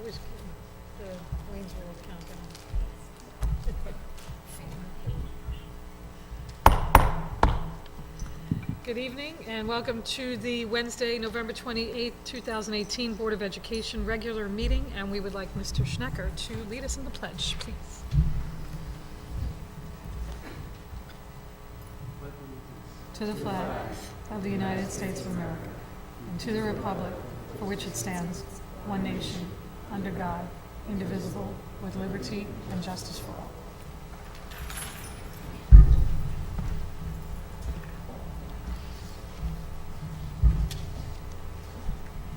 always the Wayne's World countdown. Good evening and welcome to the Wednesday, November 28th, 2018 Board of Education regular meeting, and we would like Mr. Schnecker to lead us in the pledge, please. To the flag of the United States of America and to the republic for which it stands, one nation, under God, indivisible, with liberty and justice for all.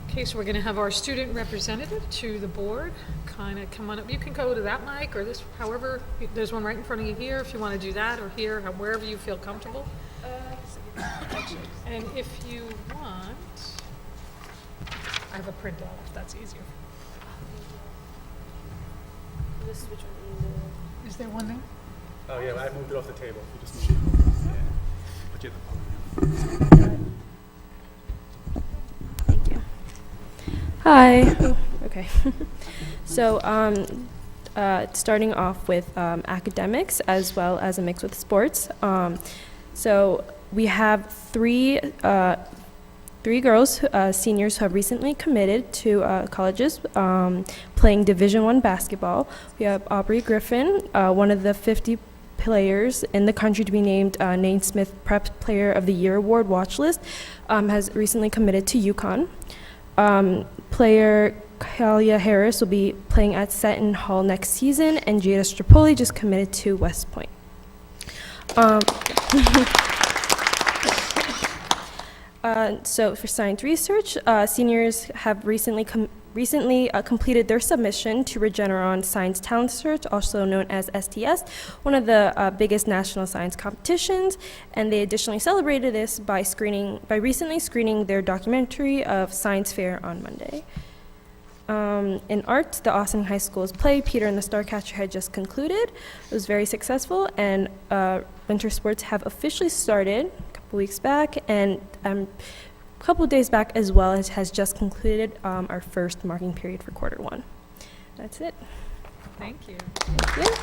Okay, so we're going to have our student representative to the board kind of come on up. You can go to that mic or this, however, there's one right in front of you here if you want to do that, or here, wherever you feel comfortable. And if you want, I have a printout if that's easier. This is which one? Is there one there? Oh yeah, I moved it off the table. You just moved it. Yeah. Put you at the podium. Thank you. Hi. Oh, okay. So, starting off with academics as well as a mix with sports. So we have three girls, seniors, who have recently committed to colleges playing Division I basketball. We have Aubrey Griffin, one of the 50 players in the country to be named Naismith Prep Player of the Year Award watch list, has recently committed to UConn. Player Kalia Harris will be playing at Seton Hall next season, and Jada Strapoli just committed to West Point. So for science research, seniors have recently completed their submission to Regeneron Science Talent Search, also known as STS, one of the biggest national science competitions, and they additionally celebrated this by recently screening their documentary of Science Fair on Monday. In art, the Ossining High School's play, Peter and the Starcatcher, had just concluded. It was very successful, and winter sports have officially started a couple weeks back, and a couple of days back as well has just concluded our first marking period for quarter one. That's it. Thank you. Thank you.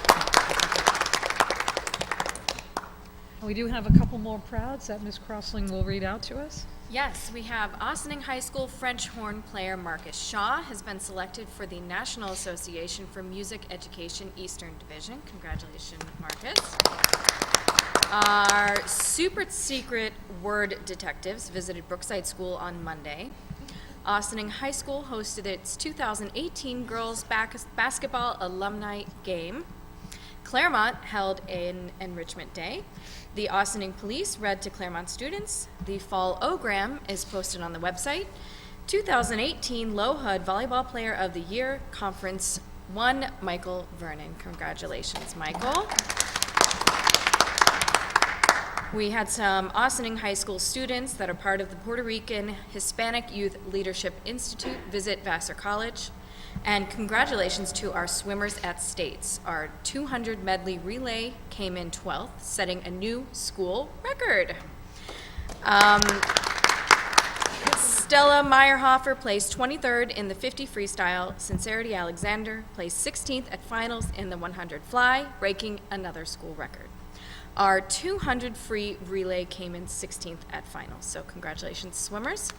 We do have a couple more prouds that Ms. Crossling will read out to us. Yes, we have Ossining High School French horn player Marcus Shaw has been selected for the National Association for Music Education Eastern Division. Congratulations, Marcus. Our super secret word detectives visited Brookside School on Monday. Ossining High School hosted its 2018 girls basketball alumni game. Claremont held an enrichment day. The Ossining Police read to Claremont students. The fall O-gram is posted on the website. 2018 Low HUD Volleyball Player of the Year Conference won Michael Vernon. Congratulations, Michael. We had some Ossining High School students that are part of the Puerto Rican Hispanic Youth Leadership Institute visit Vassar College. And congratulations to our swimmers at States. Our 200 medley relay came in 12th, setting a new school record. Stella Meyerhofer placed 23rd in the 50 freestyle. Sincerity Alexander placed 16th at finals in the 100 fly, breaking another school record. Our 200 free relay came in 16th at finals. So congratulations, swimmers.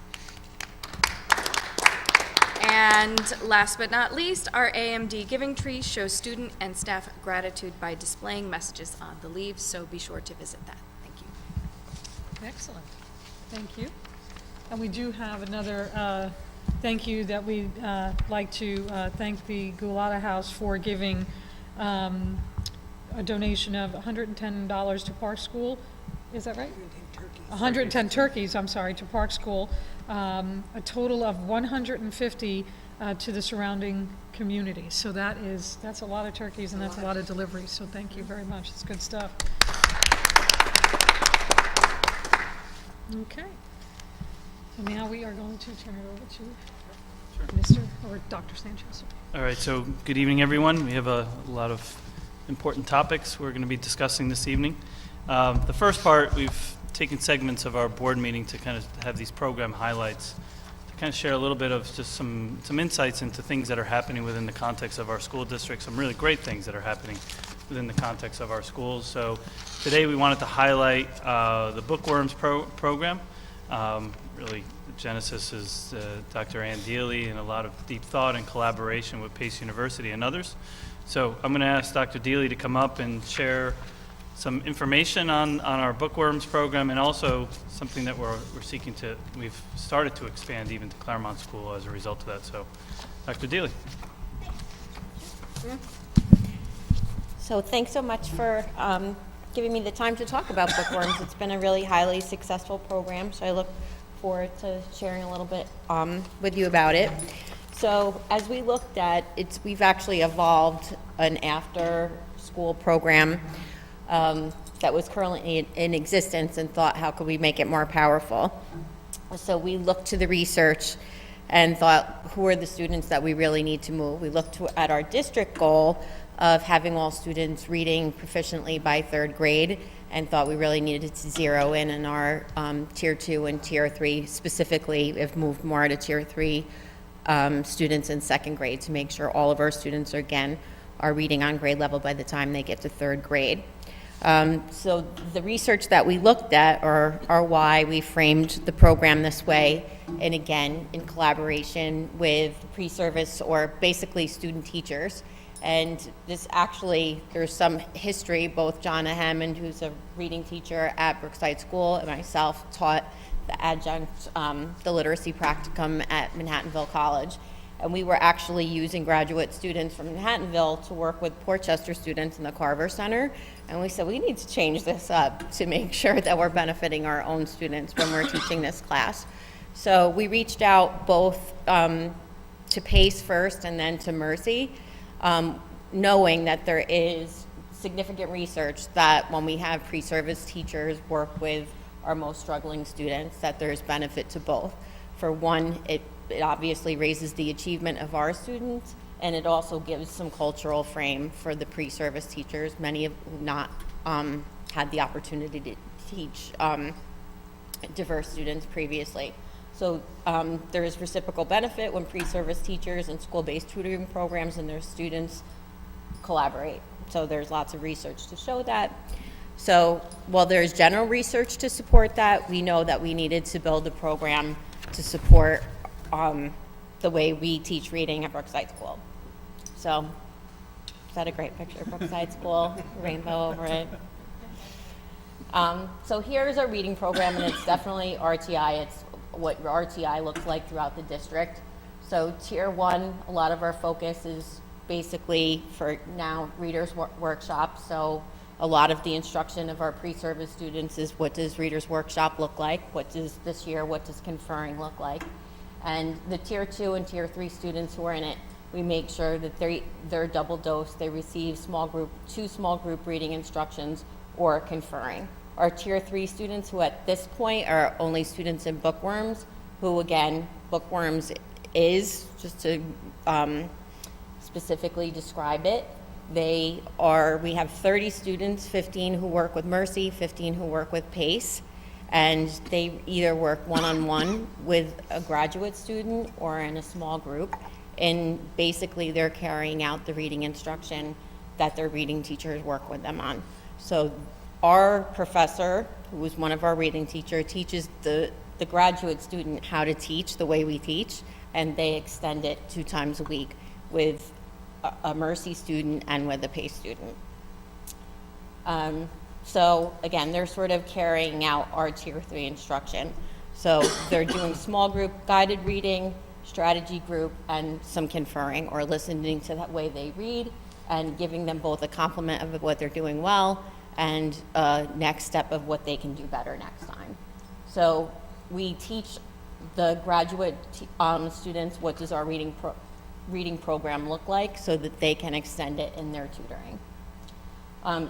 And last but not least, our AMD Giving Tree shows student and staff gratitude by displaying messages on the leaves, so be sure to visit that. Thank you. Excellent. Thank you. And we do have another thank you that we'd like to thank the Gulata House for giving a donation of $110 to Park School. Is that right? 110 turkeys, I'm sorry, to Park School. A total of 150 to the surrounding community. So that's a lot of turkeys and that's a lot of deliveries. So thank you very much. It's good stuff. Okay. So now we are going to turn it over to Mr. or Dr. Sanchez. All right, so good evening, everyone. We have a lot of important topics we're going to be discussing this evening. The first part, we've taken segments of our board meeting to kind of have these program highlights kind of share a little bit of just some insights into things that are happening within the context of our school district, some really great things that are happening within the context of our schools. So today we wanted to highlight the Bookworms program. Really, the genesis is Dr. Ann Deely and a lot of deep thought and collaboration with Pace University and others. So I'm going to ask Dr. Deely to come up and share some information on our Bookworms program, and also something that we're seeking to, we've started to expand even to Claremont School as a result of that. So, Dr. Deely. So thanks so much for giving me the time to talk about Bookworms. It's been a really highly successful program, so I look forward to sharing a little bit with you about it. So as we looked at it, we've actually evolved an after-school program that was currently in existence and thought, how could we make it more powerful? So we looked to the research and thought, who are the students that we really need to move? We looked at our district goal of having all students reading proficiently by 3rd grade, and thought we really needed to zero in our Tier 2 and Tier 3. Specifically, we've moved more to Tier 3 students in 2nd grade to make sure all of our students, again, are reading on grade level by the time they get to 3rd grade. So the research that we looked at are why we framed the program this way, and again, in collaboration with pre-service, or basically student teachers. And this actually, there's some history. Both John Hammond, who's a reading teacher at Brookside School, and myself taught the adjunct, the literacy practicum at Manhattanville College. And we were actually using graduate students from Manhattanville to work with Portchester students in the Carver Center. And we said, we need to change this up to make sure that we're benefiting our own students when we're teaching this class. So we reached out both to PACE first and then to Mercy, knowing that there is significant research that when we have pre-service teachers work with our most struggling students, that there's benefit to both. For one, it obviously raises the achievement of our students, and it also gives some cultural frame for the pre-service teachers, many have not had the opportunity to teach diverse students previously. So there is reciprocal benefit when pre-service teachers and school-based tutoring programs and their students collaborate. So there's lots of research to show that. So while there's general research to support that, we know that we needed to build a program to support the way we teach reading at Brookside School. So is that a great picture? Brookside School, rainbow over it. So here's our reading program, and it's definitely RTI. It's what your RTI looks like throughout the district. So Tier 1, a lot of our focus is basically for now Readers Workshop. So a lot of the instruction of our pre-service students is, what does Readers Workshop look like? What does this year, what does conferring look like? And the Tier 2 and Tier 3 students who are in it, we make sure that they're double dosed. They receive two small group reading instructions or conferring. Our Tier 3 students, who at this point are only students in Bookworms, who again, Bookworms is, just to specifically describe it, we have 30 students, 15 who work with Mercy, 15 who work with PACE, and they either work one-on-one with a graduate student or in a small group, and basically they're carrying out the reading instruction that their reading teachers work with them on. So our professor, who is one of our reading teachers, teaches the graduate student how to teach the way we teach, and they extend it 2 times a week with a Mercy student and with a PACE student. So again, they're sort of carrying out our Tier 3 instruction. So they're doing small group guided reading, strategy group, and some conferring, or listening to that way they read, and giving them both a compliment of what they're doing well and a next step of what they can do better next time. So we teach the graduate students what does our reading program look like, so that they can extend it in their tutoring.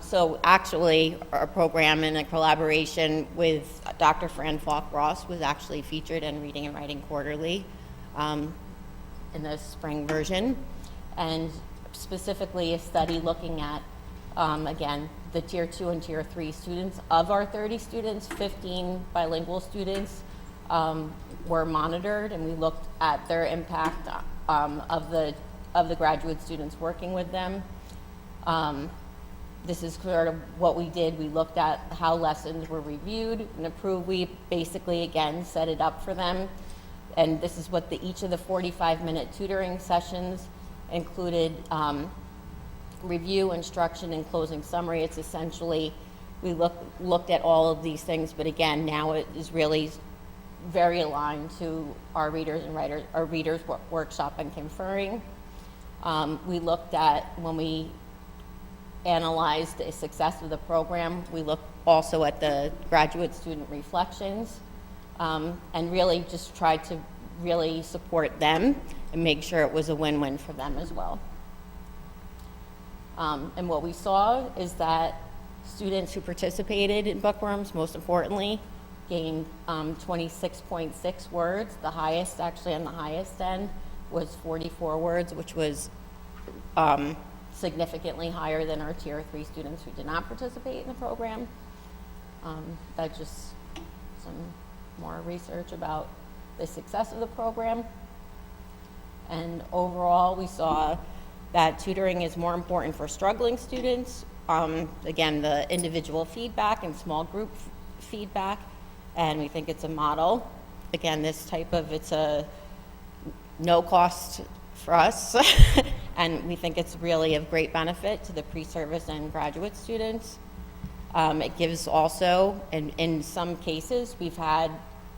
So actually, our program in a collaboration with Dr. Fran Falk-Ross was actually featured in Reading and Writing Quarterly in the spring version, and specifically a study looking at, again, the Tier 2 and Tier 3 students. Of our 30 students, 15 bilingual students were monitored, and we looked at their impact of the graduate students working with them. This is sort of what we did. We looked at how lessons were reviewed and approved. We basically, again, set it up for them. And this is what each of the 45-minute tutoring sessions included: review, instruction, and closing summary. It's essentially, we looked at all of these things, but again, now it is really very aligned to our readers and writers, our readers workshop and conferring. We looked at, when we analyzed the success of the program, we looked also at the graduate student reflections, and really just tried to really support them and make sure it was a win-win for them as well. And what we saw is that students who participated in bookworms, most importantly, gained 26.6 words. The highest, actually on the highest end, was 44 words, which was significantly higher than our Tier 3 students who did not participate in the program. That's just some more research about the success of the program. And overall, we saw that tutoring is more important for struggling students. Again, the individual feedback and small group feedback, and we think it's a model. Again, this type of, it's a no cost for us, and we think it's really of great benefit to the pre-service and graduate students. It gives also, in some cases, we've had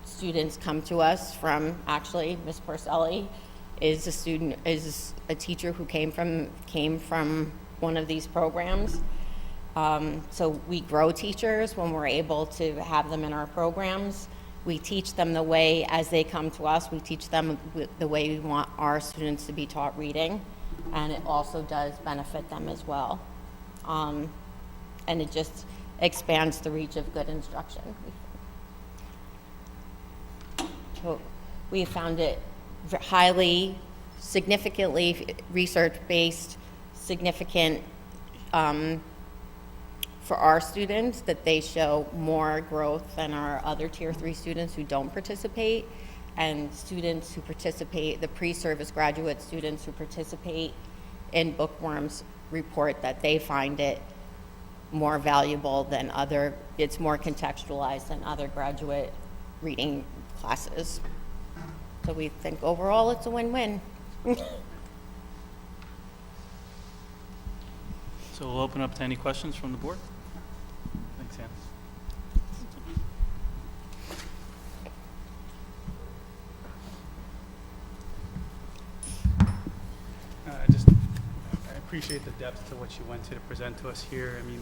students come to us from, actually, Ms. Porcelli is a teacher who came from one of these programs. So we grow teachers when we're able to have them in our programs. We teach them the way, as they come to us, we teach them the way we want our students to be taught reading, and it also does benefit them as well. And it just expands the reach of good instruction. So we found it highly, significantly research-based, significant for our students, that they show more growth than our other Tier 3 students who don't participate, and students who participate, the pre-service graduate students who participate in bookworms report that they find it more valuable than it's more contextualized than other graduate reading classes. So we think overall it's a win-win. So we'll open up to any questions from the board. Thanks, Ann. I appreciate the depth to what you went to present to us here. I mean,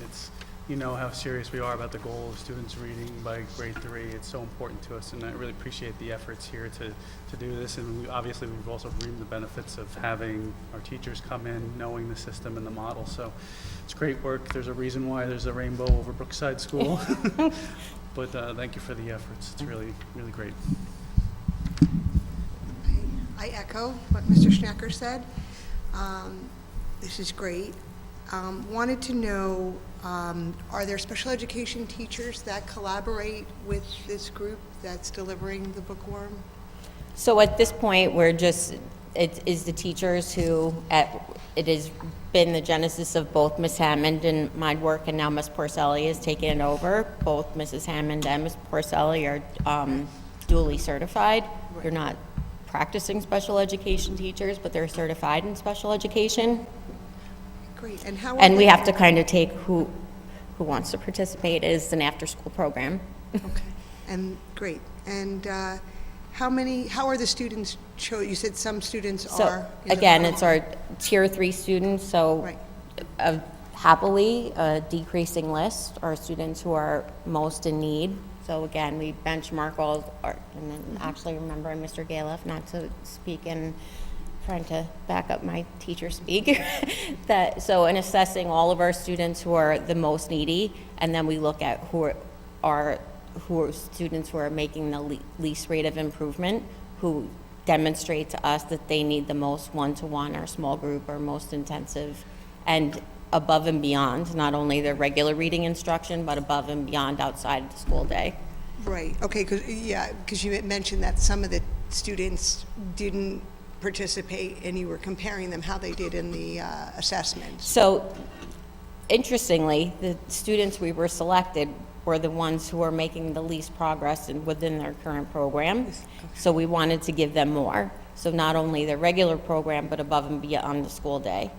you know how serious we are about the goal of students reading by grade 3. It's so important to us, and I really appreciate the efforts here to do this. And obviously, we've also reaped the benefits of having our teachers come in, knowing the system and the model. So it's great work. There's a reason why there's a rainbow over Brookside School. But thank you for the efforts. It's really, really great. I echo what Mr. Schnecker said. This is great. Wanted to know, are there special education teachers that collaborate with this group that's delivering the bookworm? So at this point, it is the teachers who, it has been the genesis of both Ms. Hammond and my work, and now Ms. Porcelli is taking it over. Both Mrs. Hammond and Ms. Porcelli are duly certified. They're not practicing special education teachers, but they're certified in special education. Great. And how? And we have to kind of take who wants to participate. It is an after-school program. Okay. And great. And how are the students You said some students So are. again, it's our Tier 3 students, so Right. happily, a decreasing list are students who are most in need. So again, we benchmark and then actually remembering Mr. Galiff, not to speak in, trying to back up my teacher speak, so in assessing all of our students who are the most needy, and then we look at who are students who are making the least rate of improvement, who demonstrate to us that they need the most one-to-one or small group or most intensive, and above and beyond, not only the regular reading instruction, but above and beyond outside of the school day. Right, okay, because you mentioned that some of the students didn't participate, and you were comparing them how they did in the assessments. So, interestingly, the students we were selected were the ones who are making the least progress within their current program. So we wanted to give them more. So not only the regular program, but above and beyond the school day.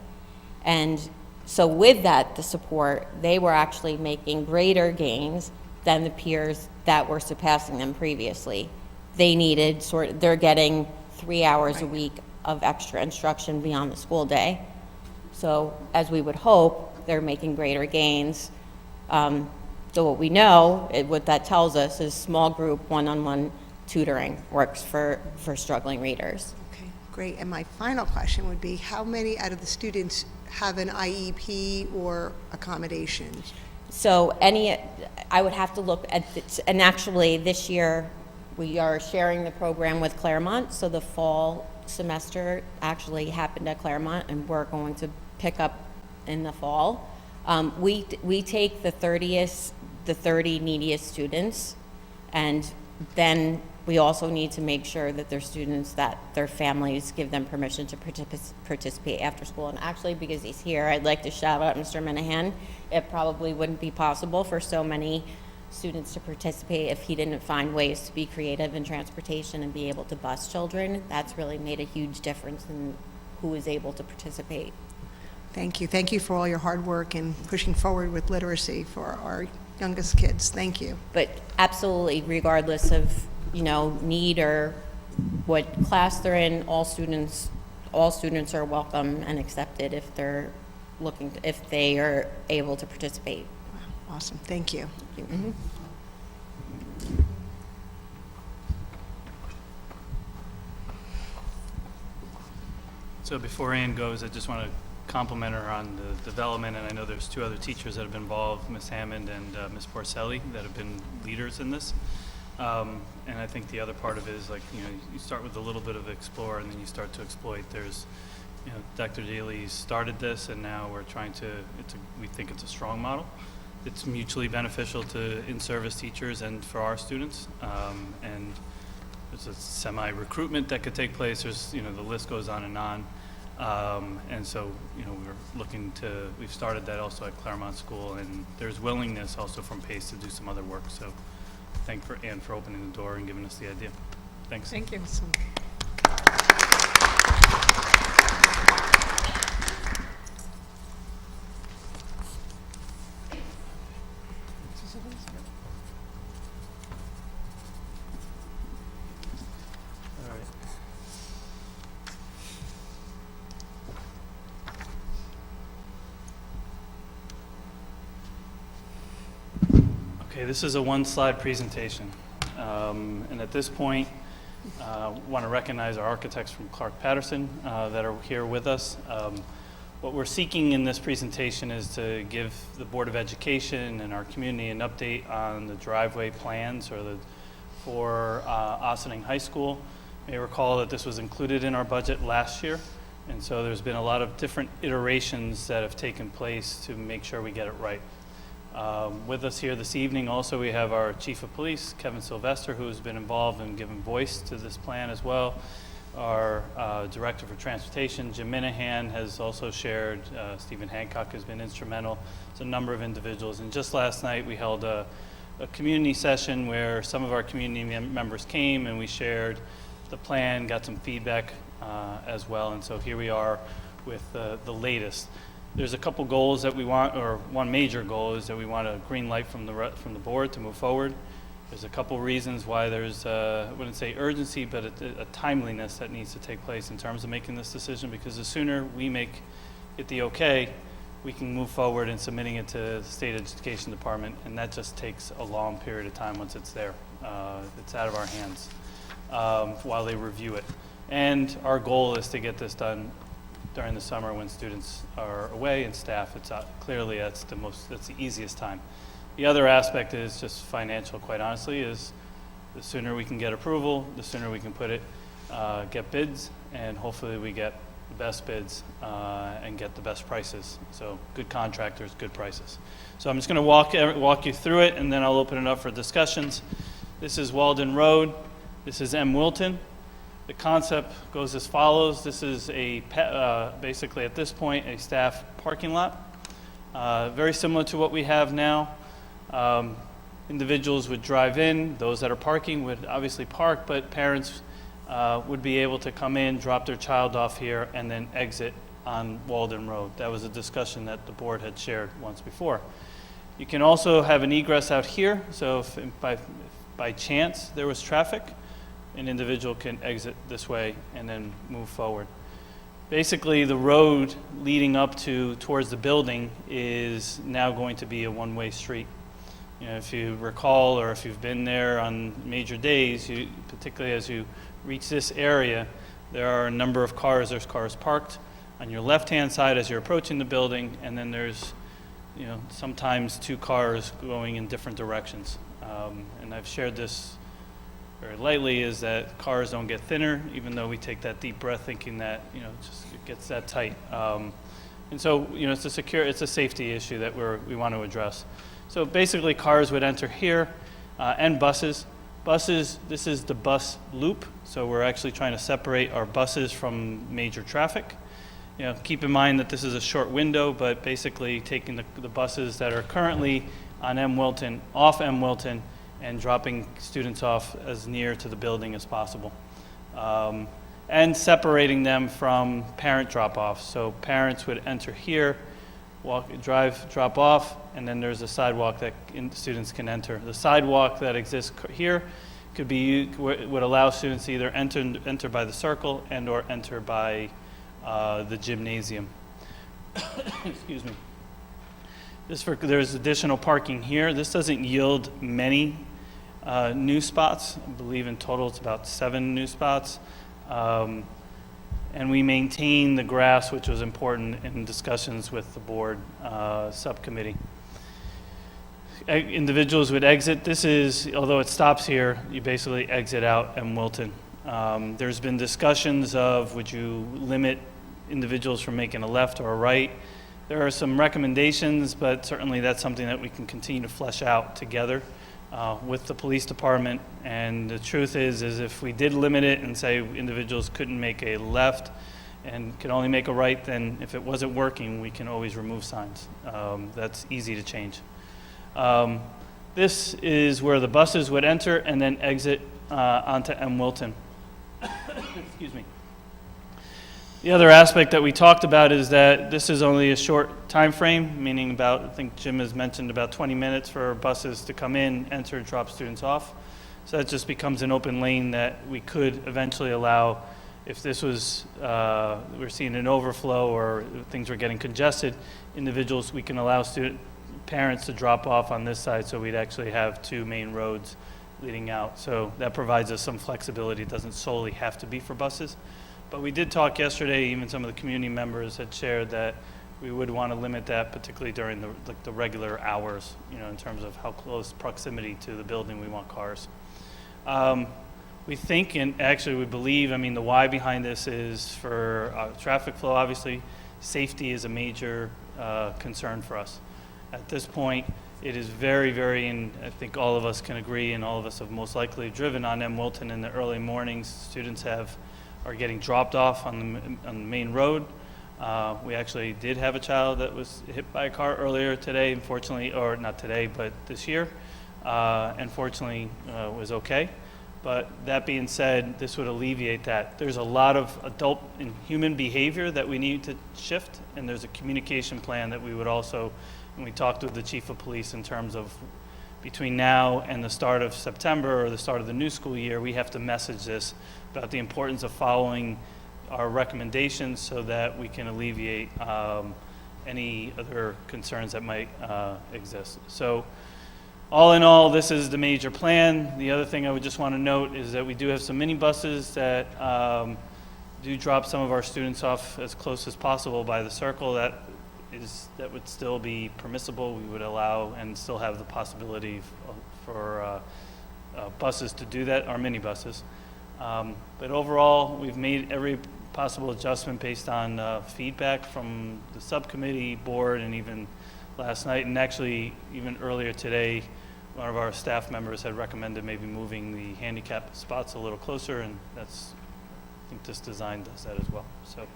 And so with that, the support, they were actually making greater gains than the peers that were surpassing them previously. They needed they're getting 3 hours a week of extra instruction beyond the school day. So as we would hope, they're making greater gains. So what we know, what that tells us is small group one-on-one tutoring works for struggling readers. Okay, great. And my final question would be, how many out of the students have an IEP or accommodations? So I would have to look at, and actually this year we are sharing the program with Claremont, so the fall semester actually happened at Claremont, and we're going to pick up in the fall. We take the 30 neediest students, and then we also need to make sure that they're students that their families give them permission to participate after school. And actually, because he's here, I'd like to shout out Mr. Minahan. It probably wouldn't be possible for so many students to participate if he didn't find ways to be creative in transportation and be able to bus children. That's really made a huge difference in who is able to participate. Thank you. Thank you for all your hard work and pushing forward with literacy for our youngest kids. Thank you. But absolutely, regardless of, need or what class they're in, all students are welcome and accepted if they're if they are able to participate. Awesome. Thank you. Mm-hmm. So before Ann goes, I just want to compliment her on the development, and I know there's 2 other teachers that have been involved, Ms. Hammond and Ms. Porcelli, that have been leaders in this. And I think the other part of it is, you start with a little bit of explore, and then you start to exploit. There's, Dr. Daly started this, and now we're trying to, we think it's a strong model. It's mutually beneficial to in-service teachers and for our students. And there's a semi-recruitment that could take place. There's, the list goes on and on. And so, we've started that also at Claremont School, and there's willingness also from PACE to do some other work. So thank Ann for opening the door and giving us the idea. Thanks. Thank you. All right. Okay, this is a one-slide presentation. And at this point, want to recognize our architects from Clark Patterson that are here with us. What we're seeking in this presentation is to give the Board of Education and our community an update on the driveway plans for Ossining High School. You may recall that this was included in our budget last year, and so there's been a lot of different iterations that have taken place to make sure we get it right. With us here this evening also we have our Chief of Police, Kevin Sylvester, who has been involved in giving voice to this plan as well. Our Director for Transportation, Jim Minahan, has also shared. Stephen Hancock has been instrumental. It's a number of individuals. And just last night we held a community session where some of our community members came and we shared the plan, got some feedback as well. And so here we are with the latest. There's a couple goals that we want, or one major goal is that we want a green light from the board to move forward. There's a couple reasons why there's, I wouldn't say urgency, but a timeliness that needs to take place in terms of making this decision, because the sooner we make it the okay, we can move forward in submitting it to the State Education Department, and that just takes a long period of time once it's there. It's out of our hands while they review it. And our goal is to get this done during the summer when students are away and staff. Clearly that's the easiest time. The other aspect is just financial, quite honestly, is the sooner we can get approval, the sooner we can get bids, and hopefully we get the best bids and get the best prices. So good contractors, good prices. So I'm just going to walk you through it, and then I'll open it up for discussions. This is Walden Road. This is M. Wilton. The concept goes as follows. This is basically at this point a staff parking lot, very similar to what we have now. Individuals would drive in. Those that are parking would obviously park, but parents would be able to come in, drop their child off here, and then exit on Walden Road. That was a discussion that the board had shared once before. You can also have an egress out here, so if by chance there was traffic, an individual can exit this way and then move forward. Basically, the road leading up towards the building is now going to be a one-way street. You know, if you recall, or if you've been there on major days, particularly as you reach this area, there are a number of cars. There's cars parked on your left-hand side as you're approaching the building, and then there's, you know, sometimes two cars going in different directions. And I've shared this very lightly, is that cars don't get thinner, even though we take that deep breath thinking that, you know, it gets that tight. And so, you know, it's a safety issue that we want to address. So basically, cars would enter here, and buses. Buses, this is the bus loop, so we're actually trying to separate our buses from major traffic. You know, keep in mind that this is a short window, but basically taking the buses that are currently on M. Wilton, off M. Wilton, and dropping students off as near to the building as possible. And separating them from parent drop-offs. So parents would enter here, drop off, and then there's a sidewalk that students can enter. The sidewalk that exists here would allow students to either enter by the circle and or enter by the gymnasium. Excuse me. There's additional parking here. This doesn't yield many new spots. I believe in total it's about 7 new spots. And we maintain the grass, which was important in discussions with the board subcommittee. Individuals would exit. This is, although it stops here, you basically exit out M. Wilton. There's been discussions of, would you limit individuals from making a left or a right? There are some recommendations, but certainly that's something that we can continue to flesh out together with the police department. And the truth is if we did limit it and say individuals couldn't make a left and could only make a right, then if it wasn't working, we can always remove signs. That's easy to change. This is where the buses would enter and then exit onto M. Wilton. Excuse me. The other aspect that we talked about is that this is only a short time frame, meaning about, I think Jim has mentioned, about 20 minutes for buses to come in, enter, and drop students off. So that just becomes an open lane that we could eventually allow, if this was, we're seeing an overflow or things were getting congested, individuals, we can allow parents to drop off on this side, so we'd actually have 2 main roads leading out. So that provides us some flexibility. It doesn't solely have to be for buses. But we did talk yesterday, even some of the community members had shared that we would want to limit that, particularly during the regular hours, you know, in terms of how close proximity to the building we want cars. We think, and actually we believe, I mean, the why behind this is for traffic flow. Obviously, safety is a major concern for us. At this point, it is very, very, and I think all of us can agree, and all of us have most likely driven on M. Wilton in the early mornings. Students are getting dropped off on the main road. We actually did have a child that was hit by a car earlier today, unfortunately, or not today, but this year. Unfortunately, was okay. But that being said, this would alleviate that. There's a lot of adult and human behavior that we need to shift, and there's a communication plan that we would also, and we talked with the chief of police in terms of between now and the start of September or the start of the new school year, we have to message this about the importance of following our recommendations so that we can alleviate any other concerns that might exist. So all in all, this is the major plan. The other thing I would just want to note is that we do have some minibuses that do drop some of our students off as close as possible by the circle. That would still be permissible. We would allow and still have the possibility for buses to do that, our minibuses. But overall, we've made every possible adjustment based on feedback from the subcommittee, board, and even last night, and actually even earlier today one of our staff members had recommended maybe moving the handicap spots a little closer, and that's, I think this design does that as well. So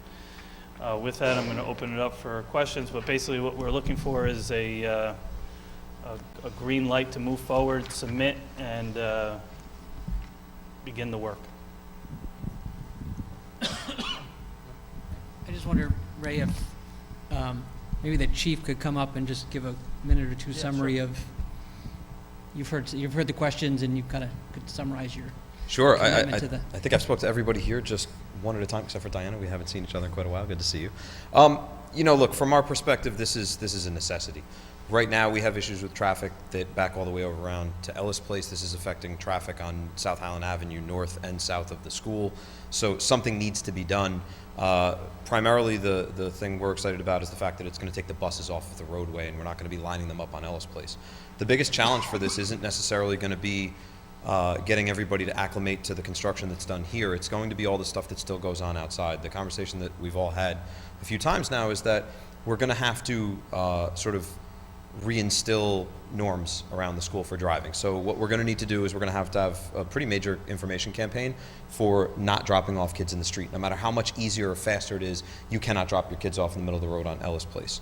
with that, I'm going to open it up for questions, but basically what we're looking for is a green light to move forward, submit, and begin the work. I just wonder, Ray, if maybe the chief could come up and just give a minute or two summary of, you've heard the questions and you kind of could summarize your Sure. commitment to the. I think I've spoke to everybody here just one at a time, except for Diana. We haven't seen each other in quite a while. Good to see you. You know, look, from our perspective, this is a necessity. Right now, we have issues with traffic that back all the way over around to Ellis Place. This is affecting traffic on South Highland Avenue, north and south of the school. So something needs to be done. Primarily, the thing we're excited about is the fact that it's going to take the buses off of the roadway, and we're not going to be lining them up on Ellis Place. The biggest challenge for this isn't necessarily going to be getting everybody to acclimate to the construction that's done here. It's going to be all the stuff that still goes on outside. The conversation that we've all had a few times now is that we're going to have to sort of reinstill norms around the school for driving. So what we're going to need to do is we're going to have a pretty major information campaign for not dropping off kids in the street. No matter how much easier or faster it is, you cannot drop your kids off in the middle of the road on Ellis Place.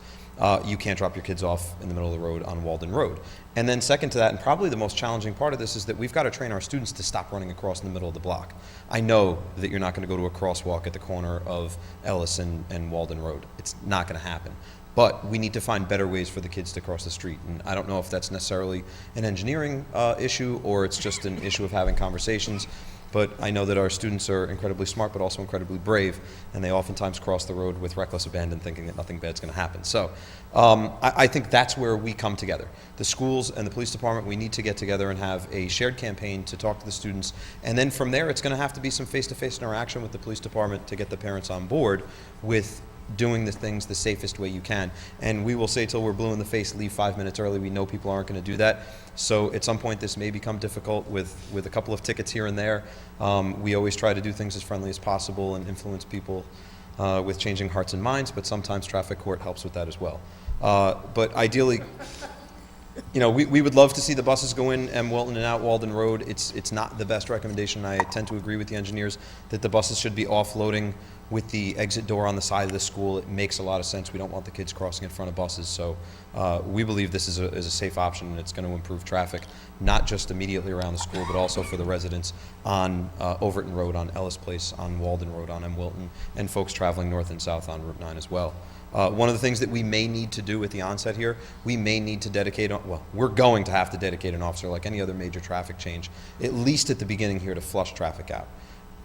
You can't drop your kids off in the middle of the road on Walden Road. And then second to that, and probably the most challenging part of this, is that we've got to train our students to stop running across in the middle of the block. I know that you're not going to go to a crosswalk at the corner of Ellis and Walden Road. It's not going to happen. But we need to find better ways for the kids to cross the street. And I don't know if that's necessarily an engineering issue or it's just an issue of having conversations. But I know that our students are incredibly smart, but also incredibly brave, and they oftentimes cross the road with reckless abandon, thinking that nothing bad's going to happen. So I think that's where we come together. The schools and the police department, we need to get together and have a shared campaign to talk to the students. And then from there, it's going to have to be some face-to-face interaction with the police department to get the parents on board with doing the things the safest way you can. And we will say till we're blue in the face, leave 5 minutes early. We know people aren't going to do that. So at some point this may become difficult with a couple of tickets here and there. We always try to do things as friendly as possible and influence people with changing hearts and minds, but sometimes traffic court helps with that as well. But ideally, you know, we would love to see the buses go in M. Wilton and out Walden Road. It's not the best recommendation. I tend to agree with the engineers that the buses should be offloading with the exit door on the side of the school. It makes a lot of sense. We don't want the kids crossing in front of buses. So we believe this is a safe option, and it's going to improve traffic, not just immediately around the school, but also for the residents on Overton Road, on Ellis Place, on Walden Road, on M. Wilton, and folks traveling north and south on Route 9 as well. One of the things that we may need to do at the onset here, we may need to dedicate, well, we're going to have to dedicate an officer like any other major traffic change, at least at the beginning here, to flush traffic out.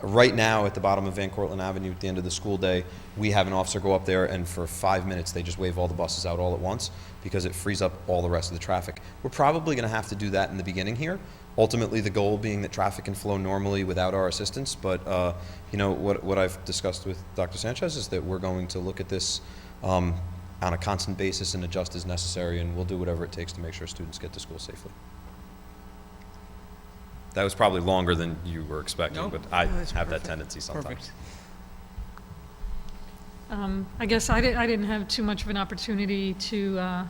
Right now, at the bottom of Van Cortlandt Avenue, at the end of the school day, we have an officer go up there, and for 5 minutes, they just wave all the buses out all at once because it frees up all the rest of the traffic. We're probably going to have to do that in the beginning here. Ultimately, the goal being that traffic can flow normally without our assistance. But you know, what I've discussed with Dr. Sanchez is that we're going to look at this on a constant basis and adjust as necessary, and we'll do whatever it takes to make sure students get to school safely. That was probably longer than you were expecting, No, but I no, that's have that perfect. tendency sometimes. Perfect. I guess I didn't have too much of an opportunity to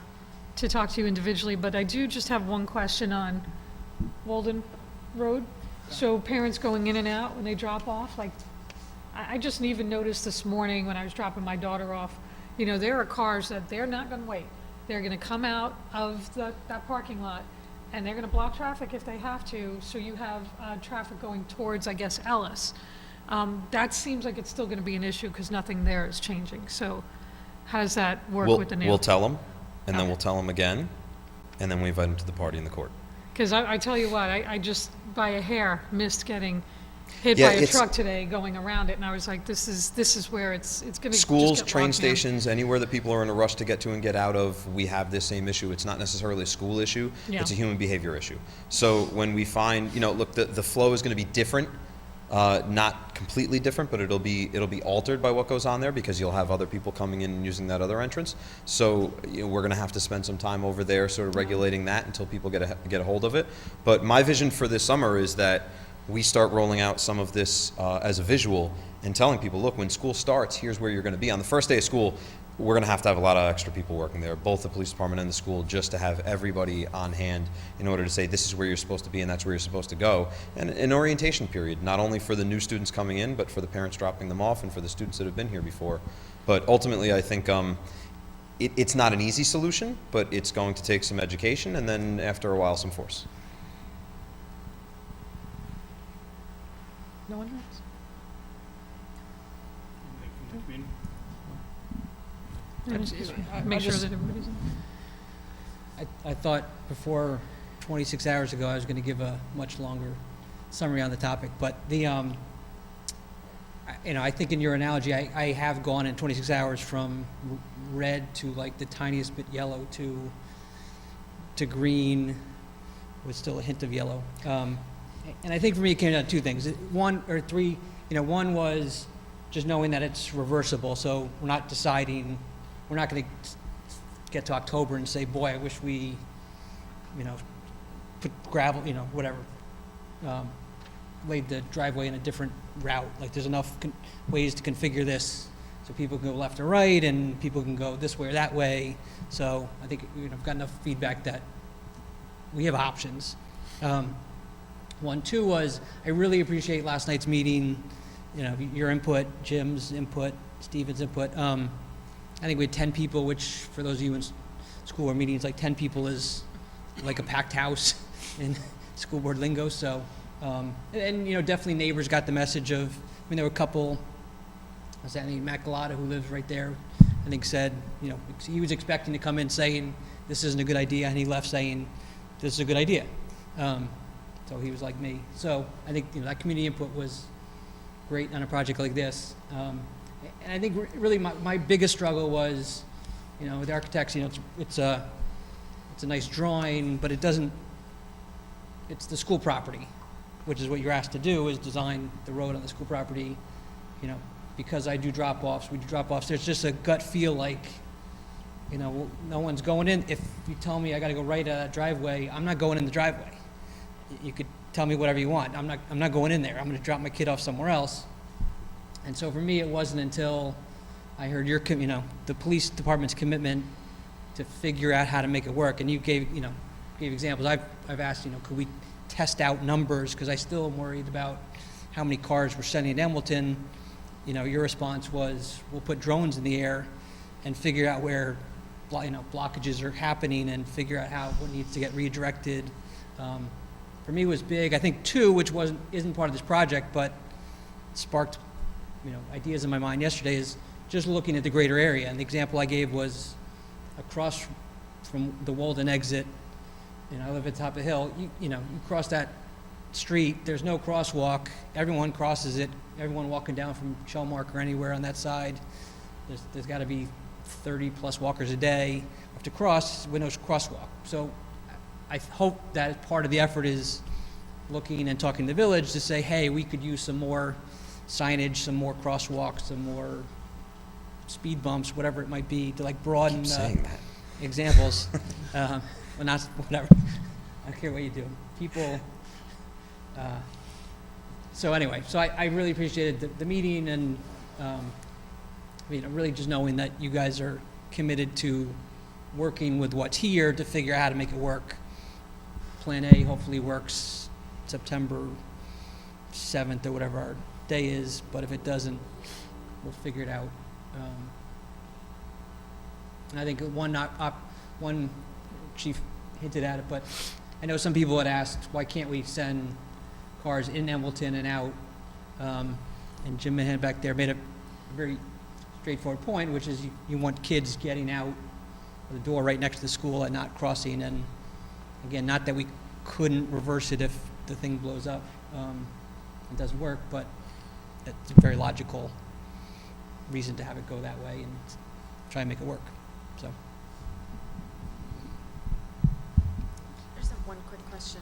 talk to you individually, but I do just have one question on Walden Road. So parents going in and out when they drop off, like, I just even noticed this morning when I was dropping my daughter off, you know, there are cars that they're not going to wait. They're going to come out of that parking lot, and they're going to block traffic if they have to, so you have traffic going towards, I guess, Ellis. That seems like it's still going to be an issue because nothing there is changing. So how does that work with the nail? We'll tell them, and then Okay. we'll tell them again, and then we invite them to the party in the court. Because I tell you what, I just by a hair missed getting hit Yeah, by a it's- truck today going around it, and I was like, this is where it's going to Schools, train stations, anywhere that people are in a rush to get to and get out of, we have this same issue. It's not necessarily a school issue, Yeah. it's a human behavior issue. So when we find, you know, look, the flow is going to be different, not completely different, but it'll be altered by what goes on there because you'll have other people coming in and using that other entrance. So you know, we're going to have to spend some time over there sort of regulating that until people get a hold of it. But my vision for this summer is that we start rolling out some of this as a visual and telling people, look, when school starts, here's where you're going to be. On the first day of school, we're going to have a lot of extra people working there, both the police department and the school, just to have everybody on hand in order to say this is where you're supposed to be and that's where you're supposed to go. And an orientation period, not only for the new students coming in, but for the parents dropping them off and for the students that have been here before. But ultimately, I think it's not an easy solution, but it's going to take some education and then after a while some force. No one else? Make sure that everybody's in. I thought before 26 hours ago, I was going to give a much longer summary on the topic, but I think in your analogy, I have gone in 26 hours from red to like the tiniest bit yellow to green with still a hint of yellow. And I think for me, it came down to two things. One was just knowing that it's reversible, so we're not going to get to October and say, boy, I wish we, put gravel, whatever, laid the driveway in a different route. Like, there's enough ways to configure this so people can go left or right and people can go this way or that way. So I think I've got enough feedback that we have options. Two was, I really appreciate last night's meeting, your input, Jim's input, Stephen's input. I think we had 10 people, which for those of you in school or meetings, like 10 people is like a packed house in school board lingo. So, definitely neighbors got the message of, there were a couple, was that Matt Galata, who lives right there, I think said, he was expecting to come in saying, this isn't a good idea, and he left saying, this is a good idea. So he was like me. So I think that community input was great on a project like this. And I think really my biggest struggle was, with architects, it's a nice drawing, but it's the school property, which is what you're asked to do, is design the road on the school property. Because I do drop-offs, we do drop-offs, there's just a gut feel like, no one's going in. If you tell me I got to go right at a driveway, I'm not going in the driveway. You could tell me whatever you want. I'm not going in there. I'm going to drop my kid off somewhere else. And so for me, it wasn't until I heard the police department's commitment to figure out how to make it work. And you gave examples. I've asked, could we test out numbers? Because I still am worried about how many cars we're sending to Embleton. Your response was, we'll put drones in the air and figure out where, blockages are happening and figure out what needs to get redirected. For me, it was big. I think two, which isn't part of this project, but sparked, ideas in my mind yesterday, is just looking at the greater area. And the example I gave was across from the Walden exit. I live at the top of the hill. You cross that street. There's no crosswalk. Everyone crosses it. Everyone walking down from Shellmark or anywhere on that side. There's got to be 30 plus walkers a day. Have to cross with no crosswalk. So I hope that part of the effort is looking and talking to the village to say, hey, we could use some more signage, some more crosswalks, some more speed bumps, whatever it might be, to broaden examples. Well, not whatever. I don't care what you do. People. So anyway, I really appreciated the meeting, and really just knowing that you guys are committed to working with what's here to figure out how to make it work. Plan A hopefully works September 7th or whatever our day is, but if it doesn't, we'll figure it out. And I think one chief hinted at it, but I know some people had asked, why can't we send cars in Embleton and out? And Jim Mahan back there made a very straightforward point, which is you want kids getting out the door right next to the school and not crossing. And again, not that we couldn't reverse it if the thing blows up and doesn't work, but it's a very logical reason to have it go that way and try and make it work. So. I just have one quick question.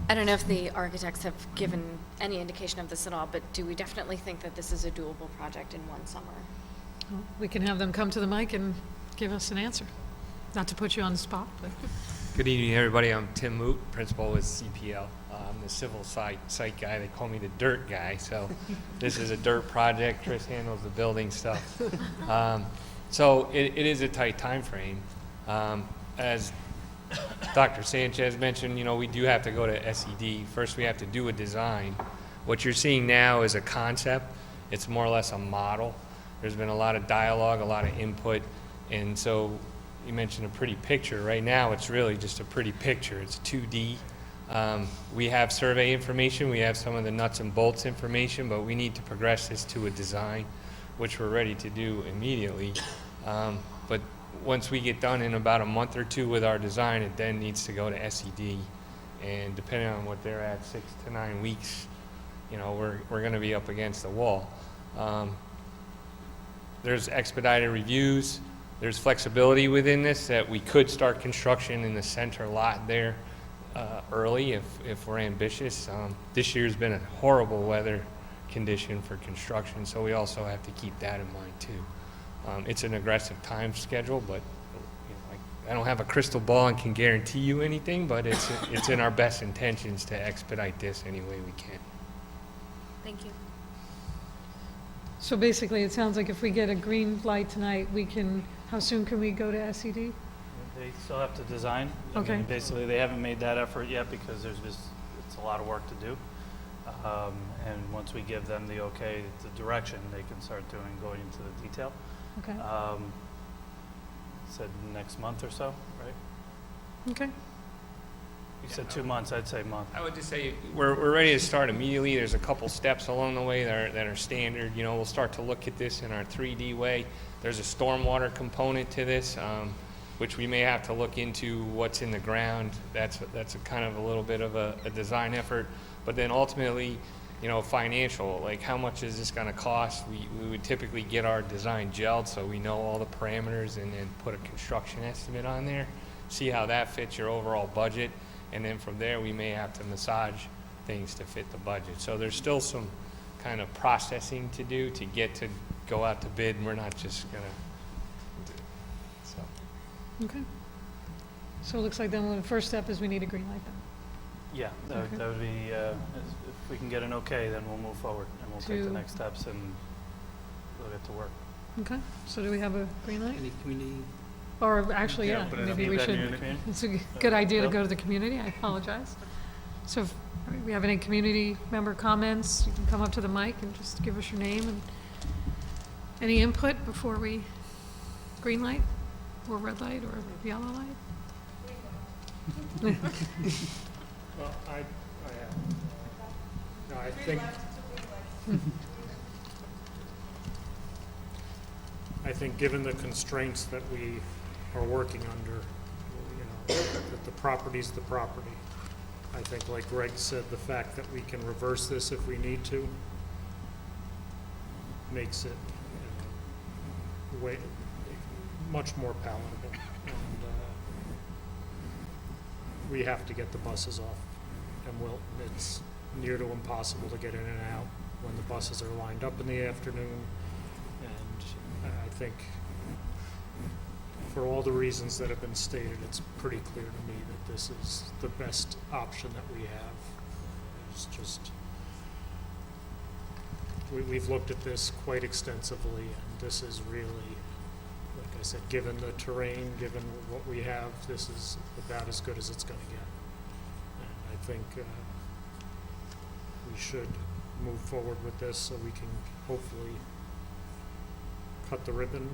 I don't know if the architects have given any indication of this at all, but do we definitely think that this is a doable project in one summer? We can have them come to the mic and give us an answer. Not to put you on the spot, but. Good evening, everybody. I'm Tim Moot, principal with CPL. I'm the civil site guy. They call me the dirt guy. So this is a dirt project. Chris handles the building stuff. So it is a tight time frame. As Dr. Sanchez mentioned, you know, we do have to go to SED. First, we have to do a design. What you're seeing now is a concept. It's more or less a model. There's been a lot of dialogue, a lot of input, and so you mentioned a pretty picture. Right now, it's really just a pretty picture. It's 2D. We have survey information. We have some of the nuts and bolts information, but we need to progress this to a design, which we're ready to do immediately. But once we get done in about a month or two with our design, it then needs to go to SED. And depending on what they're at, 6 to 9 weeks, you know, we're going to be up against the wall. There's expedited reviews. There's flexibility within this that we could start construction in the center lot there early if we're ambitious. This year's been a horrible weather condition for construction, so we also have to keep that in mind too. It's an aggressive time schedule, but you know, I don't have a crystal ball and can guarantee you anything, but it's in our best intentions to expedite this any way we can. Thank you. So basically, it sounds like if we get a green light tonight, we can, how soon can we go to SED? They still have to design. I Okay. mean, basically, they haven't made that effort yet because it's a lot of work to do. And once we give them the okay, the direction, they can start going into the detail. Okay, Said next month or so, right? okay. You said 2 months, I'd say month. I would just say we're ready to start immediately. There's a couple steps along the way that are standard. You know, we'll start to look at this in our 3D way. There's a stormwater component to this, which we may have to look into what's in the ground. That's a kind of a little bit of a design effort. But then ultimately, you know, financial, like how much is this going to cost? We would typically get our design gelled so we know all the parameters and then put a construction estimate on there, see how that fits your overall budget. And then from there, we may have to massage things to fit the budget. So there's still some kind of processing to do to get to go out to bid, and we're not just gonna do it. So. Okay. So it looks like then the first step is we need a green light then. Yeah, Okay. that would be, if we can get an okay, then we'll move forward and we'll take the To- next steps and we'll get to work. Okay, so do we have a green light? Any community? Or actually, yeah, Put it up. maybe Keep we that should. near the community. It's a good idea to Bill? go to the community, I apologize. So if we have any community member comments, you can come up to the mic and just give us your name and any input before we, green light or red light or yellow light? Well, I think, given the constraints that we are working under, you know, that the property's the property. I think, like Greg said, the fact that we can reverse this if we need to makes it, you know, much more palatable. And we have to get the buses off. And it's near to impossible to get in and out when the buses are lined up in the afternoon. And I think for all the reasons that have been stated, it's pretty clear to me that this is the best option that we have. It's just, we've looked at this quite extensively, and this is really, like I said, given the terrain, given what we have, this is about as good as it's gonna get. And I think we should move forward with this so we can hopefully cut the ribbon and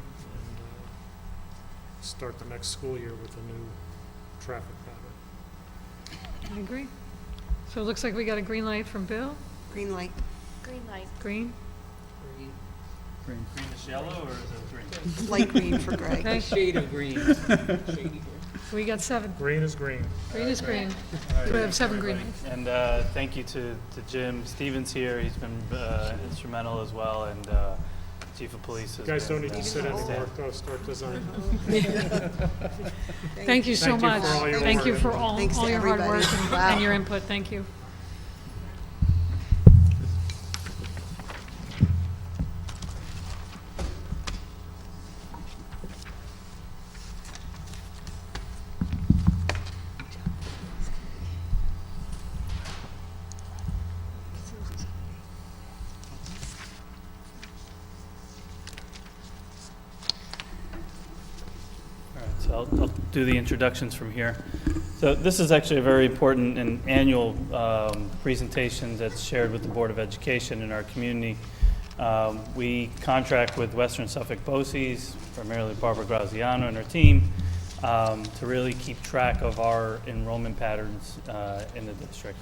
start the next school year with a new traffic pattern. I agree. So it looks like we got a green light from Bill. Green light. Green light. Green? Green is yellow or is it green? Light green for Greg. Okay, Shade of green. Shady green. we got 7. Green is green. Green is green. All right, We have 7 green everybody. lights. And thank you to Jim Stevens here. He's been instrumental as well, and Chief of Police has You guys don't been, need to sit anymore, go start designing. Thank you so Thank you much. for all your Thank you work. for all Thanks to your hard work everybody. and Wow. your input. Thank you. So I'll do the introductions from here. So this is actually a very important and annual presentation that's shared with the Board of Education in our community. We contract with Western Suffolk BOCES, primarily Barbara Graziano and her team, to really keep track of our enrollment patterns in the district.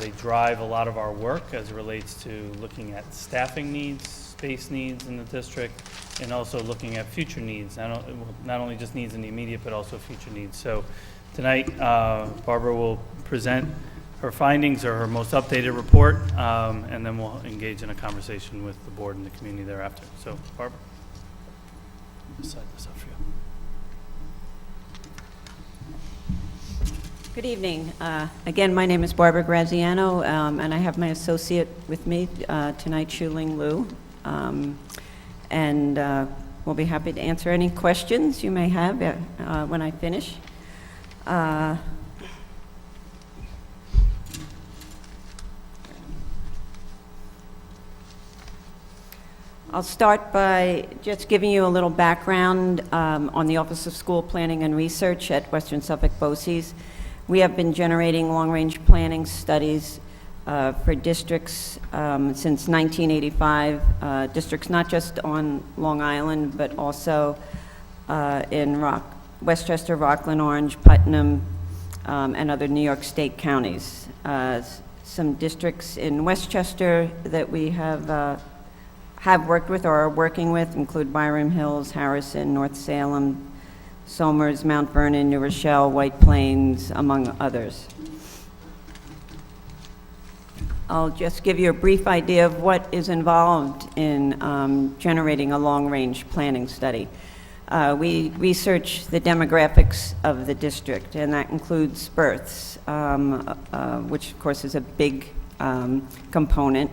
They drive a lot of our work as it relates to looking at staffing needs, space needs in the district, and also looking at future needs, not only just needs in the immediate, but also future needs. So tonight, Barbara will present her findings or her most updated report, and then we'll engage in a conversation with the board and the community thereafter. So, Barbara, I'll slide this up for you. Good evening. Again, my name is Barbara Graziano, and I have my associate with me tonight, Shu-Ling Liu. And we'll be happy to answer any questions you may have when I finish. I'll start by just giving you a little background on the Office of School Planning and Research at Western Suffolk BOCES. We have been generating long-range planning studies for districts since 1985, districts not just on Long Island, but also in Westchester, Rockland, Orange, Putnam, and other New York State counties. Some districts in Westchester that we have worked with or are working with include Byram Hills, Harrison, North Salem, Somers, Mount Vernon, New Rochelle, White Plains, among others. I'll just give you a brief idea of what is involved in generating a long-range planning study. We research the demographics of the district, and that includes births, which of course is a big component.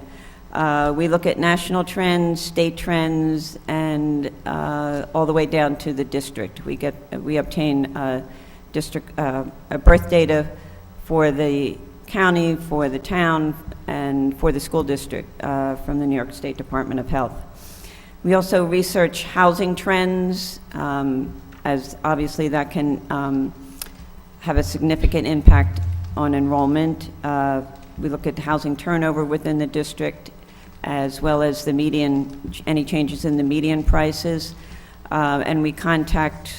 We look at national trends, state trends, and all the way down to the district. We obtain district birth data for the county, for the town, and for the school district from the New York State Department of Health. We also research housing trends, as obviously that can have a significant impact on enrollment. We look at housing turnover within the district, as well as the median, any changes in the median prices, and we contact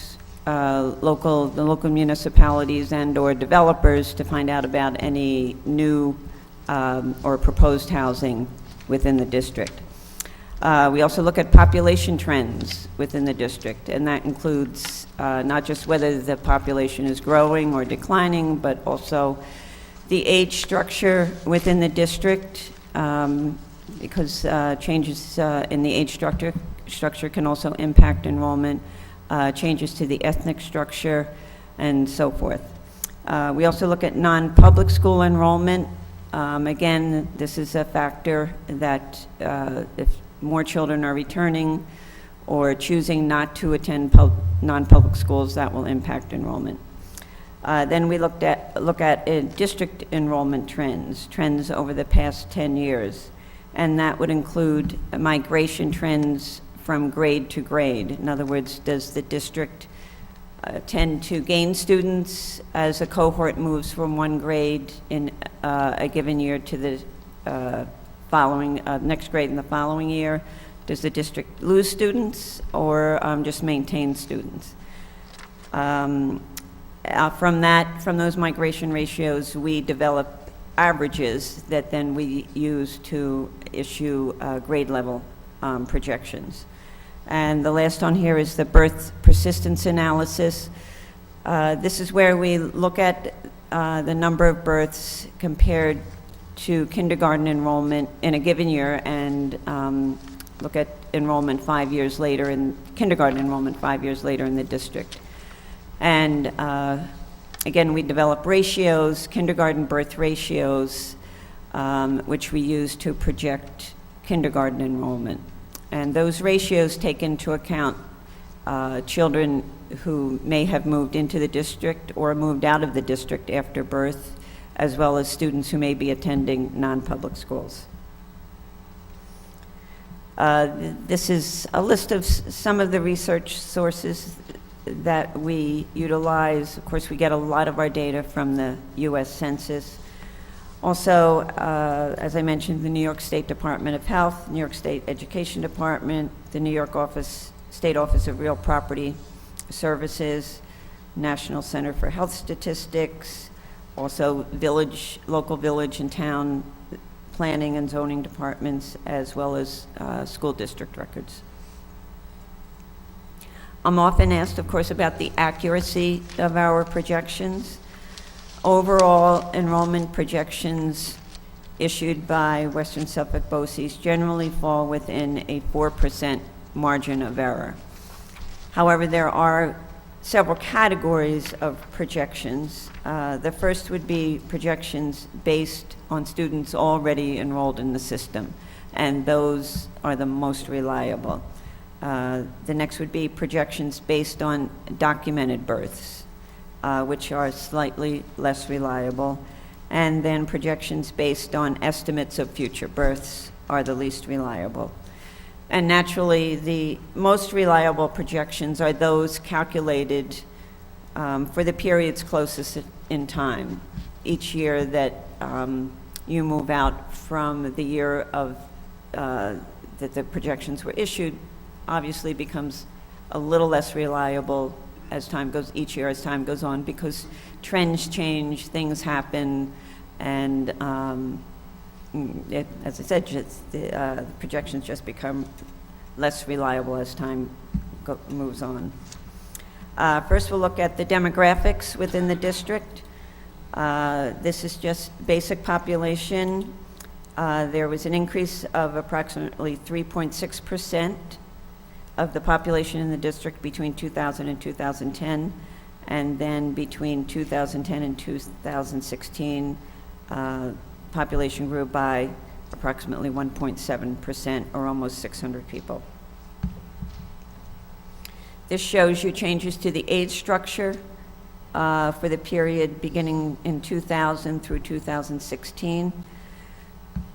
the local municipalities and/or developers to find out about any new or proposed housing within the district. We also look at population trends within the district, and that includes not just whether the population is growing or declining, but also the age structure within the district, because changes in the age structure can also impact enrollment, changes to the ethnic structure, and so forth. We also look at non-public school enrollment. Again, this is a factor that if more children are returning or choosing not to attend non-public schools, that will impact enrollment. Then we look at district enrollment trends over the past 10 years. And that would include migration trends from grade to grade. In other words, does the district tend to gain students as a cohort moves from one grade in a given year to the following, next grade in the following year? Does the district lose students or just maintain students? From those migration ratios, we develop averages that then we use to issue grade level projections. And the last on here is the birth persistence analysis. This is where we look at the number of births compared to kindergarten enrollment in a given year and look at enrollment 5 years later in kindergarten enrollment 5 years later in the district. And again, we develop ratios, kindergarten birth ratios, which we use to project kindergarten enrollment. And those ratios take into account children who may have moved into the district or moved out of the district after birth, as well as students who may be attending non-public schools. This is a list of some of the research sources that we utilize, of course, we get a lot of our data from the U.S. Census. Also, as I mentioned, the New York State Department of Health, New York State Education Department, the New York State Office of Real Property Services, National Center for Health Statistics, also local village and town planning and zoning departments, as well as school district records. I'm often asked, of course, about the accuracy of our projections. Overall enrollment projections issued by Western Suffolk BOCES generally fall within a 4% margin of error. However, there are several categories of projections. The first would be projections based on students already enrolled in the system, and those are the most reliable. The next would be projections based on documented births, which are slightly less reliable. And then projections based on estimates of future births are the least reliable. And naturally, the most reliable projections are those calculated for the periods closest in time. Each year that you move out from the year of that the projections were issued obviously becomes a little less reliable as time goes, each year as time goes on, because trends change, things happen, and as I said, the projections just become less reliable as time moves on. First, we'll look at the demographics within the district. This is just basic population. There was an increase of approximately 3.6% of the population in the district between 2000 and 2010, and then between 2010 and 2016, population grew by approximately 1.7%, or almost 600 people. This shows you changes to the age structure for the period beginning in 2000 through 2016.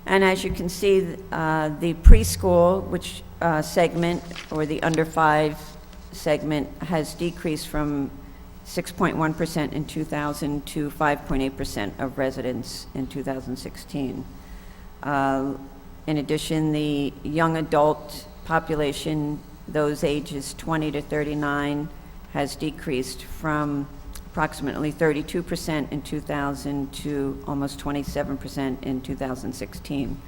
And as you can see, the preschool, which segment, or the under 5 segment, has decreased from 6.1% in 2000 to 5.8% of residents in 2016. In addition, the young adult population, those ages 20 to 39, has decreased from approximately 32% in 2000 to almost 27% in 2016.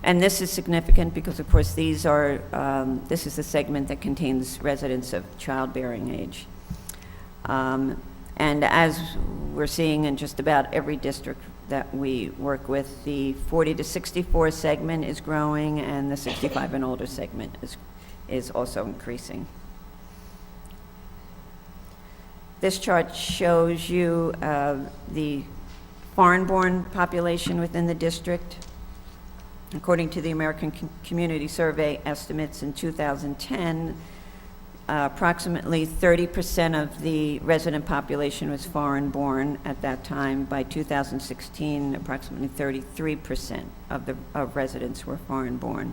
And this is significant because, of course, this is the segment that contains residents of childbearing age. And as we're seeing in just about every district that we work with, the 40 to 64 segment is growing, and the 65 and older segment is also increasing. This chart shows you the foreign-born population within the district. According to the American Community Survey estimates in 2010, approximately 30% of the resident population was foreign-born at that time. By 2016, approximately 33% of residents were foreign-born.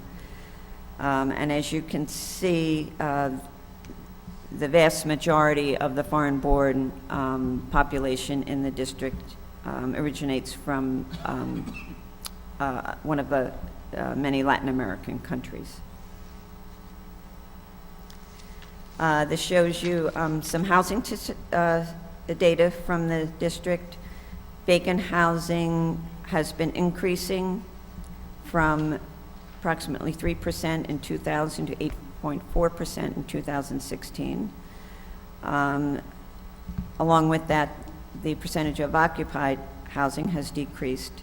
And as you can see, the vast majority of the foreign-born population in the district originates from one of the many Latin American countries. This shows you some housing data from the district. Vacant housing has been increasing from approximately 3% in 2000 to 8.4% in 2016. Along with that, the percentage of occupied housing has decreased.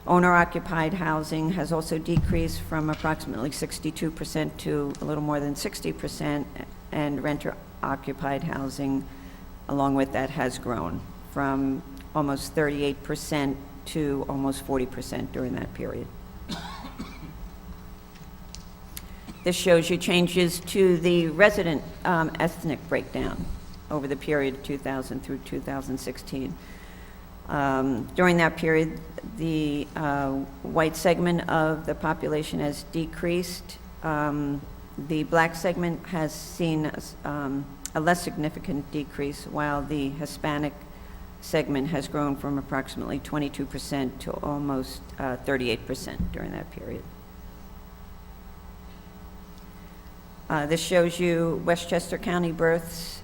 Owner-occupied housing has also decreased from approximately 62% to a little more than 60%, and renter-occupied housing, along with that, has grown from almost 38% to almost 40% during that period. This shows you changes to the resident ethnic breakdown over the period of 2000 through 2016. During that period, the white segment of the population has decreased. The black segment has seen a less significant decrease, while the Hispanic segment has grown from approximately 22% to almost 38% during that period. This shows you Westchester County births,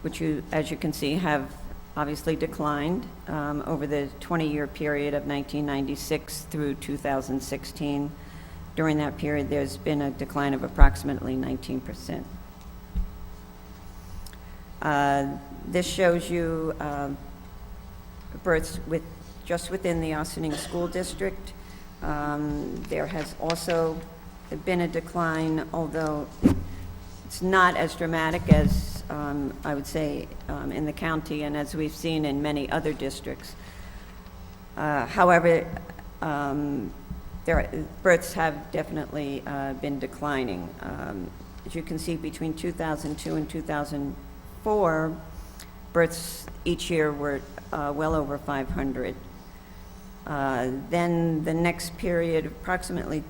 which as you can see, have obviously declined over the 20-year period of 1996 through 2016. During that period, there's been a decline of approximately 19%. This shows you births just within the Ossining School District. There has also been a decline, although it's not as dramatic as I would say in the county and as we've seen in many other districts. However, births have definitely been declining. As you can see, between 2002 and 2004, births each year were well over 500. Then the next period, approximately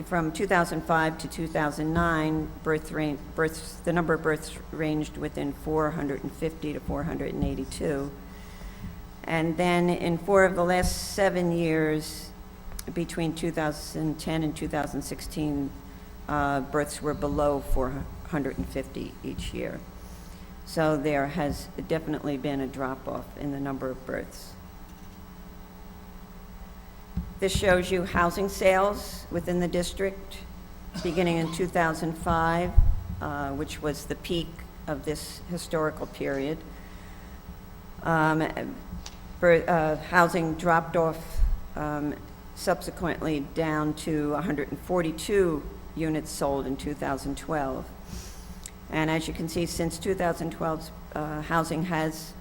from 2005 to 2009, the number of births ranged within 450 to 482. And then in 4 of the last 7 years, between 2010 and 2016, births were below 450 each year. So there has definitely been a drop-off in the number of births. This shows you housing sales within the district beginning in 2005, which was the peak of this historical period. Housing dropped off subsequently down to 142 units sold in 2012. And as you can see, since 2012, housing has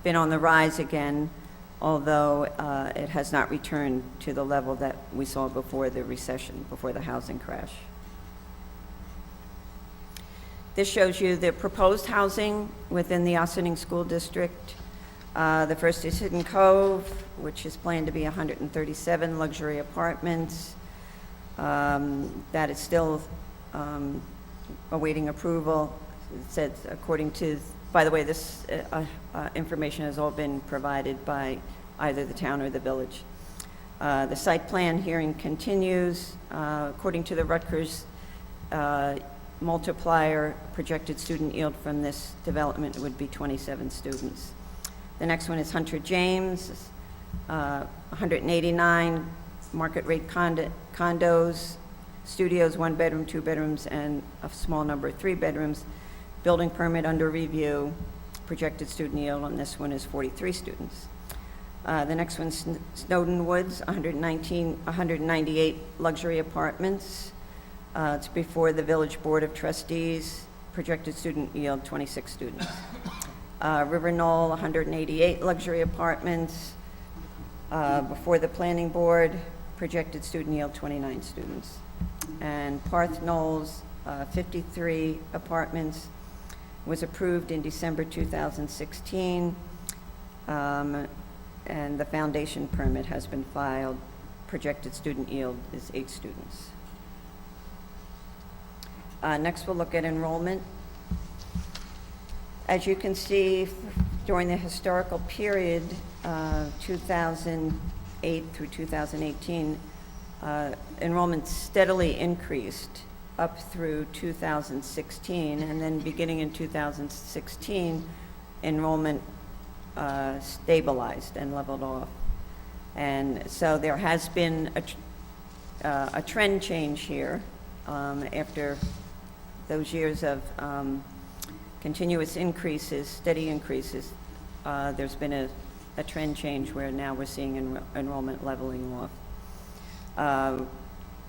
been on the rise again, although it has not returned to the level that we saw before the recession, before the housing crash. This shows you the proposed housing within the Ossining School District. The first is Hidden Cove, which is planned to be 137 luxury apartments. That is still awaiting approval. It says, according to, by the way, this information has all been provided by either the town or the village. The site plan hearing continues. According to the Rutgers multiplier, projected student yield from this development would be 27 students. The next one is Hunter James, 189 market rate condos, studios, 1 bedroom, 2 bedrooms, and a small number of 3 bedrooms. Building permit under review. Projected student yield on this one is 43 students. The next one's Snowden Woods, 198 luxury apartments. It's before the Village Board of Trustees. Projected student yield, 26 students. River Knoll, 188 luxury apartments. Before the Planning Board, projected student yield, 29 students. And Parth Knolls, 53 apartments, was approved in December 2016, and the foundation permit has been filed. Projected student yield is 8 students. Next, we'll look at enrollment. As you can see, during the historical period, 2008 through 2018, enrollment steadily increased up through 2016, and then beginning in 2016, enrollment stabilized and leveled off. And so there has been a trend change here after those years of continuous increases, steady increases. There's been a trend change where now we're seeing enrollment leveling off.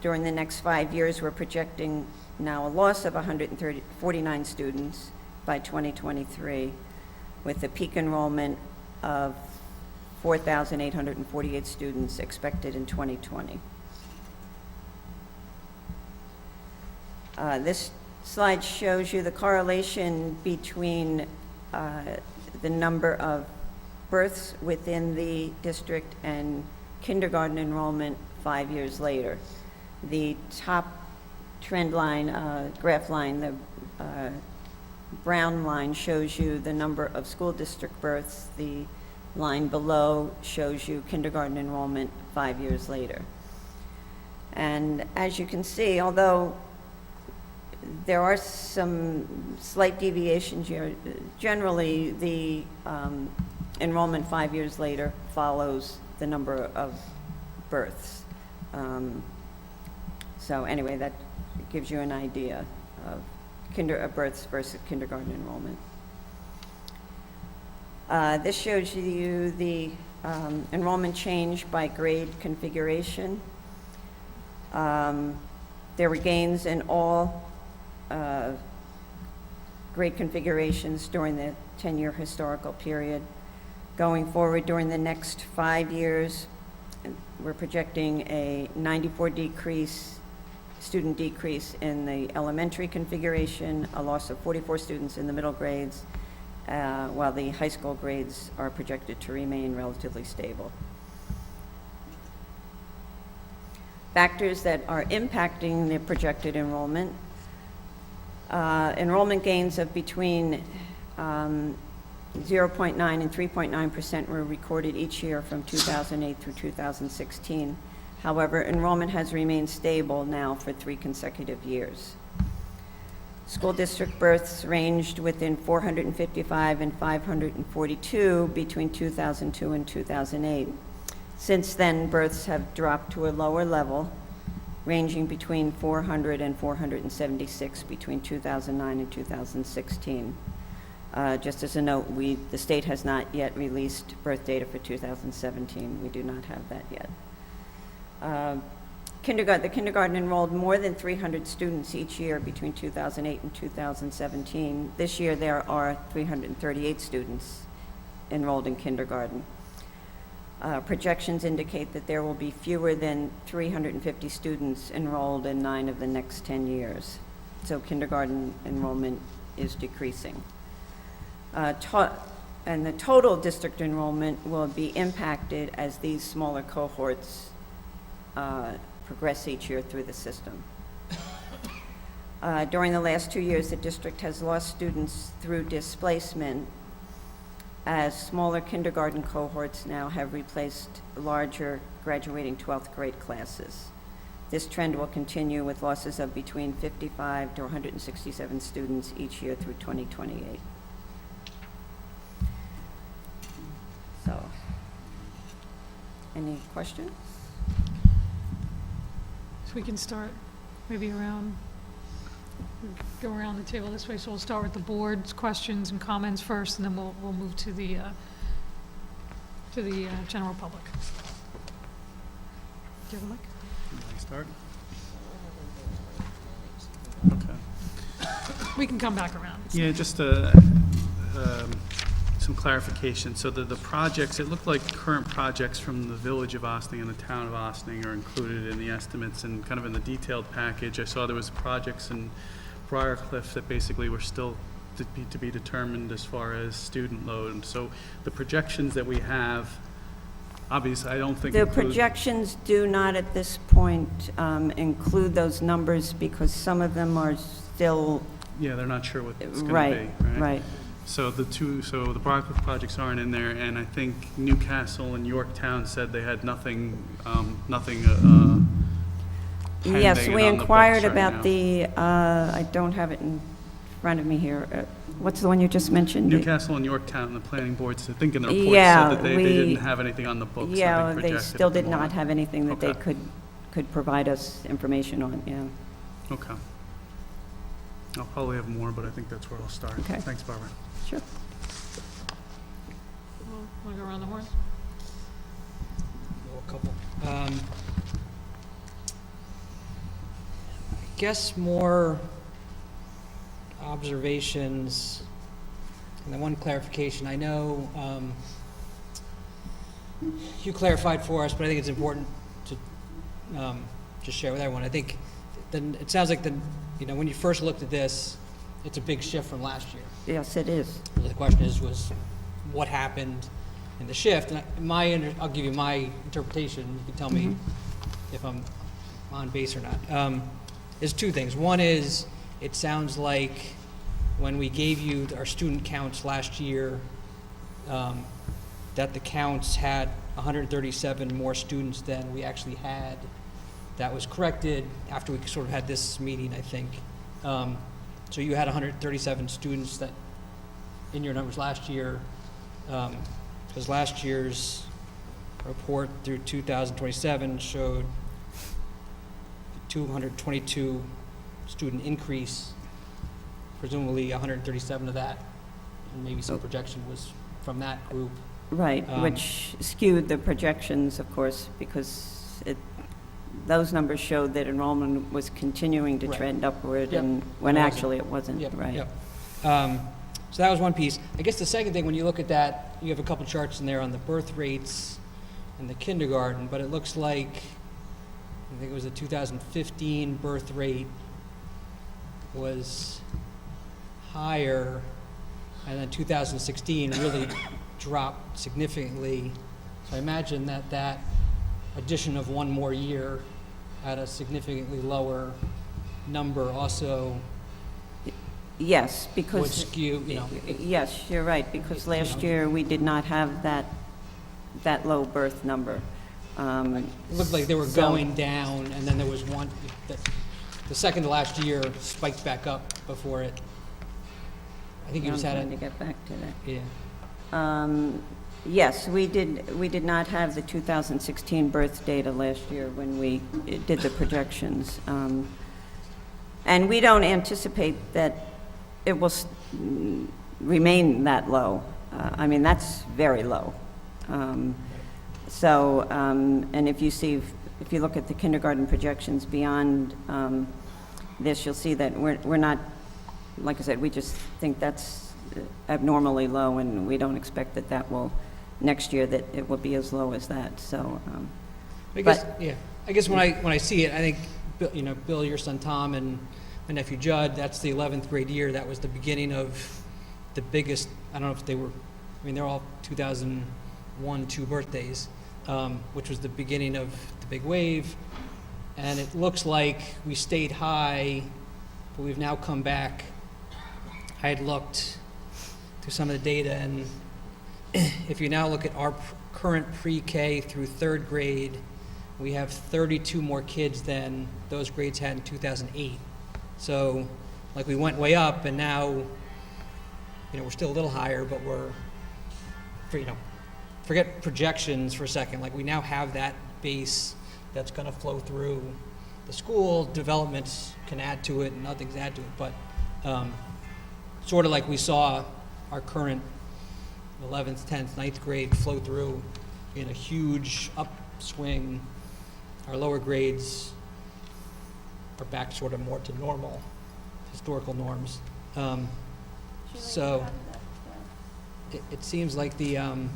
During the next 5 years, we're projecting now a loss of 149 students by 2023, with a peak enrollment of 4,848 students expected in 2020. This slide shows you the correlation between the number of births within the district and kindergarten enrollment 5 years later. The top trend line, graph line, the brown line shows you the number of school district births. The line below shows you kindergarten enrollment 5 years later. And as you can see, although there are some slight deviations here, generally the enrollment 5 years later follows the number of births. So anyway, that gives you an idea of births versus kindergarten enrollment. This shows you the enrollment change by grade configuration. There were gains in all grade configurations during the 10-year historical period. Going forward during the next 5 years, we're projecting a 94 student decrease in the elementary configuration, a loss of 44 students in the middle grades, while the high school grades are projected to remain relatively stable. Factors that are impacting the projected enrollment. Enrollment gains of between 0.9 and 3.9% were recorded each year from 2008 through 2016. However, enrollment has remained stable now for 3 consecutive years. School district births ranged within 455 and 542 between 2002 and 2008. Since then, births have dropped to a lower level, ranging between 400 and 476 between 2009 and 2016. Just as a note, the state has not yet released birth data for 2017. We do not have that yet. The kindergarten enrolled more than 300 students each year between 2008 and 2017. This year, there are 338 students enrolled in kindergarten. Projections indicate that there will be fewer than 350 students enrolled in 9 of the next 10 years. So kindergarten enrollment is decreasing. And the total district enrollment will be impacted as these smaller cohorts progress each year through the system. During the last 2 years, the district has lost students through displacement, as smaller kindergarten cohorts now have replaced larger graduating 12th grade classes. This trend will continue with losses of between 55 to 167 students each year through 2028. So, any questions? So we can start maybe go around the table this way. So we'll start with the board's questions and comments first, and then we'll move to the general public. Do you have a mic? Can I start? Okay. We can come back around. Yeah, just some clarification. So the projects, it looked like current projects from the village of Ossining and the town of Ossining are included in the estimates and kind of in the detailed package. I saw there was projects in Briarcliff that basically were still to be determined as far as student load. And so the projections that we have, obviously, I don't think The include- projections do not at this point include those numbers because some of them are still, Yeah, they're not sure what it's going right, to be, right. So the Briarcliff projects aren't in there, and I think Newcastle and Yorktown said they had nothing Yes, pending we and on the inquired books right about now. the, I don't have it in front of me here. What's the one you just mentioned? Newcastle and Yorktown, the planning boards, I think in the report Yeah, said that they we- didn't have anything on the books. Yeah, nothing they projected still at the did not moment. have anything that they Okay. could provide us information on, yeah. Okay. I'll probably have more, but I think that's where I'll start. Okay. Thanks, Barbara. Sure. Want to go around the horn? A couple. I guess more observations, and then one clarification. I know you clarified for us, but I think it's important to just share with everyone. I think it sounds like when you first looked at this, it's a big shift from last year. Yes, it is. The question was what happened in the shift? And I'll give you my interpretation. You can tell me if I'm on base or not. is two things. One is, it sounds like when we gave you our student counts last year, that the counts had 137 more students than we actually had. That was corrected after we sort of had this meeting, I think. So you had 137 students that, in your numbers last year, because last year's report through 2027 showed 222 student increase, presumably 137 of that, and maybe some projection was from that group. Right, which skewed the projections, of course, because those numbers showed that enrollment was continuing to Right. trend upward, Yep. and when It wasn't. actually it wasn't, Yep, right? yep. So that was one piece. I guess the second thing, when you look at that, you have a couple charts in there on the birth rates in the kindergarten, but it looks like, I think it was a 2015 birth rate was higher, and then 2016 really dropped significantly. So I imagine that that addition of one more year at a significantly lower number also Yes, would because, skew, you know. yes, you're right, because last year we did not have that low birth number. It looked like they were So- going down, and then there was one, the second to last year spiked back up before it. I think you I'm just had trying to it, get back to that. yeah. Yes, we did not have the 2016 birth data last year when we did the projections. And we don't anticipate that it will remain that low. I mean, that's very low. And if you look at the kindergarten projections beyond this, you'll see that we're not, like I said, we just think that's abnormally low, and we don't expect that will, next year, that it will be as low as that, so. I guess, yeah, I guess when I see it, I think, you know, Bill, your son Tom, and my nephew Judd, that's the 11th grade year. That was the beginning of the biggest, I don't know if they were, I mean, they're all 2001, 2 birthdays, which was the beginning of the big wave. And it looks like we stayed high, but we've now come back. I had looked through some of the data, and if you now look at our current pre-K through 3rd grade, we have 32 more kids than those grades had in 2008. So, like, we went way up, and now, you know, we're still a little higher, but we're, you know, forget projections for a second. Like, we now have that base that's going to flow through the school. Developments can add to it, and other things add to it. But sort of like we saw our current 11th, 10th, 9th grade flow through in a huge upswing. Our lower grades are back sort of more to normal, historical norms. So it seems like the, Shirley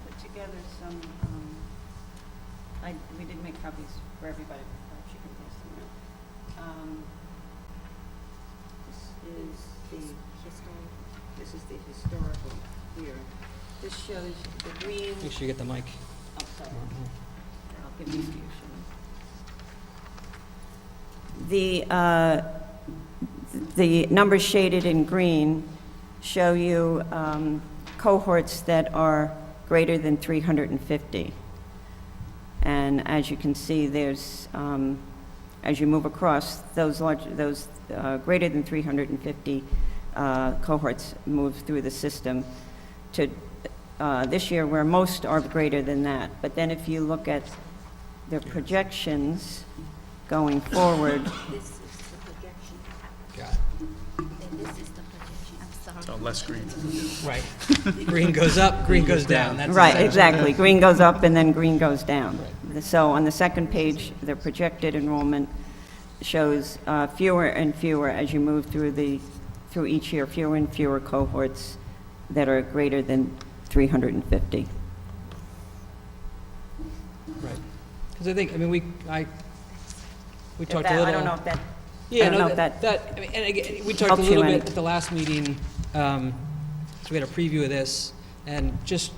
put together some, we did make copies for everybody, she can pass them out. This is the historical here. This shows the green, make sure you get the mic. oh, sorry, I'll give these to you, Shirley. The numbers shaded in green show you cohorts that are greater than 350. And as you can see, there's, as you move across, those greater than 350 cohorts move through the system to this year, where most are greater than that. But then if you look at the projections going forward, This is the projection, Got it. and this is the projection. I'm sorry. So less green. Right. Green goes up, green goes down. That's right, essentially- exactly. Green goes up and then green goes down. So on the second page, the projected enrollment shows fewer and fewer as you move through each year, fewer and fewer cohorts that are greater than 350. Right. Because I think, I mean, we talked a I little. don't know if that, Yeah, don't no, know if that, I mean, and again, we talked a helps little you bit any. at the last meeting, so we had a preview of this, and just,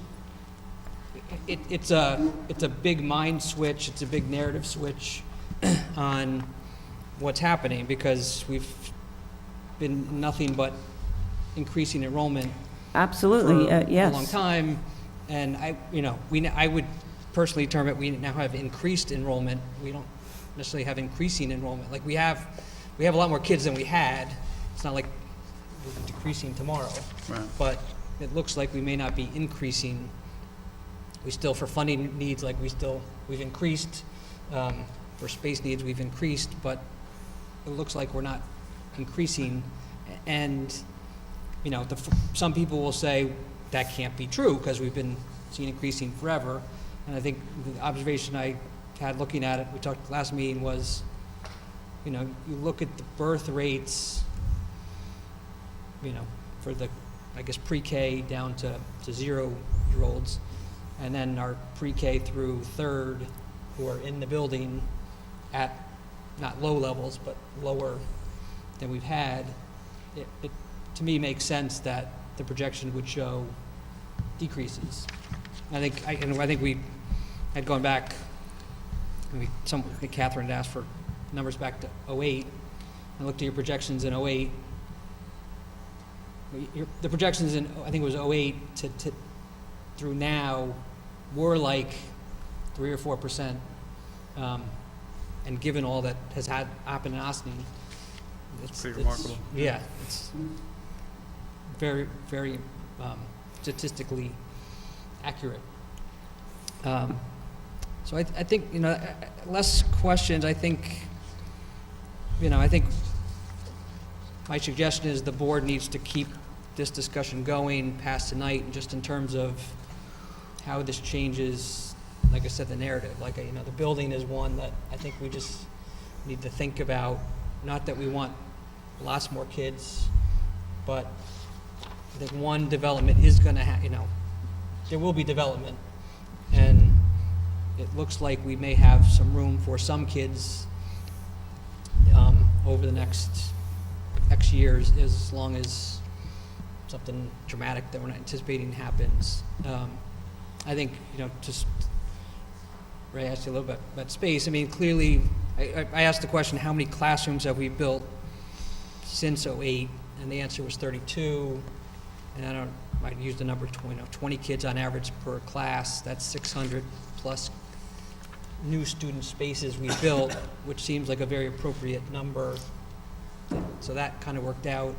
it's a big mind switch, it's a big narrative switch, on what's happening, because we've been nothing but increasing enrollment Absolutely, for yes. a long time. And I would personally term it, we now have increased enrollment. We don't necessarily have increasing enrollment. Like we have a lot more kids than we had. It's not like we're decreasing tomorrow. Right. But it looks like we may not be increasing. We still, for funding needs, like we've increased, for space needs, we've increased, but it looks like we're not increasing. And, some people will say that can't be true because we've been seeing increasing forever. And I think the observation I had looking at it, we talked last meeting, was, you look at the birth rates, for the, I guess, pre-K down to 0-year-olds, and then our pre-K through third who are in the building at not low levels, but lower than we've had. It to me makes sense that the projection would show decreases. I think we had gone back, I think Catherine had asked for numbers back to 08. I looked at your projections in 08. The projections in, I think it was 08 to through now, were like 3 or 4%. And given all that has happened in Ossining, It's pretty remarkable. Yeah, it's very, very statistically accurate. So I think, less questions. I think my suggestion is the board needs to keep this discussion going past tonight, just in terms of how this changes, like I said, the narrative. Like, the building is one that I think we just need to think about. Not that we want lots more kids, but I think one, development is going to there will be development, and it looks like we may have some room for some kids over the next X years, as long as something dramatic that we're not anticipating happens. I think, just Ray asked you a little bit about space. I mean, clearly, I asked the question, how many classrooms have we built since 08? And the answer was 32. And I used the number 20 kids on average per class. That's 600 plus new student spaces we built, which seems like a very appropriate number. So that kind of worked out.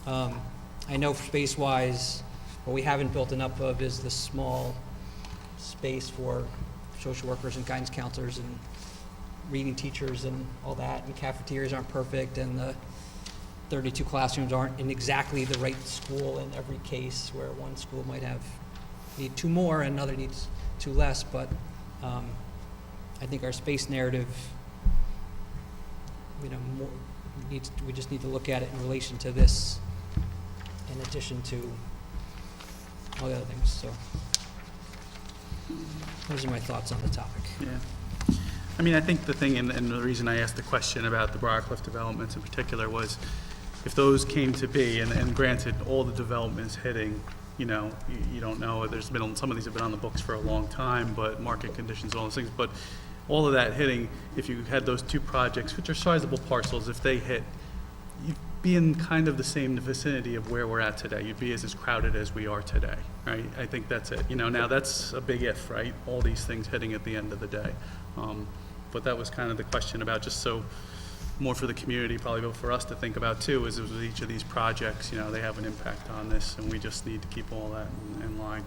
I know space-wise, what we haven't built enough of is the small space for social workers and guidance counselors and reading teachers and all that, and cafeterias aren't perfect, and the 32 classrooms aren't in exactly the right school in every case, where one school might need 2 more and another needs 2 less. But I think our space narrative, we just need to look at it in relation to this, in addition to all the other things. So those are my thoughts on the topic. Yeah. I mean, I think the thing, and the reason I asked the question about the Briarcliff developments in particular, was if those came to be, and granted, all the developments hitting, you don't know, there's been, some of these have been on the books for a long time, but market conditions, all those things, but all of that hitting, if you had those 2 projects, which are sizable parcels, if they hit, you'd be in kind of the same vicinity of where we're at today. You'd be as crowded as we are today, right? I think that's it. Now that's a big if, right? All these things hitting at the end of the day. But that was kind of the question about, just so more for the community, probably, but for us to think about too, is with each of these projects, they have an impact on this, and we just need to keep all that in line.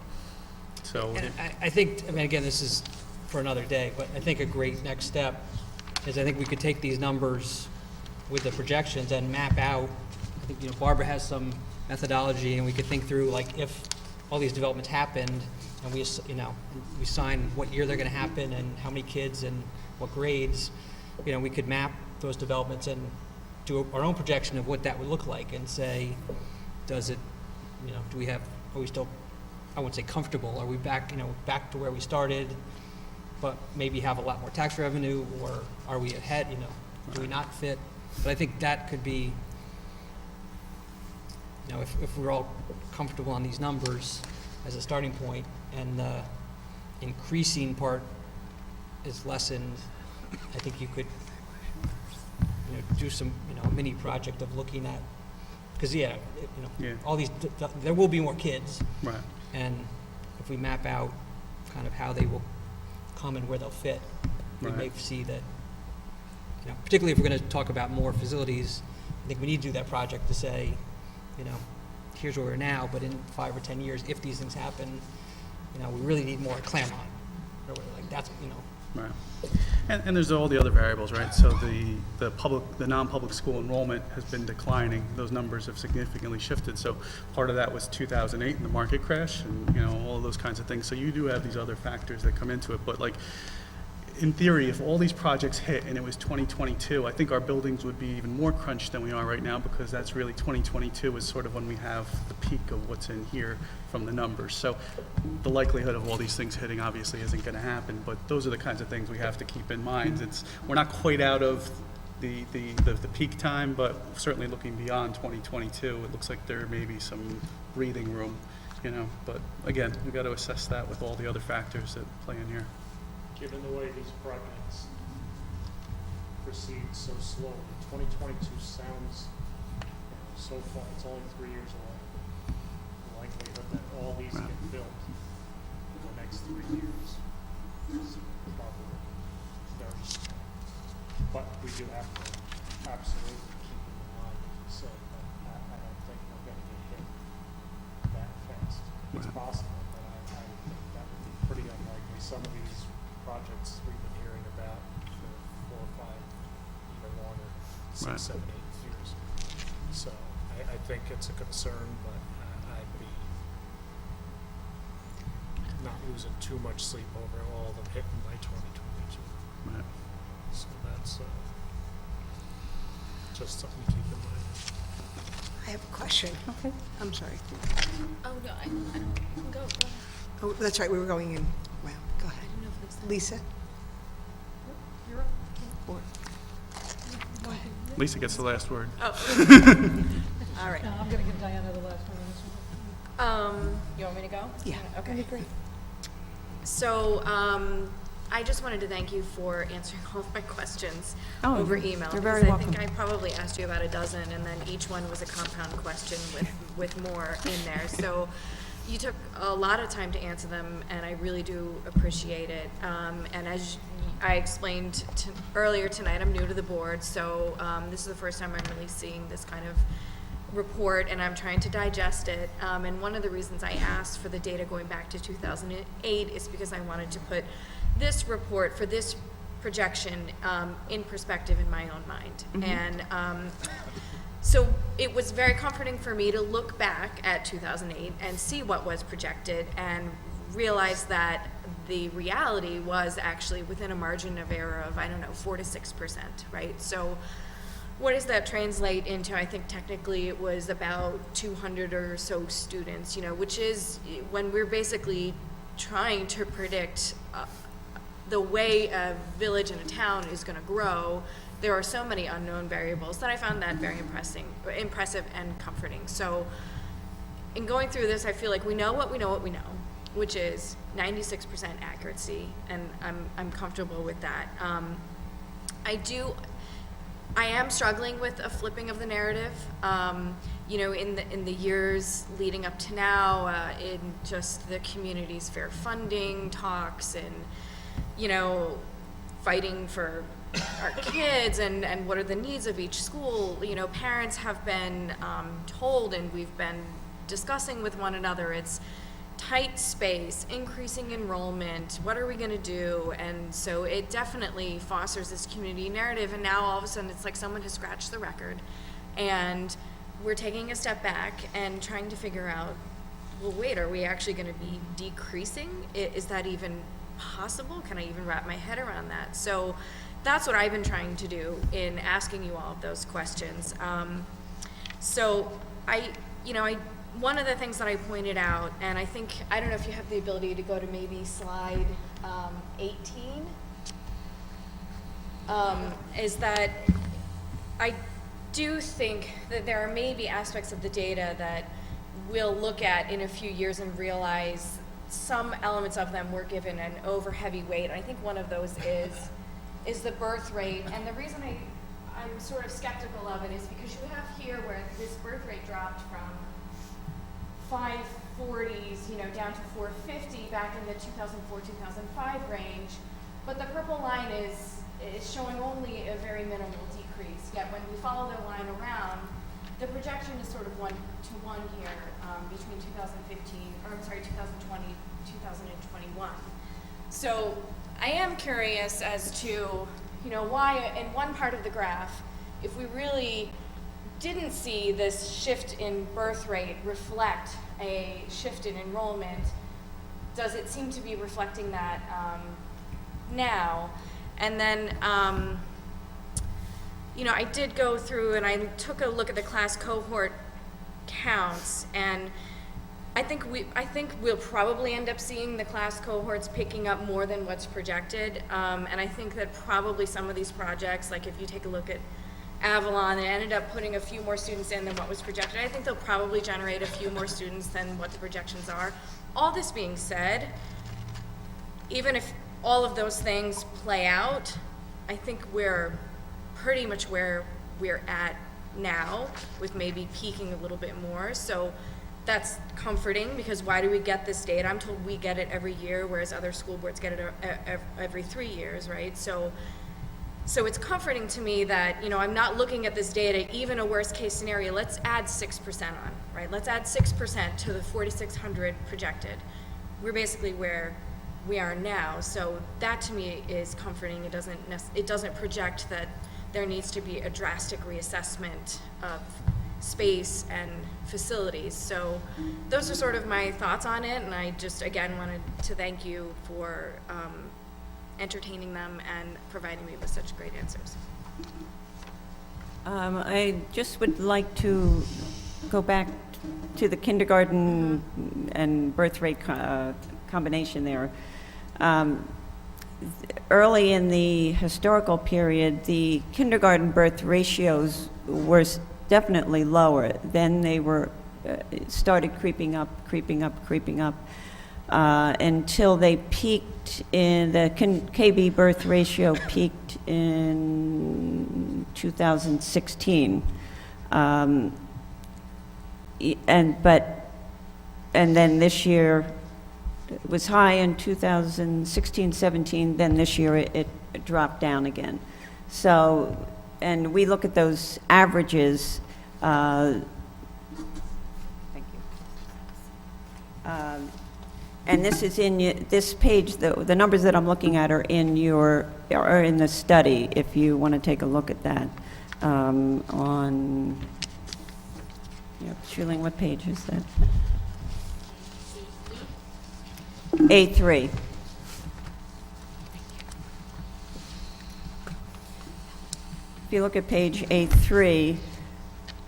So And I think, again, this is for another day, but I think a great next step is, I think we could take these numbers with the projections and map out. I think, Barbara has some methodology, and we could think through, like, if all these developments happened, and we sign what year they're going to happen and how many kids and what grades, we could map those developments and do our own projection of what that would look like, and say, does it, are we still, I wouldn't say comfortable, are we back to where we started, but maybe have a lot more tax revenue, or are we ahead, do we not fit? But I think that could be, if we're all comfortable on these numbers as a starting point, and the increasing part is lessened, I think you could do some, a mini project of looking at, because, Yeah. all these, there will be more kids, Right. and if we map out kind of how they will come and where they'll fit, we may Right. see that, particularly if we're going to talk about more facilities, I think we need to do that project to say, here's where we're now, but in 5 or 10 years, if these things happen, we really need more at Claremont. Or like that's, Right. And there's all the other variables, right? So the non-public school enrollment has been declining. Those numbers have significantly shifted. So part of that was 2008 and the market crash and, all of those kinds of things. So you do have these other factors that come into it. But like, in theory, if all these projects hit and it was 2022, I think our buildings would be even more crunched than we are right now, because that's really 2022 is sort of when we have the peak of what's in here from the numbers. So the likelihood of all these things hitting obviously isn't going to happen, but those are the kinds of things we have to keep in mind. We're not quite out of the peak time, but certainly looking beyond 2022, it looks like there may be some breathing room, but again, we've got to assess that with all the other factors that play in here. Given the way these projects proceed so slowly, 2022 sounds, so far, it's only 3 years away. The likelihood that all these get built in the next 3 years is probably very small. But we do have to absolutely keep it in mind, as you said, that I don't think we're going to get hit that fast. It's possible, but I think that would be pretty unlikely. Some of these projects we've been hearing about for 4 or 5, even longer, 6, 7, 8 years. So I think it's a concern, but I'd be not losing too much sleep over all of them hitting by 2022. Right. So that's just something to keep in mind. I have a question. Okay. I'm sorry. Oh, no, I don't, you can go ahead. Oh, that's right, we were going in. Wow, go ahead. I don't know if there's. Lisa? You're up. Or- Go ahead. Lisa gets the last word. Oh. All right. No, I'm going to give Diana the last one on this one. You want me to go? Yeah. Okay. Great. So, I just wanted to thank you for answering all of my questions Oh, over email. you're very because welcome. I think I probably asked you about a dozen, and then each one was a compound question with more in there. So you took a lot of time to answer them, and I really do appreciate it. And as I explained earlier tonight, I'm new to the board, so this is the first time I'm really seeing this kind of report, and I'm trying to digest it. And one of the reasons I asked for the data going back to 2008 is because I wanted to put this report for this projection in perspective in my own mind. And so it was very comforting for me to look back at 2008 and see what was projected and realize that the reality was actually within a margin of error of, 4 to 6%, right? So what does that translate into? I think technically it was about 200 or so students, which is when we're basically trying to predict the way a village and a town is going to grow. There are so many unknown variables that I found that very impressive and comforting. So in going through this, I feel like we know what we know, which is 96% accuracy, and I'm comfortable with that. I am struggling with a flipping of the narrative. In the years leading up to now, in just the community's fair funding talks and, fighting for our kids and what are the needs of each school. Parents have been told, and we've been discussing with one another, it's tight space, increasing enrollment, what are we going to do? And so it definitely fosters this community narrative, and now all of a sudden it's like someone has scratched the record, and we're taking a step back and trying to figure out, well, wait, are we actually going to be decreasing? Is that even possible? Can I even wrap my head around that? So that's what I've been trying to do in asking you all of those questions. One of the things that I pointed out, and I don't know if you have the ability to go to maybe slide 18, is that I do think that there are maybe aspects of the data that we'll look at in a few years and realize some elements of them were given an over heavy weight. I think one of those is the birth rate, and the reason I I'm sort of skeptical of it is because you have here where this birth rate dropped from 540s, down to 450 back in the 2004-2005 range, but the purple line is showing only a very minimal decrease. Yet when we follow the line around, the projection is sort of 1-to-1 here between 2020, 2021. So I am curious as to, why in one part of the graph, if we really didn't see this shift in birth rate reflect a shift in enrollment, does it seem to be reflecting that now? And then, I did go through and I took a look at the class cohort counts, and I think we'll probably end up seeing the class cohorts picking up more than what's projected, and I think that probably some of these projects, like if you take a look at Avalon, they ended up putting a few more students in than what was projected. I think they'll probably generate a few more students than what the projections are. All this being said, even if all of those things play out, I think we're pretty much where we're at now, with maybe peaking a little bit more. So that's comforting, because why do we get this data? I'm told we get it every year, whereas other school boards get it every 3 years, right? So it's comforting to me that, I'm not looking at this data, even a worst case scenario, let's add 6% on, right? Let's add 6% to the 4,600 projected. We're basically where we are now. So that to me is comforting. It doesn't project that there needs to be a drastic reassessment of space and facilities. So those are sort of my thoughts on it, and I just, again, wanted to thank you for entertaining them and providing me with such great answers. I just would like to go back to the kindergarten and birth rate combination there. Early in the historical period, the kindergarten birth ratios were definitely lower. Then they were started creeping up, until they peaked in the KB birth ratio peaked in 2016, and then this year it was high in 2016-17. Then this year it dropped down again. So, and we look at those averages. Thank you. And this is in this page. The numbers that I'm looking at are in the study. If you want to take a look at that, on Shirley, what page is that? A3. If you look at page A3,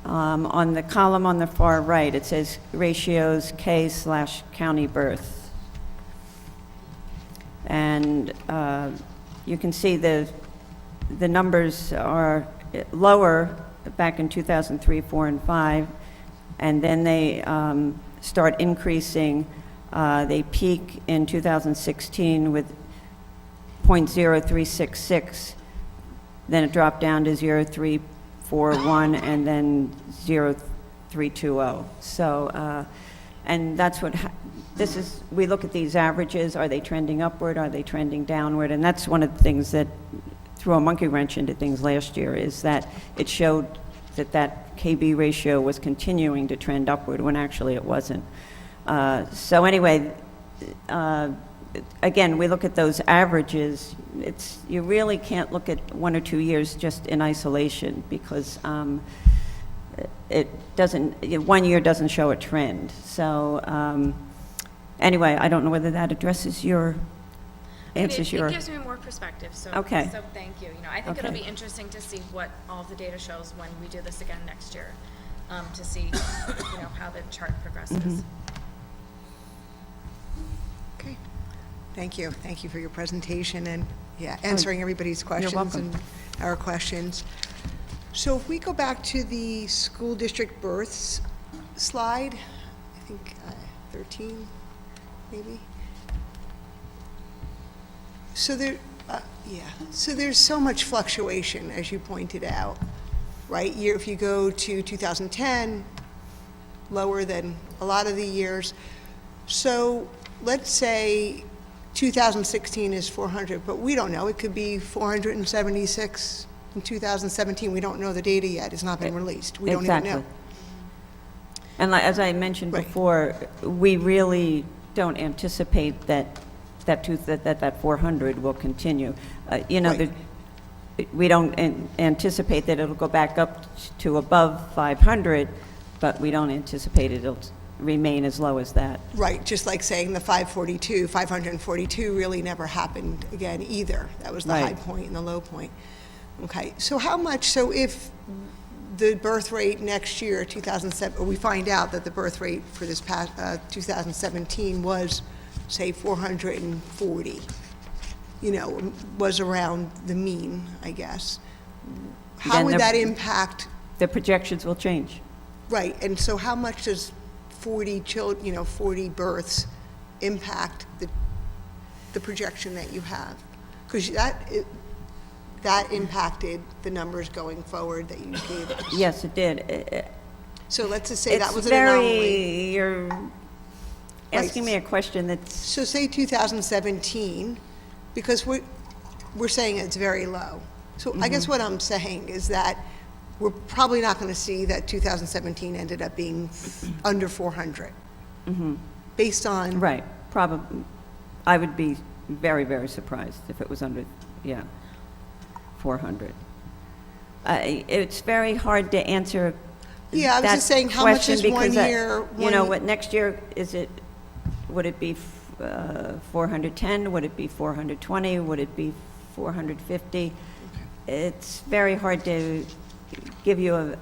on the column on the far right, it says ratios K/county birth. And you can see the numbers are lower back in 2003, 4, and 5, and then they start increasing. They peak in 2016 with 0.0366, then it dropped down to 0.341, and then 0.320. So, and that's what this is. We look at these averages. Are they trending upward? Are they trending downward? And that's one of the things that threw a monkey wrench into things last year, is that it showed that KB ratio was continuing to trend upward when actually it wasn't. So anyway, again, we look at those averages. You really can't look at 1 or 2 years just in isolation, because it doesn't. 1 year doesn't show a trend. So anyway, I don't know whether that addresses your answers. It gives me more perspective. So okay. So thank you. I think it'll be interesting to see what all of the data shows when we do this again next year, to see how the chart progresses. Mm-hmm. Okay. Thank you. Thank you for your presentation and answering everybody's questions and our questions. So if we go back to the school district births slide, I think 13 maybe. So Yeah, so there's so much fluctuation, as you pointed out, right? If you go to 2010, lower than a lot of the years. So let's say 2016 is 400, but we don't know. It could be 476 in 2017. We don't know the data yet. It's not been released. We don't even know. And as I mentioned Right. before, we really don't anticipate that 400 will continue. You know, Right. we don't anticipate that it'll go back up to above 500, but we don't anticipate it'll remain as low as that. Right, just like saying the 542 really never happened again either. That was the Right. high point and the low point. Okay, so how much, so if the birth rate next year, 2007, or we find out that the birth rate for this past 2017 was, say, 440, you know, was around the mean, I guess. How Then would the- that impact, The projections will change. right, and so how much does 40 births impact the projection that you have? Because that impacted the numbers going forward that you gave us. Yes, it did. So let's just say that It's was an anomaly. You're asking Right. me a question that's, So say 2017, because we're saying it's very low. So I guess what I'm saying is that we're probably not going to see that 2017 ended up being under 400. Based on, right, probably, I would be very, very surprised if it was under, 400. It's very hard to answer yeah, I was that just saying, how much question is one because, year? You know, what, next year, would it be 410? Would it be 420? Would it be 450? It's very hard to give you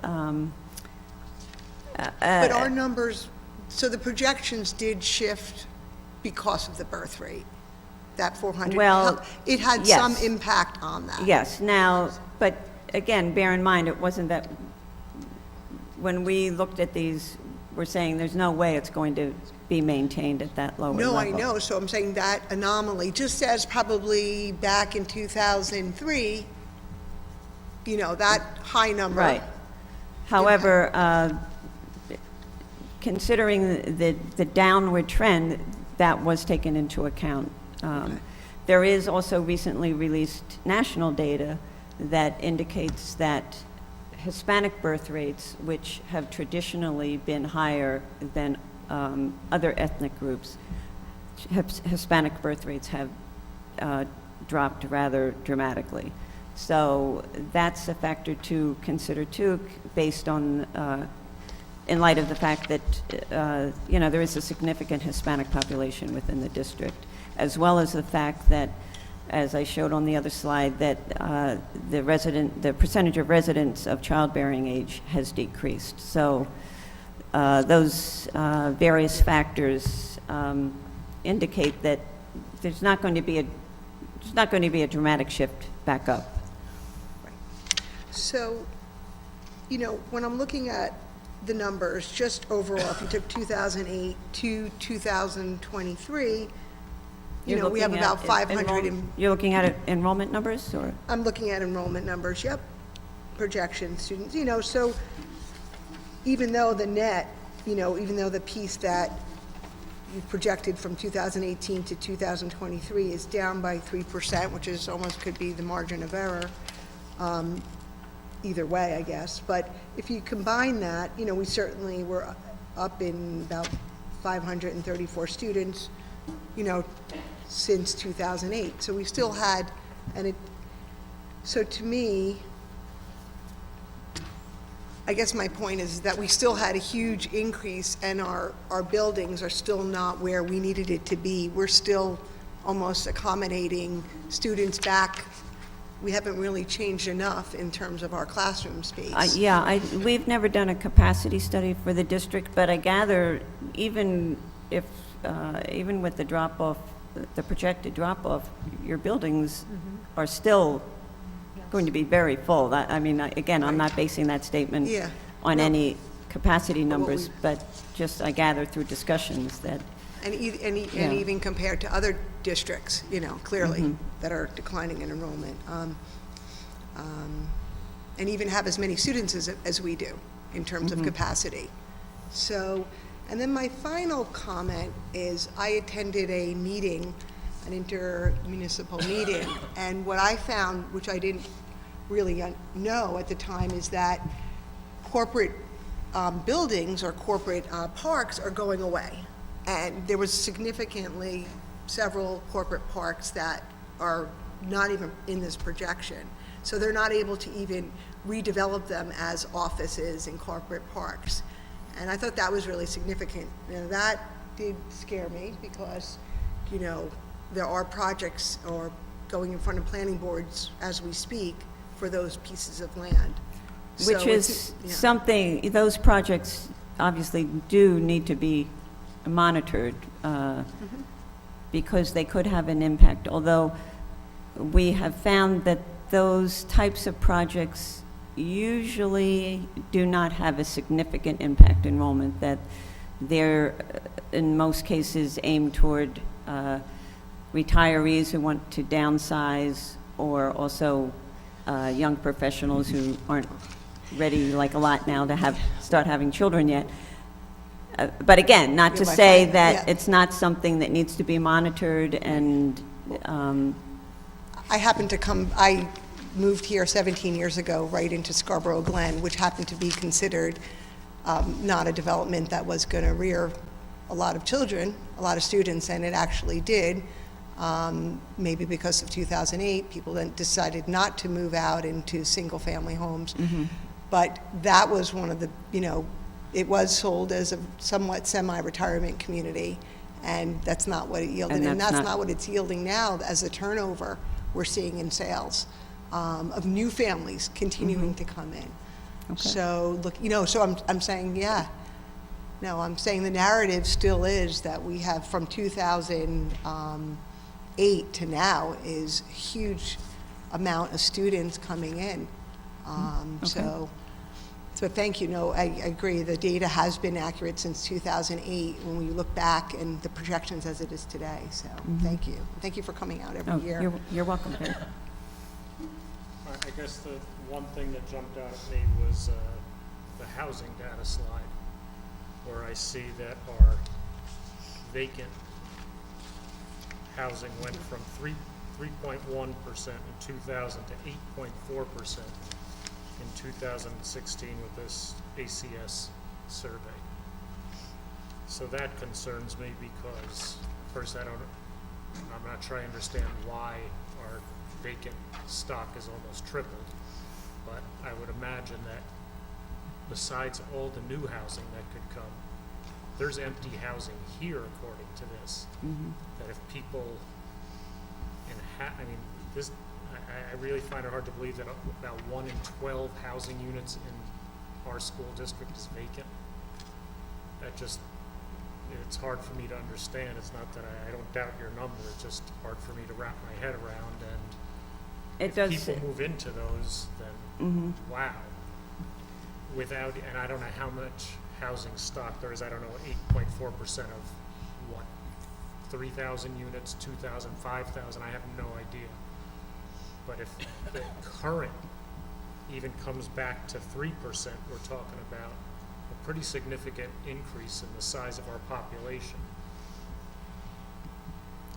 But our numbers, so the projections did shift because of the birth rate, that 400. Well, it had yes. some impact on that. Yes, now, but again, bear in mind, it wasn't that, when we looked at these, we're saying there's no way it's going to be maintained at that lower level. No, I know, so I'm saying that anomaly, just as probably back in 2003, you know, that high number. Right. However, considering the downward trend, that was taken into account. There is also recently released national data that indicates that Hispanic birth rates, which have traditionally been higher than other ethnic groups, Hispanic birth rates have dropped rather dramatically. So that's a factor to consider too, based on, in light of the fact that, you know, there is a significant Hispanic population within the district, as well as the fact that, as I showed on the other slide, that the percentage of residents of childbearing age has decreased. So those various factors indicate that there's not going to be a dramatic shift back up. So, you know, when I'm looking at the numbers, just overall, if you took 2008 to 2023, you know, we have about 500 in... You're looking at enrollment numbers, or? I'm looking at enrollment numbers, yep, projection students, you know, so even though the net, you know, even though the piece that you projected from 2018 to 2023 is down by 3%, which is almost could be the margin of error, either way, I guess. But if you combine that, you know, we certainly were up in about 534 students, you know, since 2008. So we still had, so to me, I guess my point is that we still had a huge increase and our buildings are still not where we needed it to be. We're still almost accommodating students back. We haven't really changed enough in terms of our classroom space. We've never done a capacity study for the district, but I gather even with the drop-off, the projected drop-off, your buildings are still going to be very full. I mean, again, I'm not basing that statement on any capacity numbers, but just I gather through discussions that And even compared to other districts, you know, clearly, that are declining in enrollment. And even have as many students as we do in terms of capacity. So, and then my final comment is I attended a meeting, an intermunicipal meeting, and what I found, which I didn't really know at the time, is that corporate buildings or corporate parks are going away. And there was significantly several corporate parks that are not even in this projection. So they're not able to even redevelop them as offices and corporate parks. And I thought that was really significant. You know, that did scare me because, you know, there are projects or going in front of planning boards as we speak for those pieces of land. Which So is yeah. something, those projects obviously do need to be monitored because they could have an impact, although we have found that those types of projects usually do not have a significant impact enrollment, that they're in most cases aimed toward retirees who want to downsize, or also young professionals who aren't ready, like a lot now, to start having children yet. But again, not to say that it's not something that needs to be monitored, and I moved here 17 years ago, right into Scarborough Glen, which happened to be considered not a development that was going to rear a lot of children, a lot of students, and it actually did. Maybe because of 2008, people then decided not to move out into single-family homes. But that was one of the, you know, it was sold as a somewhat semi-retirement community, and that's not what it yielded. And that's not what it's yielding now as the turnover we're seeing in sales of new families continuing to come in. So look, you know, so I'm saying, yeah. No, I'm saying the narrative still is that we have from 2008 to now is a huge amount of students coming in. So thank you. No, I agree. The data has been accurate since 2008 when we look back, and the projections as it is today. So thank you. Thank you for coming out every year. You're welcome, Terry. I guess the one thing that jumped out at me was the housing data slide, where I see that our vacant housing went from 3.1% in 2000 to 8.4% in 2016 with this ACS survey. So that concerns me because, first, I'm not trying to understand why our vacant stock is almost tripled, but I would imagine that besides all the new housing that could come, there's empty housing here according to this. That if people, I really find it hard to believe that about 1 in 12 housing units in our school district is vacant. It's hard for me to understand. It's not that I don't doubt your number, it's just hard for me to wrap my head around, and if people move into those, then wow. And I don't know how much housing stock there is. I don't know, 8.4% of what? 3,000 units, 2,000, 5,000, I have no idea. But if the current even comes back to 3%, we're talking about a pretty significant increase in the size of our population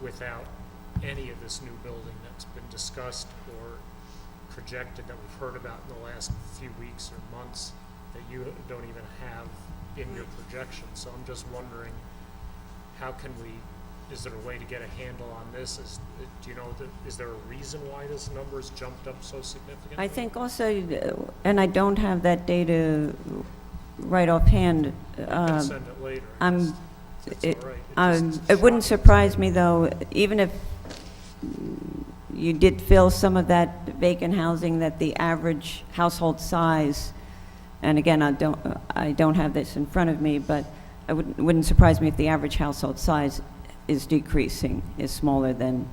without any of this new building that's been discussed or projected that we've heard about in the last few weeks or months that you don't even have in your projections. So I'm just wondering, is there a way to get a handle on this? Is there a reason why this number's jumped up so significantly? I think also, and I don't have that data right offhand. I can send it later. It's all right. It wouldn't surprise me, though, even if you did fill some of that vacant housing, that the average household size, and again, I don't have this in front of me, but it wouldn't surprise me if the average household size is decreasing, is smaller than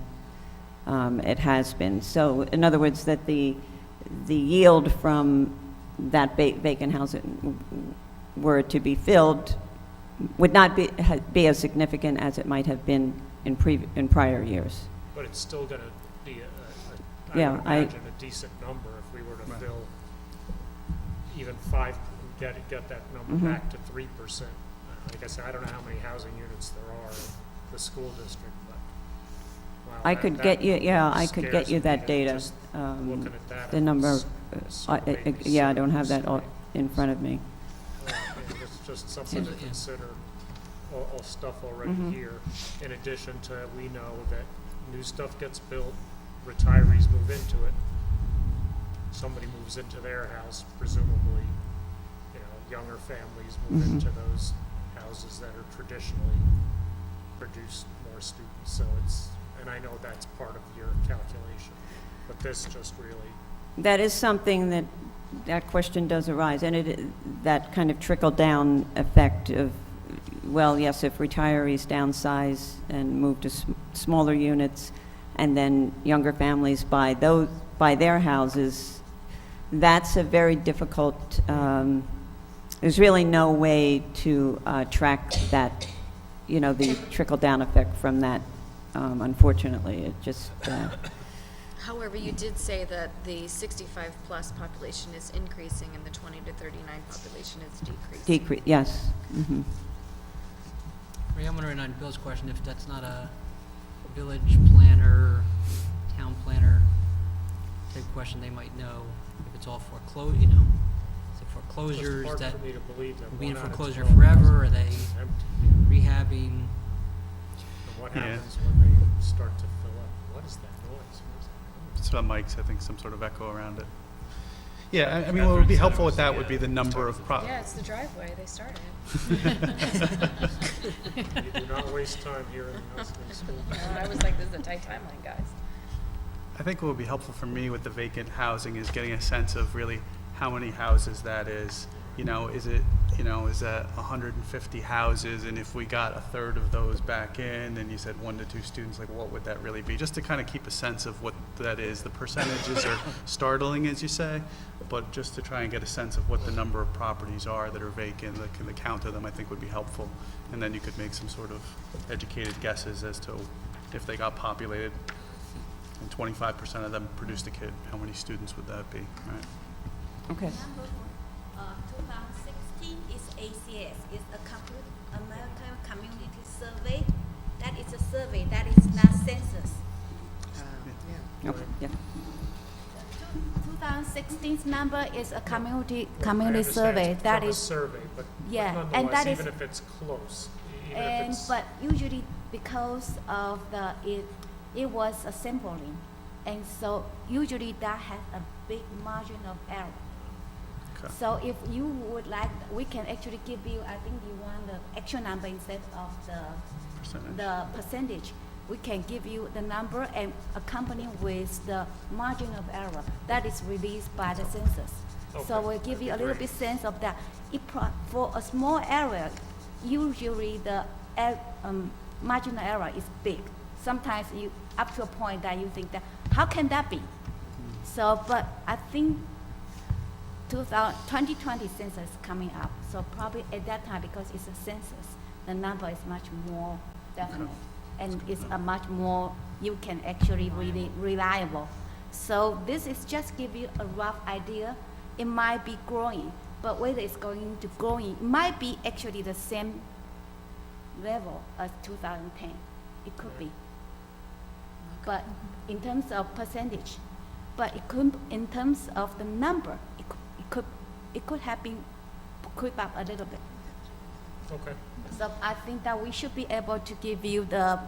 it has been. So in other words, that the yield from that vacant housing were to be filled would not be as significant as it might have been in prior years. But it's still gonna be I Yeah, would imagine a decent number if we were to fill even get that number back to 3%. Like I said, I don't know how many housing units there are in the school district, but wow, I that- could that get you, yeah, I could get scares you me that data. just looking at that. The number, So maybe yeah, I don't have so- that all in front of me. It's just something to Seems- yeah. consider, all stuff already here. In addition to, we know that new stuff gets built, retirees move into it. Somebody moves into their house, presumably, younger families move into those houses that are traditionally produce more students. So and I know that's part of your calculation, but this just really, That is something that question does arise, and that kind of trickle-down effect of, well, yes, if retirees downsize and move to smaller units, and then younger families buy their houses, that's a very difficult, there's really no way to track that, the trickle-down effect from that, unfortunately. It just, However, you did say that the 65-plus population is increasing and the 20 to 39 population is decreasing. yes. Mm-hmm. Ray, I'm wondering on Bill's question, if that's not a village planner, town planner type question, they might know if it's all foreclosed, is it it's foreclosures hard that for me to believe that will be in one out of foreclosure 12 forever? Are houses they is empty. rehabbing? And what Yeah. happens when they start to fill up? What is that noise? What is that noise? It's about mics, I think, some sort of echo around it. Yeah, I mean, what would be helpful with that would be the number of Yeah, it's the driveway, they started. You do not waste time here in the school. I was like, this is a tight timeline, guys. I think what would be helpful for me with the vacant housing is getting a sense of really how many houses that is. Is it, is that 150 houses, and if we got a third of those back in, and you said 1 to 2 students, like what would that really be? Just to kind of keep a sense of what that is. The percentages are startling, as you say, but just to try and get a sense of what the number of properties are that are vacant, the count of them, I think would be helpful. And then you could make some sort of educated guesses as to if they got populated and 25% of them produced a kid, how many students would that be, right? Okay. Number for 2016 is ACS, it's American Community Survey. That is a survey, that is not census. Okay, yeah. 2016's number is a community I understand survey. it's That from a is, survey, but yeah, and nonetheless, that is- even if it's close, even if and it's. but usually because of it was a sampling, and so usually that has a big margin of error. Okay. So if you would like, we can actually give you, I think you want the actual number instead of Percentage. the percentage. We can give you the number and accompany with the margin of error that is released by the census. So Okay, we'll give you a that'd be little great. bit sense of that. For a small area, usually the margin of error is big. Sometimes you up to a point that you think that how can that be? So, but I think 2020 census is coming up. So probably at that time, because it's a census, the number is much more definite, and it's a much more you can actually really reliable. So this is just give you a rough idea. It might be growing, but whether it's going to growing, it might be actually the same level as 2010. It could be. But in terms of percentage, but it could, in terms of the number, it could have been creep up a little bit. Okay. So I think that we should be able to give you the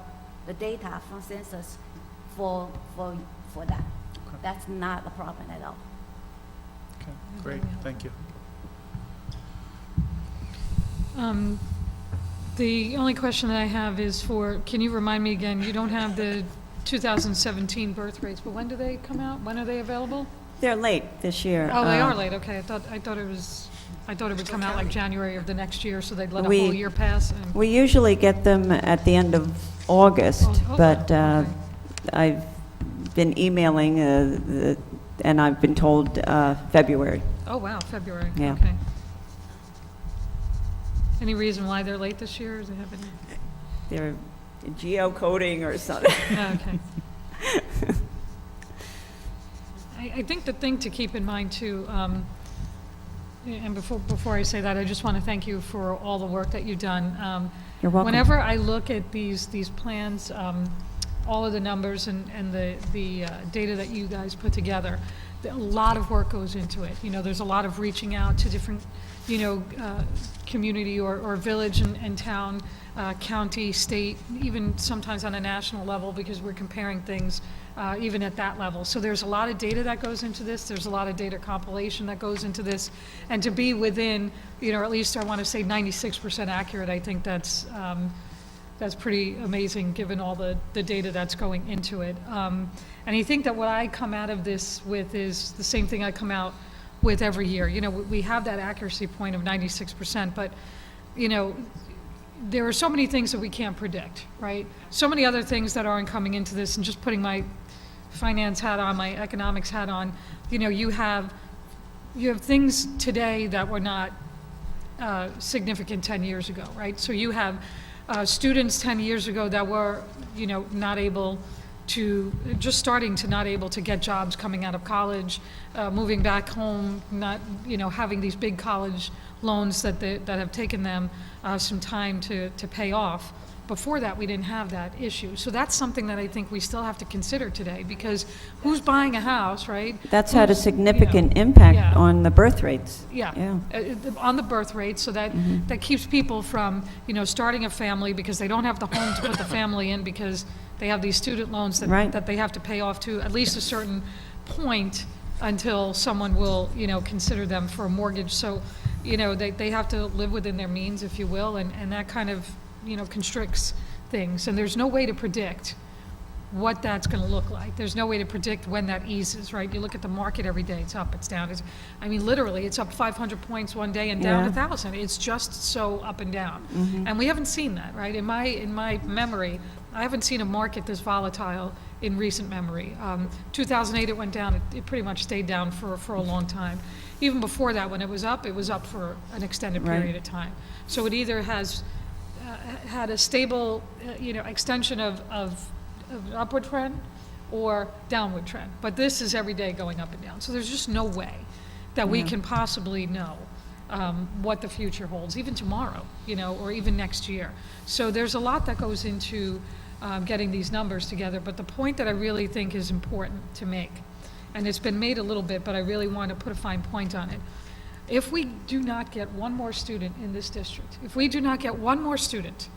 data from census for that. Okay. That's not a problem at all. Okay, great, thank you. The only question that I have is can you remind me again, you don't have the 2017 birth rates, but when do they come out? When are they available? They're late this year. Oh, they are late, okay. I thought it would come out like January of the next year, so they'd let a We- whole year pass. And We usually get them at the end of August, Oh, okay, but okay. I've been emailing, and I've been told February. Oh, wow, February, Yeah. okay. Any reason why they're late this year? Does it have any? They're geocoding or something. Oh, okay. I think the thing to keep in mind too, and before I say that, I just want to thank you for all the work that you've done. You're welcome. Whenever I look at these plans, all of the numbers and the data that you guys put together, a lot of work goes into it. You know, there's a lot of reaching out to different, community or village and town, county, state, even sometimes on a national level, because we're comparing things even at that level. So there's a lot of data that goes into this. There's a lot of data compilation that goes into this. And to be within, at least I want to say 96% accurate, I think that's pretty amazing given all the data that's going into it. And I think that what I come out of this with is the same thing I come out with every year. We have that accuracy point of 96%, but, there are so many things that we can't predict, right? So many other things that aren't coming into this, and just putting my finance hat on, my economics hat on, you have things today that were not significant 10 years ago, right? So you have students 10 years ago that were, not able to, just starting to not able to get jobs coming out of college, moving back home, not, having these big college loans that have taken them some time to pay off. Before that, we didn't have that issue. So that's something that I think we still have to consider today, because who's buying a house, right? That's had a Who's, significant impact yeah. on the birth rates. Yeah, on the birth rate, so that that keeps people from, starting a family because they don't have the home to put the family in, because they have these student loans that, Right. that they have to pay off to at least a certain point until someone will, consider them for a mortgage. So, they have to live within their means, if you will, and that kind of, constricts things. And there's no way to predict what that's going to look like. There's no way to predict when that eases, right? You look at the market every day, it's up, it's down. Literally, it's up 500 points one day and down Yeah. 1,000. It's just so up and down. And we haven't seen that, right? In my memory, I haven't seen a market this volatile in recent memory. 2008, it went down. It pretty much stayed down for a long time. Even before that, when it was up for an extended Right. period of time. So it either has had a stable, extension of upward trend or downward trend. But this is every day going up and down. So there's just no way that we can possibly know what the future holds, even tomorrow, or even next year. So there's a lot that goes into getting these numbers together. But the point that I really think is important to make, and it's been made a little bit, but I really want to put a fine point on it. If we do not get one more student in this district, if we do not get one more student,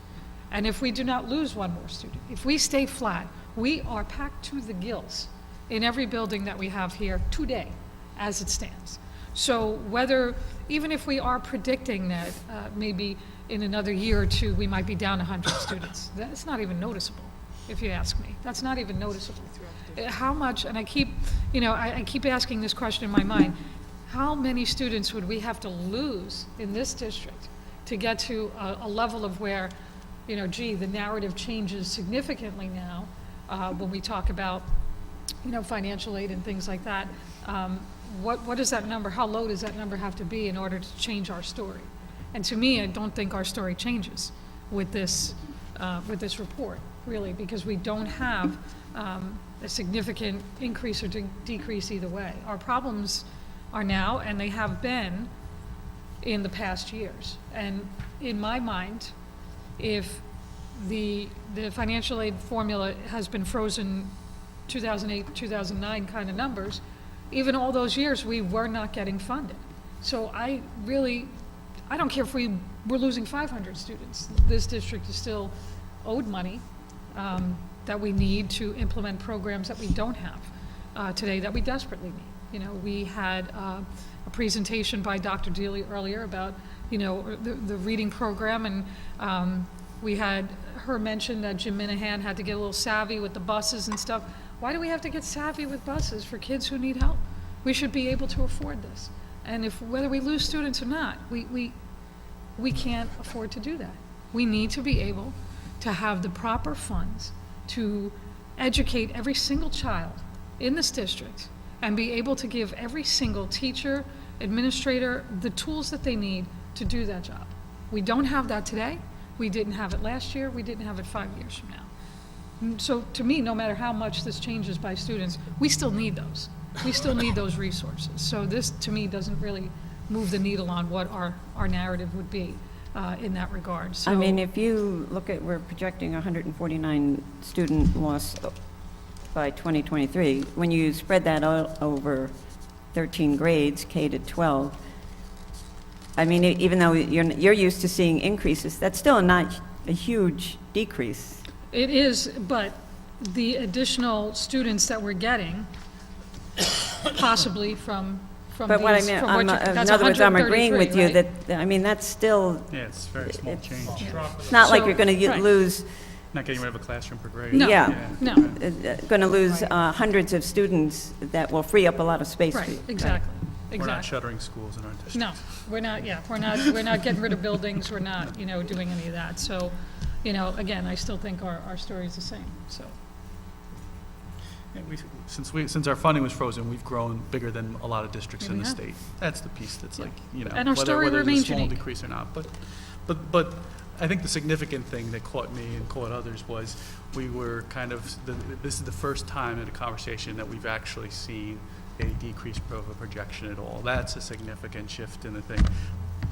and if we do not lose one more student, if we stay flat, we are packed to the gills in every building that we have here today, as it stands. So even if we are predicting that maybe in another year or two, we might be down 100 students, that's not even noticeable, if you ask me. That's not even noticeable. How much, and I keep, I keep asking this question in my mind, how many students would we have to lose in this district to get to a level of where, the narrative changes significantly now when we talk about, financial aid and things like that. What is that number? How low does that number have to be in order to change our story? And to me, I don't think our story changes with this report, really, because we don't have a significant increase or decrease either way. Our problems are now, and they have been in the past years. And in my mind, if the financial aid formula has been frozen 2008, 2009 kind of numbers, even all those years, we were not getting funded. So I don't care if we were losing 500 students. This district is still owed money that we need to implement programs that we don't have today that we desperately need. We had a presentation by Dr. Dealey earlier about, the reading program, and we had her mention that Jim Minahan had to get a little savvy with the buses and stuff. Why do we have to get savvy with buses for kids who need help? We should be able to afford this. And whether we lose students or not, we can't afford to do that. We need to be able to have the proper funds to educate every single child in this district and be able to give every single teacher, administrator, the tools that they need to do that job. We don't have that today. We didn't have it last year. We didn't have it 5 years from now. So to me, no matter how much this changes by students, we still need those. We still need those resources. So this, to me, doesn't really move the needle on what our narrative would be in that regard. So, I mean, if you look at, we're projecting 149 student loss by 2023. When you spread that out over 13 grades, K to 12, I mean, even though you're used to seeing increases, that's still not a huge decrease. it is, but the additional students that we're getting, possibly from But what I these, mean, from what you- in that's other words, I'm agreeing with you 133, that, I mean, that's still, Yeah, it's a very small change. it's not like So- you're going to right. lose, Not getting rid of a classroom per grade. No. yeah, No. going to lose hundreds of students that will free up a lot of space for Right, you. exactly, We're not exactly. shuttering schools in our district. No, we're not, yeah, we're not getting rid of buildings, we're not, doing any of that. So, again, I still think our story is the same, so. Yeah, since our funding was frozen, we've grown bigger than a lot of districts Yeah, in we the have. state. That's the piece that's like, And our story whether remains it's a small unique. decrease or not. But I think the significant thing that caught me and caught others was we were kind of, this is the first time in a conversation that we've actually seen a decrease of a projection at all. That's a significant shift in the thing.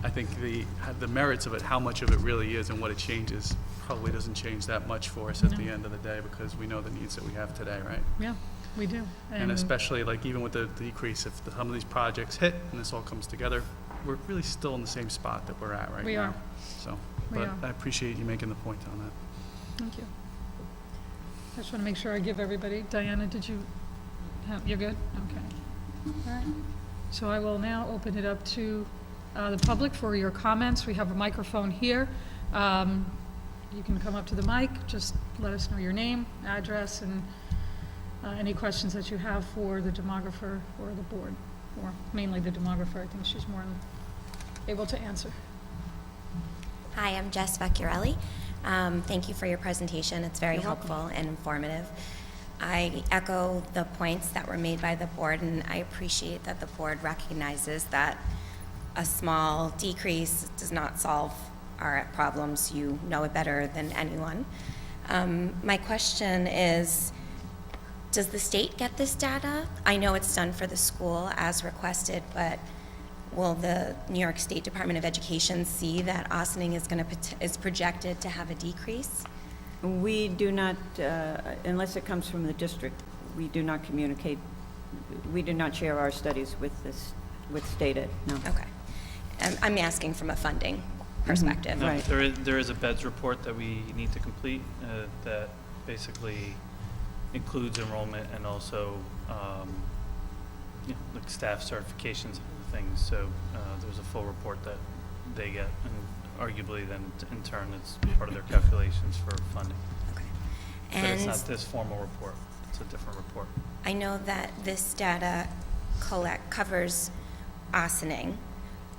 I think the merits of it, how much of it really is and what it changes, probably doesn't change that much for us at No. the end of the day because we know the needs that we have today, right? Yeah, we do. And especially like even with the decrease, if some of these projects hit and this all comes together, we're really still in the same spot that we're at right now. We are. So, We but are. I appreciate you making the point on that. Thank you. I just want to make sure I give everybody, Diana, you're good? Okay. All right. So I will now open it up to the public for your comments. We have a microphone here. You can come up to the mic, just let us know your name, address, and any questions that you have for the demographer or the board, or mainly the demographer. I think she's more able to answer. Hi, I'm Jess Vecchiarelli. Thank you for your presentation. It's very helpful and informative. I echo the points that were made by the board, and I appreciate that the board recognizes that a small decrease does not solve our problems. You know it better than anyone. My question is, does the state get this data? I know it's done for the school as requested, but will the New York State Department of Education see that Ossining is projected to have a decrease? We do not, unless it comes from the district, we do not communicate, we do not share our studies with state ed, no. Okay. I'm asking from a funding perspective. No, Right. there is a BEDS report that we need to complete that basically includes enrollment and also like staff certifications and other things. So there's a full report that they get, and arguably then in turn it's part of their calculations for funding. Okay. But it's And not this formal report, it's a different report. I know that this data covers Ossining,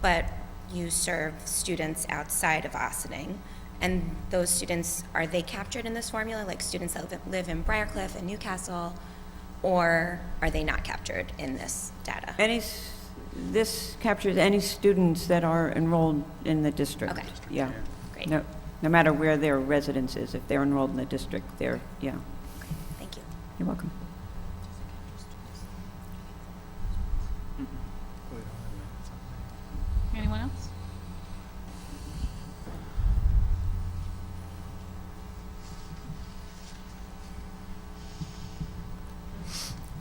but you serve students outside of Ossining. And those students, are they captured in this formula, like students that live in Briarcliff and Newcastle, or are they not captured in this data? This captures any students that are enrolled in the district. Okay. Yeah. Great. No matter where their residence is, if they're enrolled in the district, yeah. Okay, thank you. You're welcome. Anyone else?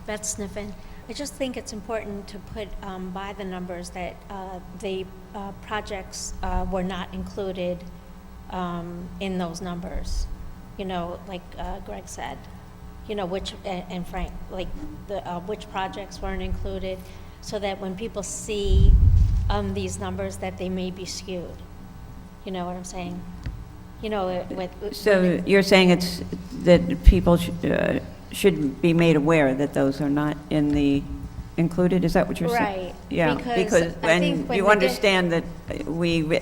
Beth Sniffen. I just think it's important to put by the numbers that the projects were not included in those numbers. Like Greg said, which, and Frank, like which projects weren't included, so that when people see these numbers, that they may be skewed. You know what I'm saying? So you're saying it's that people should be made aware that those are not included? Is that what you're saying? Right. Yeah, because I think when you we understand that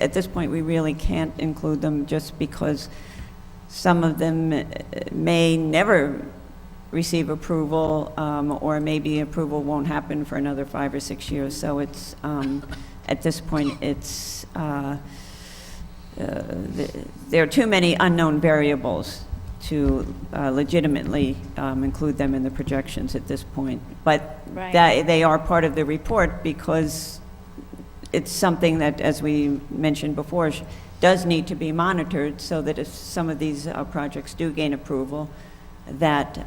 at this point, we really can't include them just because some of them may never receive approval, or maybe approval won't happen for another 5 or 6 years. So it's, at this point, it's, there are too many unknown variables to legitimately include them in the projections at this point. But Right. that they are part of the report because it's something that, as we mentioned before, does need to be monitored so that if some of these projects do gain approval, that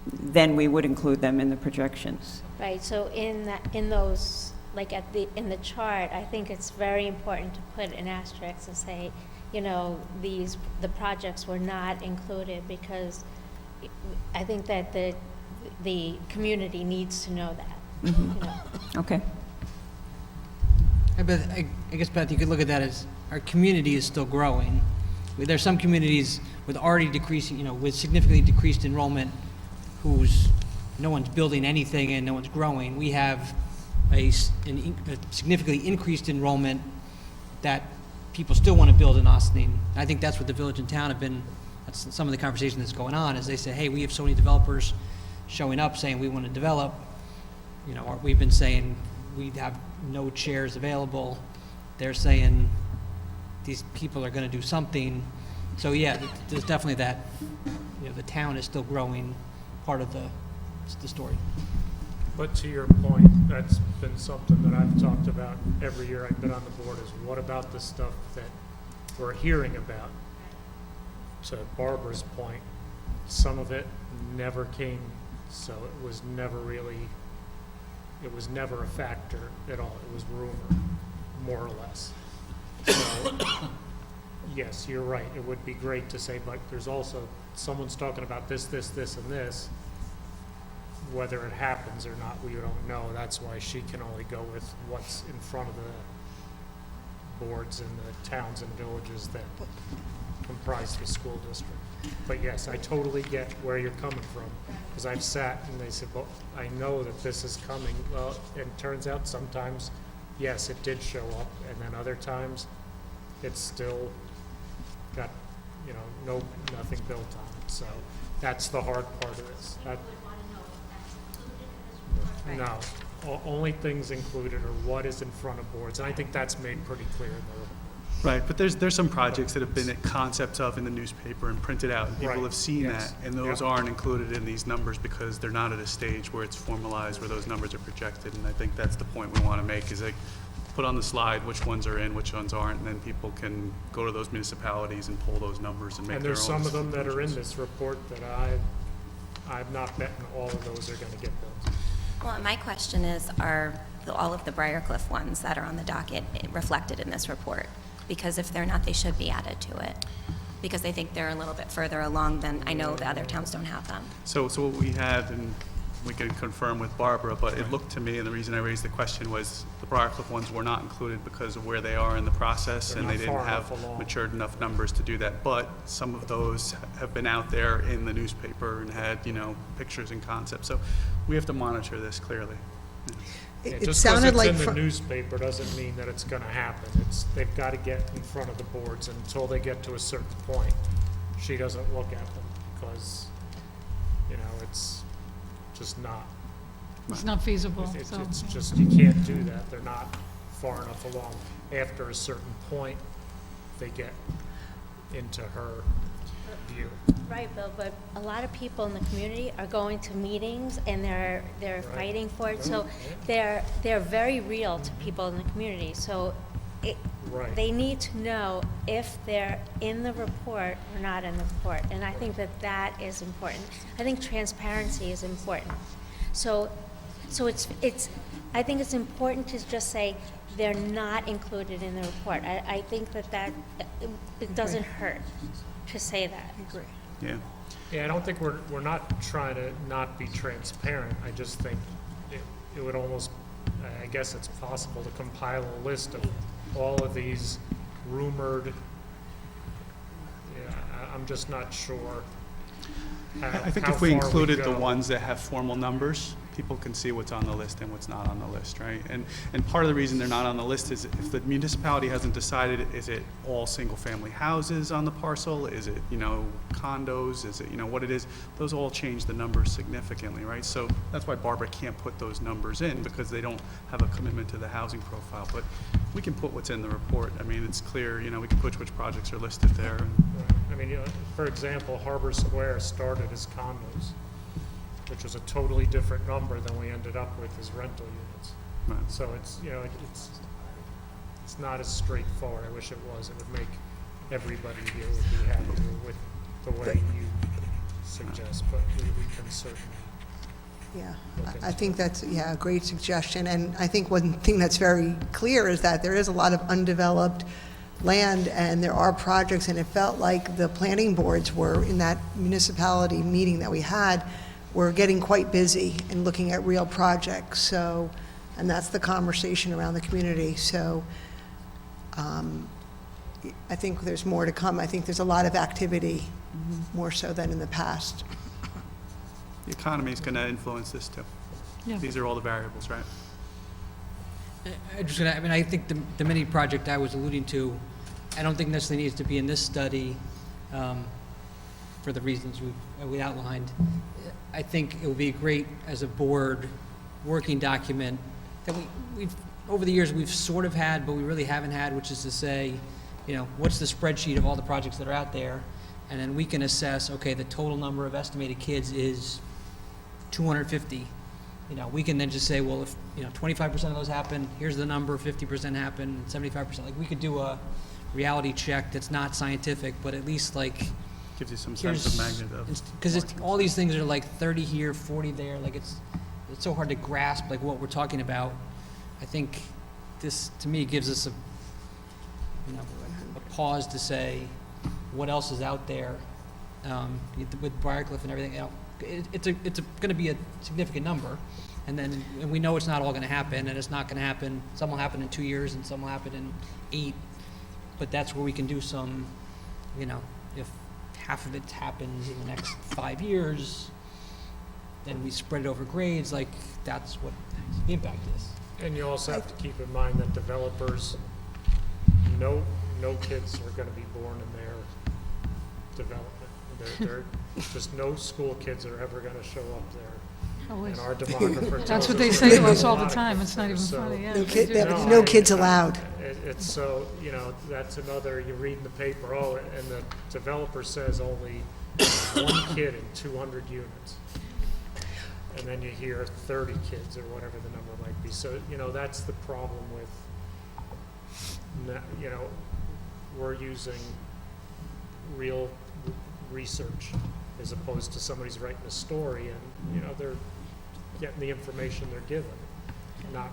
then we would include them in the projections. Right, so in those, like in the chart, I think it's very important to put an asterisk and say, you know, the projects were not included because I think that the community needs to know that, you know. Okay. I guess, Beth, you could look at that as our community is still growing. There's some communities with already decreasing, you know, with significantly decreased enrollment no one's building anything and no one's growing. We have a significantly increased enrollment that people still want to build in Ossining. I think that's what the village and town have been, that's some of the conversation that's going on, is they say, hey, we have so many developers showing up saying we want to develop. You know, we've been saying we have no chairs available. They're saying these people are going to do something. So yeah, there's definitely that, you know, the town is still growing, part of the story. But to your point, that's been something that I've talked about every year I've been on the board, is what about the stuff that we're hearing about? To Barbara's point, some of it never came, so it was never a factor at all. It was rumor, more or less. So, yes, you're right. It would be great to say, but there's also, someone's talking about this, this, this, and this. Whether it happens or not, we don't know. That's why she can only go with what's in front of the boards and the towns and villages that comprise the school district. But yes, I totally get where you're coming from, because I've sat and they said, well, I know that this is coming. Well, it turns out sometimes, yes, it did show up, and then other times, it's still got, you know, nothing built on it. So that's the hard part of this. No, only things included are what is in front of boards, and I think that's made pretty clear in the report. Right, but there's some projects that have been at concepts of in the newspaper and printed out, and people Right, have seen yes, that, and those yep. aren't included in these numbers because they're not at a stage where it's formalized, where those numbers are projected, and I think that's the point we want to make, is like, put on the slide which ones are in, which ones aren't, and then people can go to those municipalities and pull those numbers and make And their own. there's some of them that are in this report that I've not betting all of those are gonna get built. Well, and my question is, are all of the Briarcliff ones that are on the docket reflected in this report? Because if they're not, they should be added to it. Because I think they're a little bit further along than, I know the other towns don't have them. So what we have, and we can confirm with Barbara, but it looked to me, and the reason I raised the question was the Briarcliff ones were not included because of where they are in the process, They're and not they didn't far have enough along. matured enough numbers to do that. But some of those have been out there in the newspaper and had, you know, pictures and concepts. So we have to monitor this clearly. Yeah, It just 'cause sounded like, it's in fr- the newspaper doesn't mean that it's gonna happen. They've gotta get in front of the boards, and until they get to a certain point, she doesn't look at them, because, you know, it's just not. It's not feasible, It's so. it's just, you can't do that. They're not far enough along. After a certain point, they get into her view. Right, Bill, but a lot of people in the community are going to meetings and they're Right. fighting for it, so Yeah. they're very real to people in the community, so Right. they need to know if they're in the report or not in the report, and I think that is important. I think transparency is important. So I think it's important to just say they're not included in the report. I think that it doesn't hurt to say that. Yeah. Yeah, I don't think we're not trying to not be transparent. I just think it would almost, I guess it's possible to compile a list of all of these rumored, I'm just not sure I think how if we far included the go. ones that have formal numbers, people can see what's on the list and what's not on the list, right? And part of the reason they're not on the list is if the municipality hasn't decided, is it all single-family houses on the parcel? Is it, condos? Is it, what it is? Those all change the numbers significantly, right? So that's why Barbara can't put those numbers in, because they don't have a commitment to the housing profile. But we can put what's in the report. I mean, it's clear, we can put which projects are listed there. Right. I mean, for example, Harbor Square started as condos, which was a totally different number than we ended up with as rental units. Right. So it's, it's not as straightforward. I wish it was. It would make everybody here would be happier with the way you suggest, but we can certainly. Yeah, I think that's, a great suggestion. And I think one thing that's very clear is that there is a lot of undeveloped land, and there are projects, and it felt like the planning boards were, in that municipality meeting that we had, were getting quite busy and looking at real projects. So, and that's the conversation around the community. So I think there's more to come. I think there's a lot of activity, more so than in the past. The economy is going to influence this too. Yeah. These are all the variables, right? I think the mini project I was alluding to, I don't think necessarily needs to be in this study for the reasons we outlined. I think it would be great as a board working document that we've over the years we've sort of had, but we really haven't had, which is to say, what's the spreadsheet of all the projects that are out there, and then we can assess, okay, the total number of estimated kids is 250. We can then just say, well, if 25% of those happen, here's the number, 50% happen, 75%. Like, we could do a reality check that's not scientific, but at least Gives you some sense of magnitude. Because all these things are like 30 here, 40 there. Like, it's so hard to grasp what we're talking about. I think this, to me, gives us a pause to say what else is out there with Briarcliff and everything. It's going to be a significant number, and we know it's not all going to happen, and it's not going to happen. Some will happen in 2 years, and some will happen in 8. But that's where we can do some, if half of it happens in the next 5 years, then we spread it over grades. Like, that's what the impact is. And you also have to keep in mind that developers, no kids are going to be born in their development. There just no school kids are ever going to show up there. And our demographer tells That's what us they that say to there's us a all lot the of time. kids It's not there. even So, funny. Yeah. No kids allowed. It's so, that's another, you read in the paper, and the developer says only 1 kid in 200 units. And then you hear 30 kids or whatever the number might be. So, that's the problem with, we're using real research as opposed to somebody's writing a story and, they're getting the information they're given, not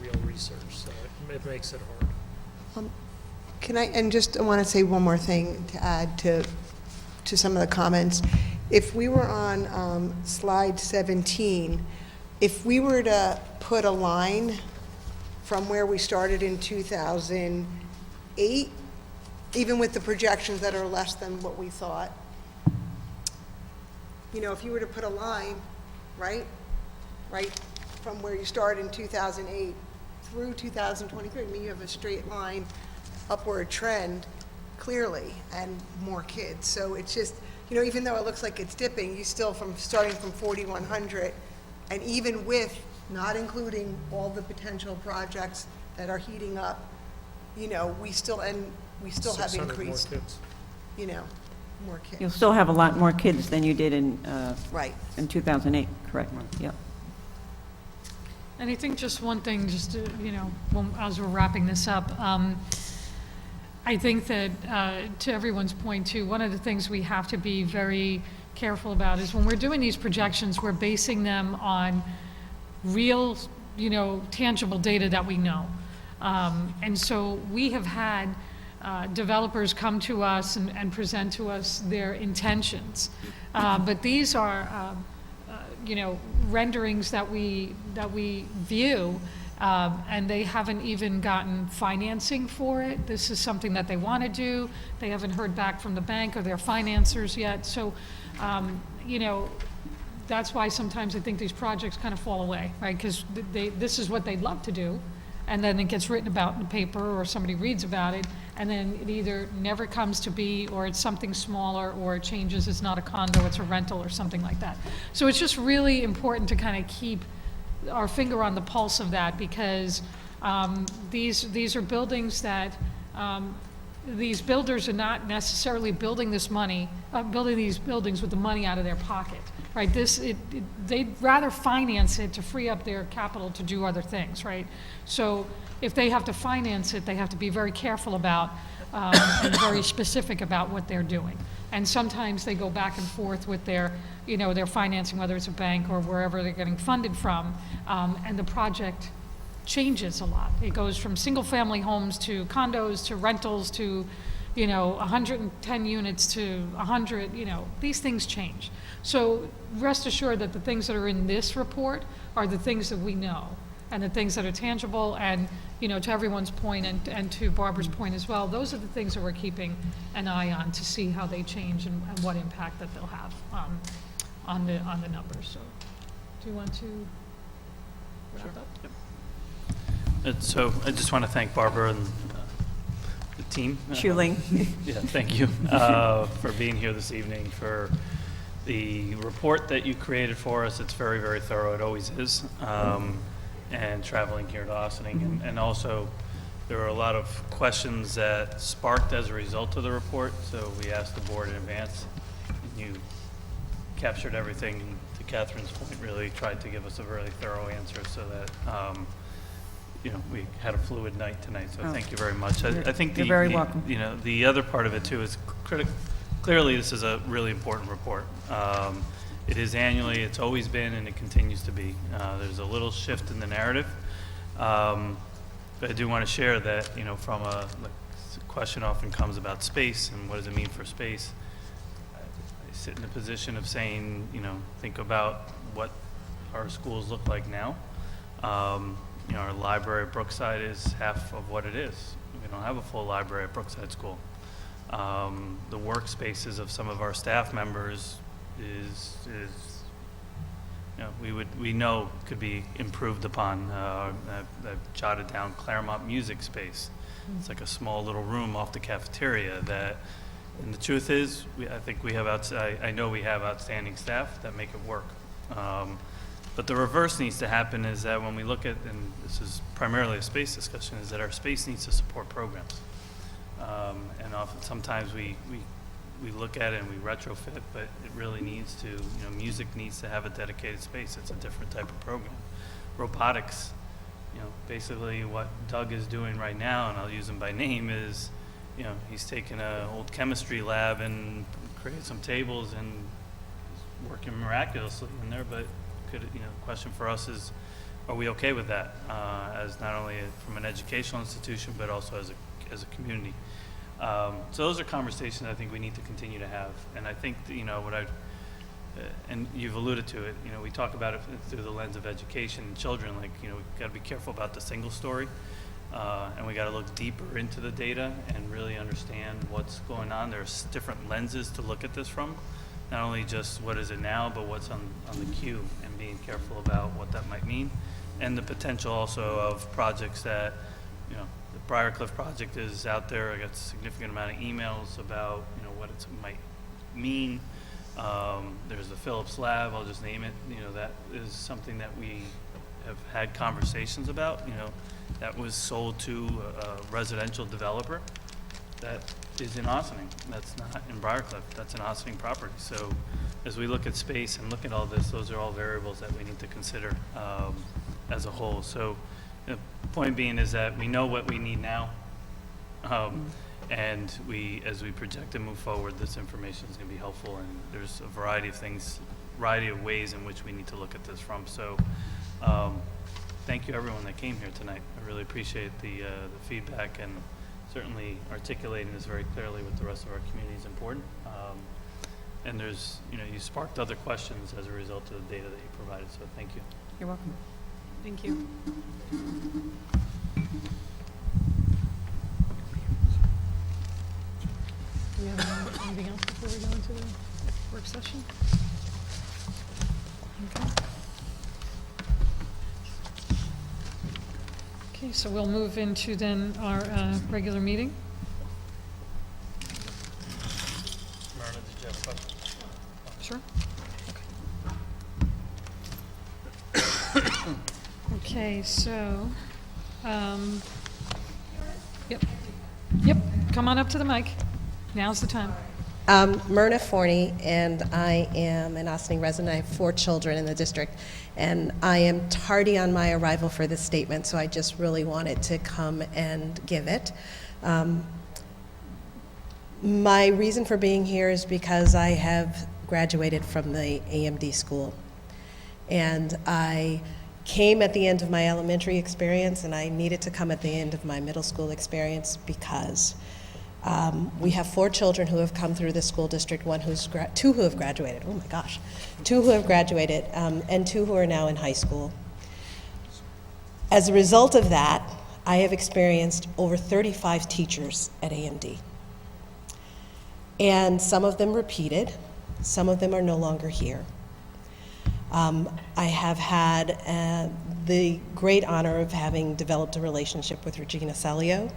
real research. So it makes it hard. I want to say one more thing to add to some of the comments. If we were on slide 17, if we were to put a line from where we started in 2008, even with the projections that are less than what we thought, if you were to put a line, right from where you started in 2008 through 2023, I mean, you have a straight line upward trend, clearly, and more kids. So it's just, even though it looks like it's dipping, you still starting from 4,100, and even with not including all the potential projects that are heating up, we still have 600 increased, more kids. More kids. You'll still have a lot more kids than you did in Right. in 2008, correct? Yeah. And I think just one thing, just to, as we're wrapping this up, I think that to everyone's point too, one of the things we have to be very careful about is when we're doing these projections, we're basing them on real, tangible data that we know. And so we have had developers come to us and present to us their intentions. But these are, renderings that we view, and they haven't even gotten financing for it. This is something that they want to do. They haven't heard back from the bank or their financiers yet. So, that's why sometimes I think these projects kind of fall away, right? Because this is what they'd love to do, and then it gets written about in the paper, or somebody reads about it, and then it either never comes to be, or it's something smaller, or it changes, it's not a condo, it's a rental, or something like that. So it's just really important to kind of keep our finger on the pulse of that, because these are buildings that, these builders are not necessarily building these buildings with the money out of their pocket, right? They'd rather finance it to free up their capital to do other things, right? So if they have to finance it, they have to be very careful about, and very specific about what they're doing. And sometimes they go back and forth with their financing, whether it's a bank or wherever they're getting funded from, and the project changes a lot. It goes from single-family homes to condos to rentals to, 110 units to 100, these things change. So rest assured that the things that are in this report are the things that we know, and the things that are tangible, and, to everyone's point, and to Barbara's point as well, those are the things that we're keeping an eye on to see how they change and what impact that they'll have on the numbers. So do you want to wrap up? Yep. So I just want to thank Barbara and the team. Schuling. Yeah, thank you for being here this evening, for the report that you created for us. It's very, very thorough. It always is. And traveling here to Ossining. And also, there were a lot of questions that sparked as a result of the report. So we asked the board in advance. And you captured everything, and to Catherine's point, really tried to give us a really thorough answer so that we had a fluid night tonight, so thank you very much. I think you're very welcome. The other part of it too is clearly this is a really important report. It is annually, it's always been, and it continues to be. There's a little shift in the narrative, but I do want to share that, from the question often comes about space and what does it mean for space. I sit in a position of saying, think about what our schools look like now. Our library at Brookside is half of what it is. We don't have a full library at Brookside School. The workspaces of some of our staff members is we know could be improved upon. I've jotted down Claremont Music Space. It's like a small little room off the cafeteria that, and the truth is, I think we have I know we have outstanding staff that make it work. But the reverse needs to happen is that when we look at, and this is primarily a space discussion, is that our space needs to support programs. And often, sometimes we look at it and we retrofit, but it really needs to, music needs to have a dedicated space. It's a different type of program. Robotics, basically what Doug is doing right now, and I'll use him by name, is, he's taken an old chemistry lab and created some tables and is working miraculously in there, but the question for us is, are we okay with that as not only from an educational institution but also as a community? So those are conversations I think we need to continue to have, and I think and you've alluded to it. We talk about it through the lens of education and children. We've got to be careful about the single story, and we got to look deeper into the data and really understand what's going on. There's different lenses to look at this from. Not only just what is it now, but what's on the queue, and being careful about what that might mean, and the potential also of projects that, the Briarcliff project is out there. I got a significant amount of emails about, what it might mean. There's the Phillips Lab, I'll just name it. That is something that we have had conversations about. That was sold to a residential developer that is in Ossining. That's not in Briarcliff. That's an Ossining property. So as we look at space and look at all this, those are all variables that we need to consider as a whole. So the point being is that we know what we need now, and as we project and move forward, this information is going to be helpful, and there's a variety of ways in which we need to look at this from. So thank you everyone that came here tonight. I really appreciate the feedback, and certainly articulating this very clearly with the rest of our community is important. And there's, you sparked other questions as a result of the data that you provided, so thank you. You're welcome. Thank you. Do we have anything else before we go into the work session? Okay, so we'll move into then our regular meeting. Myrna, did you have a question? Sure. Okay, so, yep, come on up to the mic. Now's the time. Myrna Forney, and I am an Ossining resident. I have 4 children in the district, and I am tardy on my arrival for this statement, so I just really wanted to come and give it. My reason for being here is because I have graduated from the AMD school, and I came at the end of my elementary experience, and I needed to come at the end of my middle school experience because we have 4 children who have come through the school district, 2 who have graduated, oh my gosh, 2 who have graduated, and 2 who are now in high school. As a result of that, I have experienced over 35 teachers at AMD. And some of them repeated, some of them are no longer here. I have had the great honor of having developed a relationship with Regina Celio,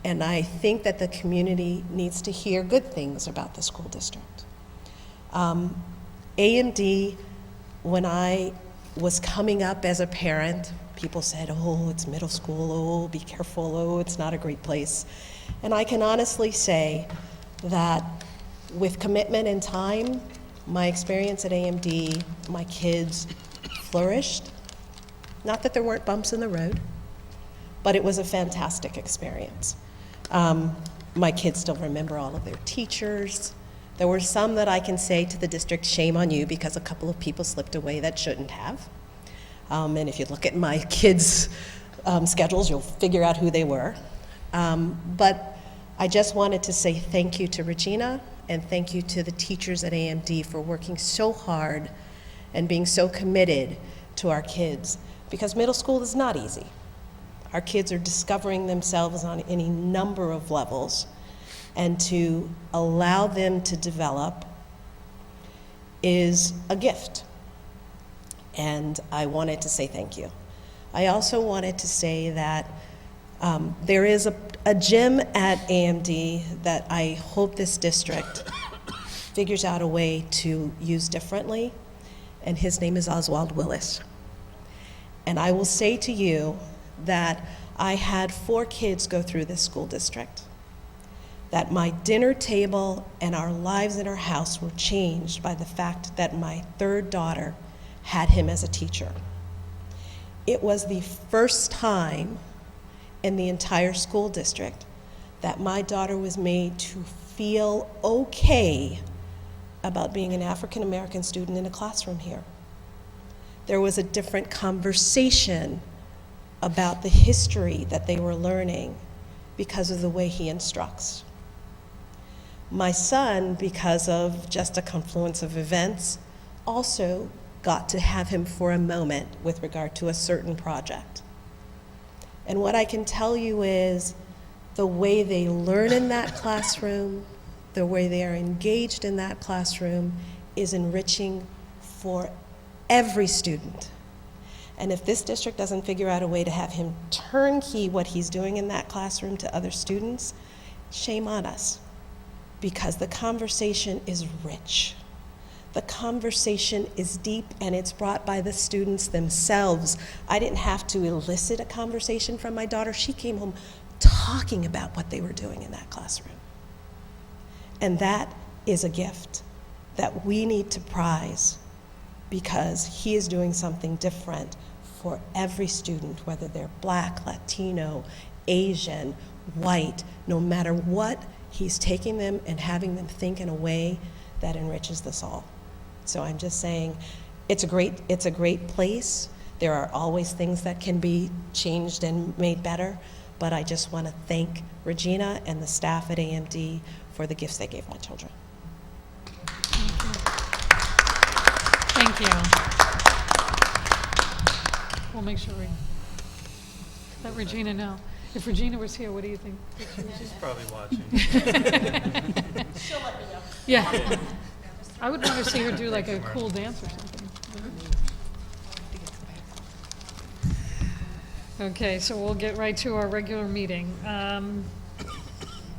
and I think that the community needs to hear good things about the school district. AMD, when I was coming up as a parent, people said, oh, it's middle school, oh, be careful, oh, it's not a great place. And I can honestly say that with commitment and time, my experience at AMD, my kids flourished. Not that there weren't bumps in the road, but it was a fantastic experience. My kids still remember all of their teachers. There were some that I can say to the district, shame on you, because a couple of people slipped away that shouldn't have. And if you look at my kids' schedules, you'll figure out who they were. But I just wanted to say thank you to Regina, and thank you to the teachers at AMD for working so hard and being so committed to our kids, because middle school is not easy. Our kids are discovering themselves on any number of levels, and to allow them to develop is a gift. And I wanted to say thank you. I also wanted to say that there is a gym at AMD that I hope this district figures out a way to use differently, and his name is Oswald Willis. And I will say to you that I had 4 kids go through this school district, that my dinner table and our lives in our house were changed by the fact that my 3rd daughter had him as a teacher. It was the first time in the entire school district that my daughter was made to feel okay about being an African American student in a classroom here. There was a different conversation about the history that they were learning because of the way he instructs. My son, because of just a confluence of events, also got to have him for a moment with regard to a certain project. And what I can tell you is the way they learn in that classroom, the way they are engaged in that classroom is enriching for every student. And if this district doesn't figure out a way to have him turnkey what he's doing in that classroom to other students, shame on us, because the conversation is rich. The conversation is deep, and it's brought by the students themselves. I didn't have to elicit a conversation from my daughter. She came home talking about what they were doing in that classroom. And that is a gift that we need to prize, because he is doing something different for every student, whether they're Black, Latino, Asian, white, no matter what, he's taking them and having them think in a way that enriches us all. So I'm just saying, it's a great place. There are always things that can be changed and made better, but I just want to thank Regina and the staff at AMD for the gifts they gave my children. Thank you. We'll make sure we let Regina know. If Regina was here, what do you think? She's probably watching. She'll let me know. Yeah. I would want to see her do like a cool dance or something. Okay, so we'll get right to our regular meeting.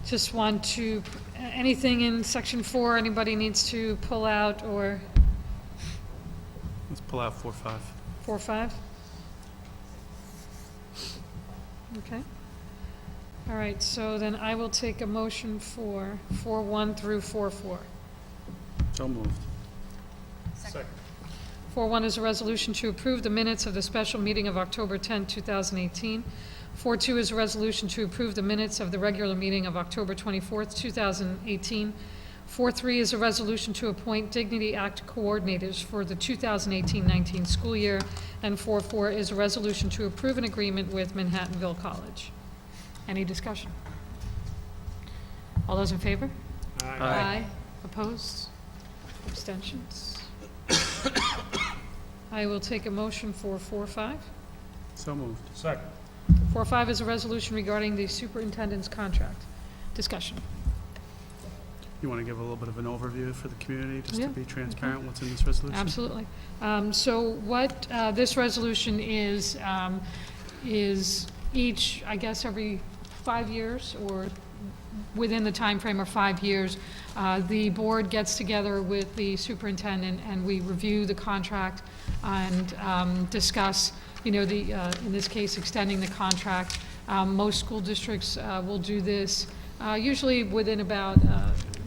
Just want to, anything in section 4, anybody needs to pull out, or Let's pull out 4-5. 4, 5? Okay. All right, so then I will take a motion for 4-1 through 4-4. So moved. Second. 4-1 is a resolution to approve the minutes of the special meeting of October 10, 2018. 4-2 is a resolution to approve the minutes of the regular meeting of October 24, 2018. 4-3 is a resolution to appoint Dignity Act coordinators for the 2018-19 school year. And 4-4 is a resolution to approve an agreement with Manhattanville College. Any discussion? All those in favor? Aye. Opposed? Abstentions? I will take a motion for 4-5. So moved. Second. 4-5 is a resolution regarding the superintendent's contract. Discussion. You want to give a little bit of an overview for the community, just Yeah, to be transparent, what's in this resolution? Absolutely. So what this resolution is each, I guess, every 5 years, or within the time frame of 5 years, the board gets together with the superintendent and we review the contract and discuss, you know, in this case, extending the contract. Most school districts will do this usually within about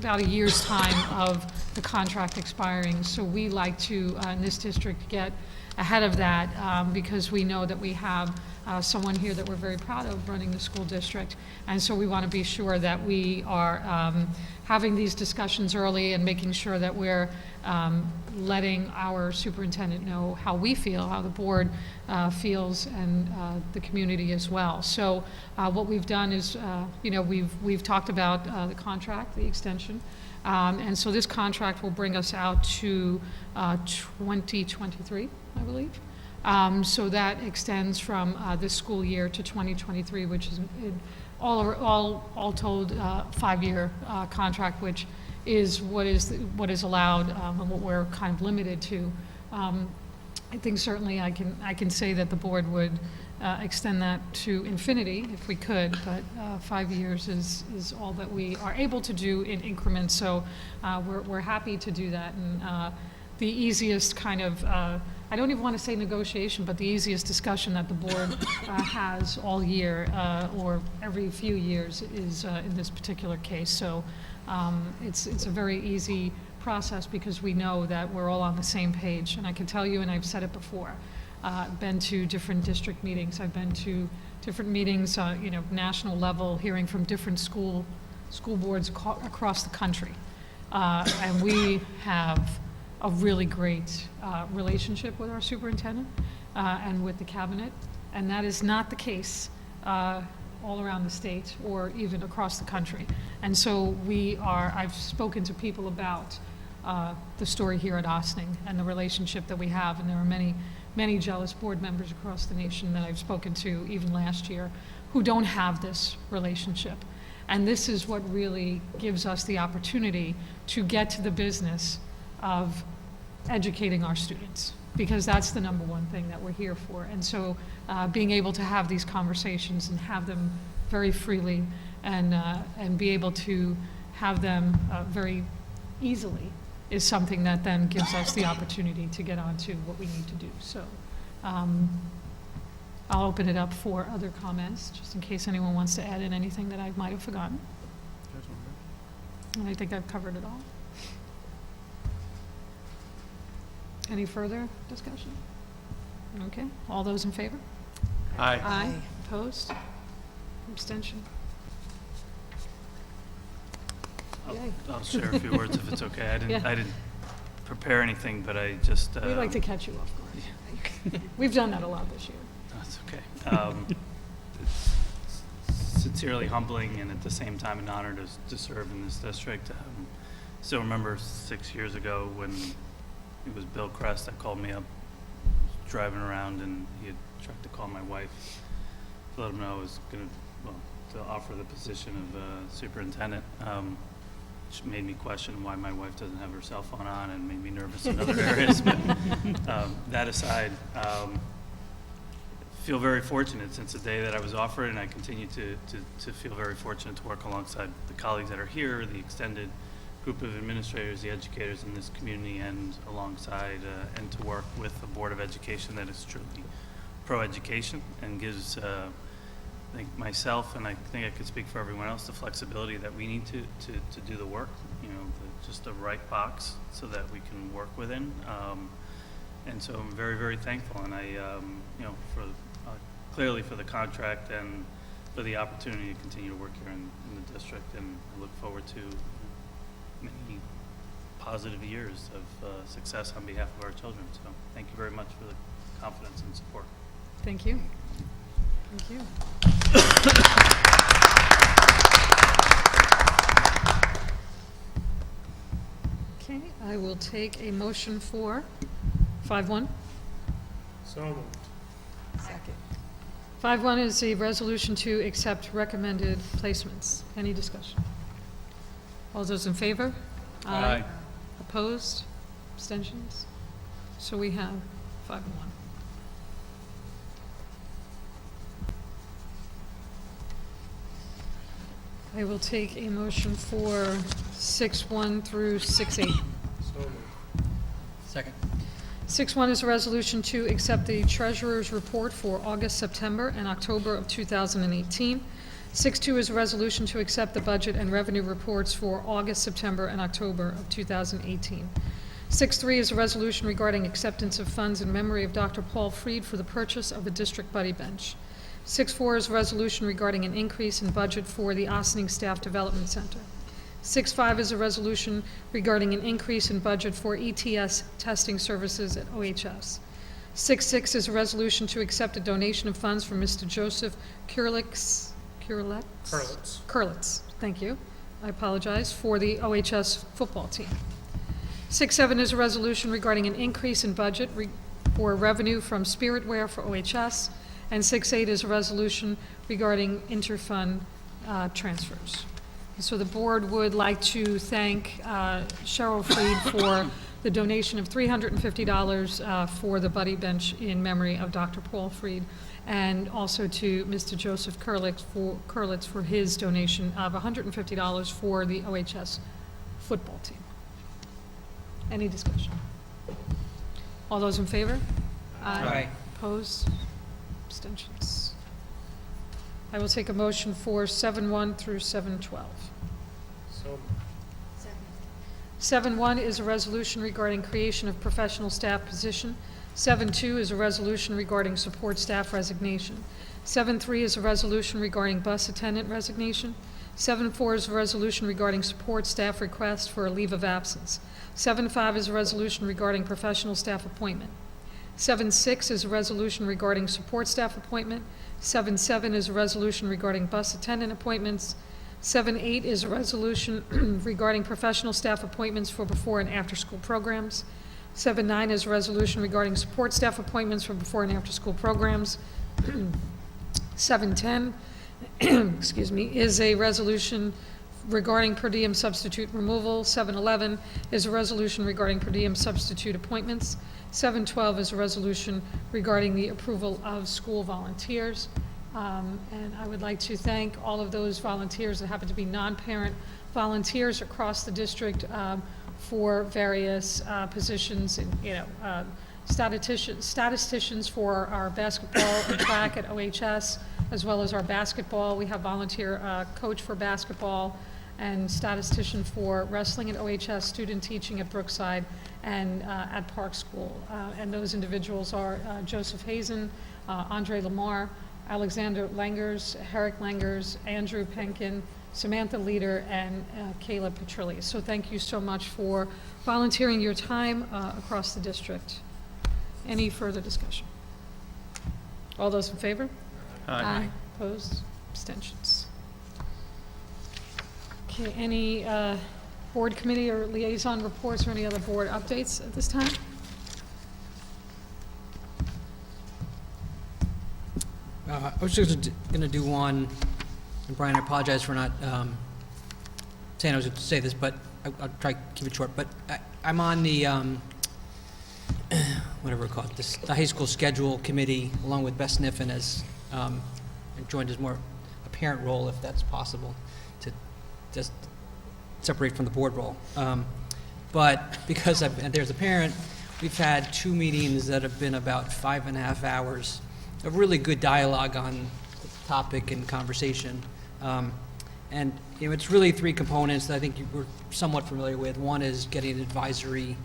a year's time of the contract expiring. So we like to, in this district, get ahead of that because we know that we have someone here that we're very proud of running the school district. And so we want to be sure that we are having these discussions early and making sure that we're letting our superintendent know how we feel, how the board feels, and the community as well. So what we've done is, you know, we've talked about the contract, the extension, and so this contract will bring us out to 2023, I believe. So that extends from this school year to 2023, which is all told 5-year contract, which is what is allowed and what we're kind of limited to. I think certainly I can say that the board would extend that to infinity if we could, but 5 years is all that we are able to do in increments. So we're happy to do that, and the easiest kind of I don't even want to say negotiation, but the easiest discussion that the board has all year or every few years is in this particular case. So it's a very easy process because we know that we're all on the same page. And I can tell you, and I've said it before, I've been to different district meetings. I've been to different meetings, you know, national level, hearing from different school boards across the country. And we have a really great relationship with our superintendent and with the cabinet, and that is not the case all around the state or even across the country. And so I've spoken to people about the story here at Ossining and the relationship that we have, and there are many jealous board members across the nation that I've spoken to even last year who don't have this relationship. And this is what really gives us the opportunity to get to the business of educating our students, because that's the number one thing that we're here for. And so being able to have these conversations and have them very freely and be able to have them very easily is something that then gives us the opportunity to get on to what we need to do. So I'll open it up for other comments, just in case anyone wants to add in anything that I might have forgotten. And I think I've covered it all. Any further discussion? Okay, all those in favor? Aye. Aye. Opposed? Abstention? Yay. I'll share a few words if it's okay. Yeah. I didn't prepare anything, but I just. We'd like to catch you off guard. We've done that a lot this year. That's okay. It's sincerely humbling and at the same time an honor to serve in this district. Still remember 6 years ago when it was Bill Crest that called me up, driving around, and he had tried to call my wife to let him know I was going to offer the position of superintendent. Which made me question why my wife doesn't have her cell phone on and made me nervous in other areas. But that aside, feel very fortunate since the day that I was offered, and I continue to feel very fortunate to work alongside the colleagues that are here, the extended group of administrators, the educators in this community, and alongside and to work with a Board of Education that is truly pro-education and gives, I think, myself, and I think I could speak for everyone else, the flexibility that we need to do the work, just the right box so that we can work within. And so I'm very, very thankful, and I, for clearly for the contract and for the opportunity to continue to work here in the district, and I look forward to many positive years of success on behalf of our children. So thank you very much for the confidence and support. Thank you. Thank you. Okay, I will take a motion for 5-1. So moved. Second. 5-1 is a resolution to accept recommended placements. Any discussion? All those in favor? Aye. Opposed? Abstentions? So we have 5-1. I will take a motion for 6-1 through 6-8. So moved. Second. 6-1 is a resolution to accept the treasurer's report for August, September, and October of 2018. 6-2 is a resolution to accept the budget and revenue reports for August, September, and October of 2018. 6-3 is a resolution regarding acceptance of funds in memory of Dr. Paul Freed for the purchase of a district buddy bench. 6-4 is a resolution regarding an increase in budget for the Ossining Staff Development Center. 6-5 is a resolution regarding an increase in budget for ETS testing services at OHS. 6-6 is a resolution to accept a donation of funds from Mr. Joseph Kurlitz, thank you. I apologize, for the OHS football team. 6-7 is a resolution regarding an increase in budget for revenue from Spiritware for OHS. And 6-8 is a resolution regarding interfund transfers. So the board would like to thank Cheryl Freed for the donation of $350 for the buddy bench in memory of Dr. Paul Freed, and also to Mr. Joseph Kurlitz for his donation of $150 for the OHS football team. Any discussion? All those in favor? Aye. Opposed? Abstentions? I will take a motion for 7-1 through 7-12. So moved. 7-1 is a resolution regarding creation of professional staff position. 7-2 is a resolution regarding support staff resignation. 7-3 is a resolution regarding bus attendant resignation. 7-4 is a resolution regarding support staff request for a leave of absence. 7-5 is a resolution regarding professional staff appointment. 7-6 is a resolution regarding support staff appointment. 7-7 is a resolution regarding bus attendant appointments. 7-8 is a resolution regarding professional staff appointments for before and after school programs. 7-9 is a resolution regarding support staff appointments for before and after school programs. 7-10 excuse me, is a resolution regarding per diem substitute removal. 7-11 is a resolution regarding per diem substitute appointments. 7-12 is a resolution regarding the approval of school volunteers. And I would like to thank all of those volunteers that happen to be non-parent volunteers across the district for various positions, and statisticians for our basketball and track at OHS, as well as our basketball. We have volunteer coach for basketball and statistician for wrestling at OHS, student teaching at Brookside, and at Park School. And those individuals are Joseph Hazen, Andre Lamar, Alexander Langers, Herrick Langers, Andrew Penkin, Samantha Leader, and Caleb Petrilli. So thank you so much for volunteering your time across the district. Any further discussion? All those in favor? Aye. Opposed? Abstentions? Okay, any board committee or liaison reports or any other board updates at this time? I was just going to do one, and Brian, I apologize for not saying I was going to say this, but I'll try to keep it short. But I'm on the whatever we call it, the high school schedule committee, along with Beth Sniffen, as joined as more a parent role, if that's possible, to just separate from the board role. But because there's a parent, we've had 2 meetings that have been about 5.5 hours of really good dialogue on the topic and conversation. And it's really 3 components that I think we're somewhat familiar with. One is getting an advisory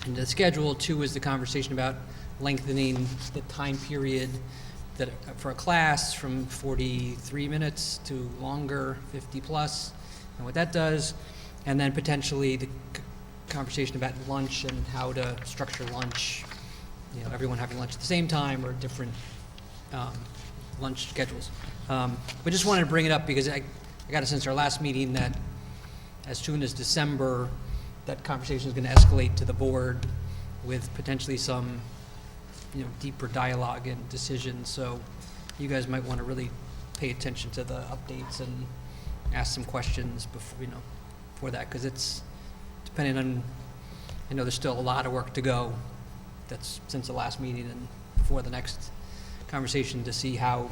into the schedule. 2 is the conversation about lengthening the time period that for a class from 43 minutes to longer, 50 plus, and what that does. And then potentially the conversation about lunch and how to structure lunch, everyone having lunch at the same time or different lunch schedules. But just wanted to bring it up because I got a sense our last meeting that as soon as December, that conversation is going to escalate to the board with potentially some, deeper dialogue and decisions. So you guys might want to really pay attention to the updates and ask some questions before that, because it's depending on, I know there's still a lot of work to go that's since the last meeting and before the next conversation to see how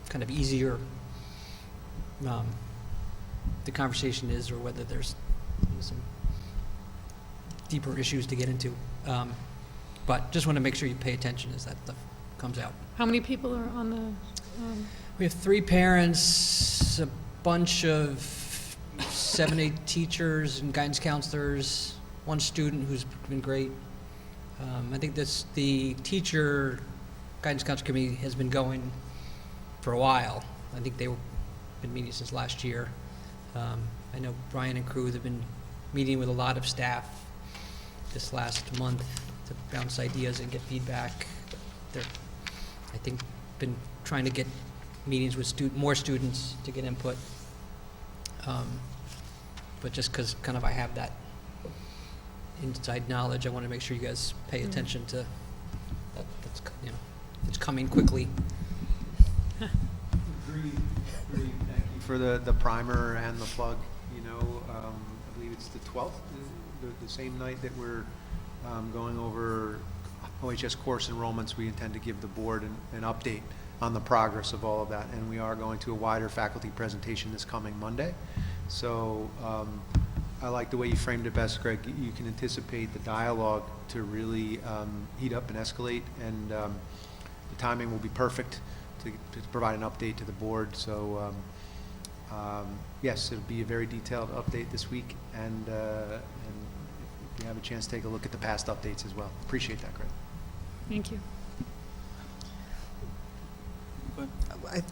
kind of easier the conversation is, or whether there's some deeper issues to get into. But just want to make sure you pay attention as that stuff comes out. How many people are on the? We have 3 parents, a bunch of 7, 8 teachers and guidance counselors, 1 student who's been great. I think the teacher guidance counselor committee has been going for a while. I think they've been meeting since last year. I know Brian and crew have been meeting with a lot of staff this last month to bounce ideas and get feedback. They're, I think, been trying to get meetings with more students to get input. But just because kind of I have that inside knowledge, I want to make sure you guys pay attention to that. That's it's coming quickly. Agreed. Thank you for the primer and the plug. I believe it's the 12th, the same night that we're going over OHS course enrollments. We intend to give the board an update on the progress of all of that, and we are going to a wider faculty presentation this coming Monday. So I like the way you framed it best, Greg. You can anticipate the dialogue to really heat up and escalate, and the timing will be perfect to provide an update to the board. So yes, it'll be a very detailed update this week, and if you have a chance, take a look at the past updates as well. Appreciate that, Greg. Thank you.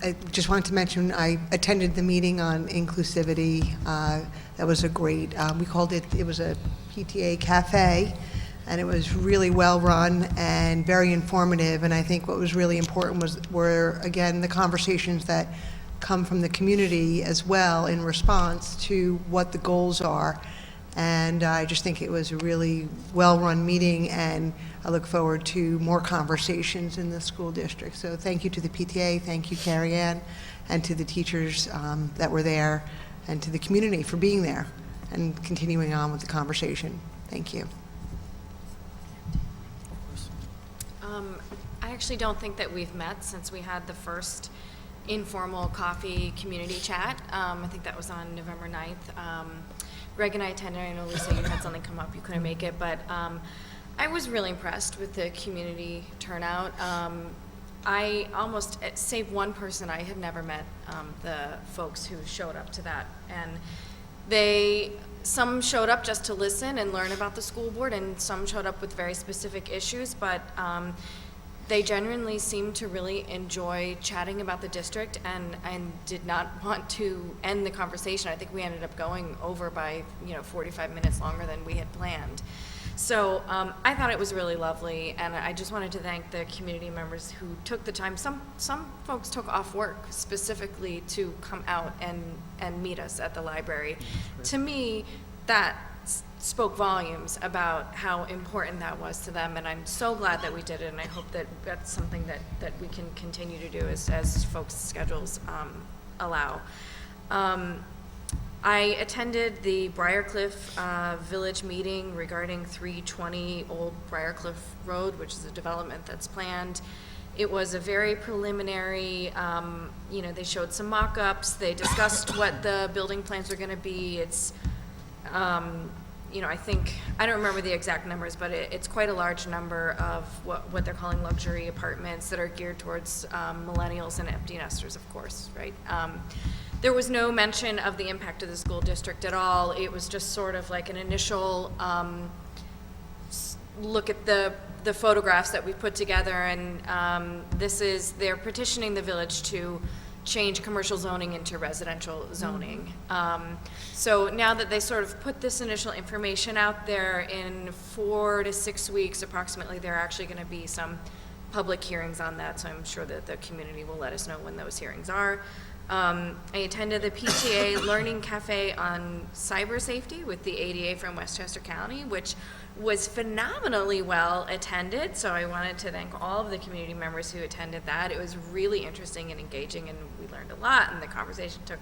I just wanted to mention, I attended the meeting on inclusivity. That was a great, we called it was a PTA cafe, and it was really well run and very informative. And I think what was really important were, again, the conversations that come from the community as well in response to what the goals are. And I just think it was a really well-run meeting, and I look forward to more conversations in the school district. So thank you to the PTA, thank you, Carrie Ann, and to the teachers that were there, and to the community for being there and continuing on with the conversation. Thank you. I actually don't think that we've met since we had the first informal coffee community chat. I think that was on November 9th. Greg and I attended. I know, Lisa, you had something come up, you couldn't make it, but I was really impressed with the community turnout. I almost, save one person, I had never met the folks who showed up to that. And some showed up just to listen and learn about the school board, and some showed up with very specific issues, but they genuinely seemed to really enjoy chatting about the district and did not want to end the conversation. I think we ended up going over by 45 minutes longer than we had planned. So I thought it was really lovely, and I just wanted to thank the community members who took the time. Some folks took off work specifically to come out and meet us at the library. To me, that spoke volumes about how important that was to them, and I'm so glad that we did it, and I hope that that's something that we can continue to do as folks' schedules allow. I attended the Briarcliff Village meeting regarding 320 Old Briarcliff Road, which is a development that's planned. It was a very preliminary, they showed some mock-ups, they discussed what the building plans are gonna be. It's, I don't remember the exact numbers, but it's quite a large number of what they're calling luxury apartments that are geared towards millennials and empty nesters, of course, right? There was no mention of the impact of the school district at all. It was just sort of like an initial look at the photographs that we put together, and they're petitioning the village to change commercial zoning into residential zoning. So now that they sort of put this initial information out there, in 4 to 6 weeks approximately, there are actually going to be some public hearings on that, so I'm sure that the community will let us know when those hearings are. I attended the PTA Learning Cafe on cyber safety with the ADA from Westchester County, which was phenomenally well attended. So I wanted to thank all of the community members who attended that. It was really interesting and engaging, and we learned a lot, and the conversation took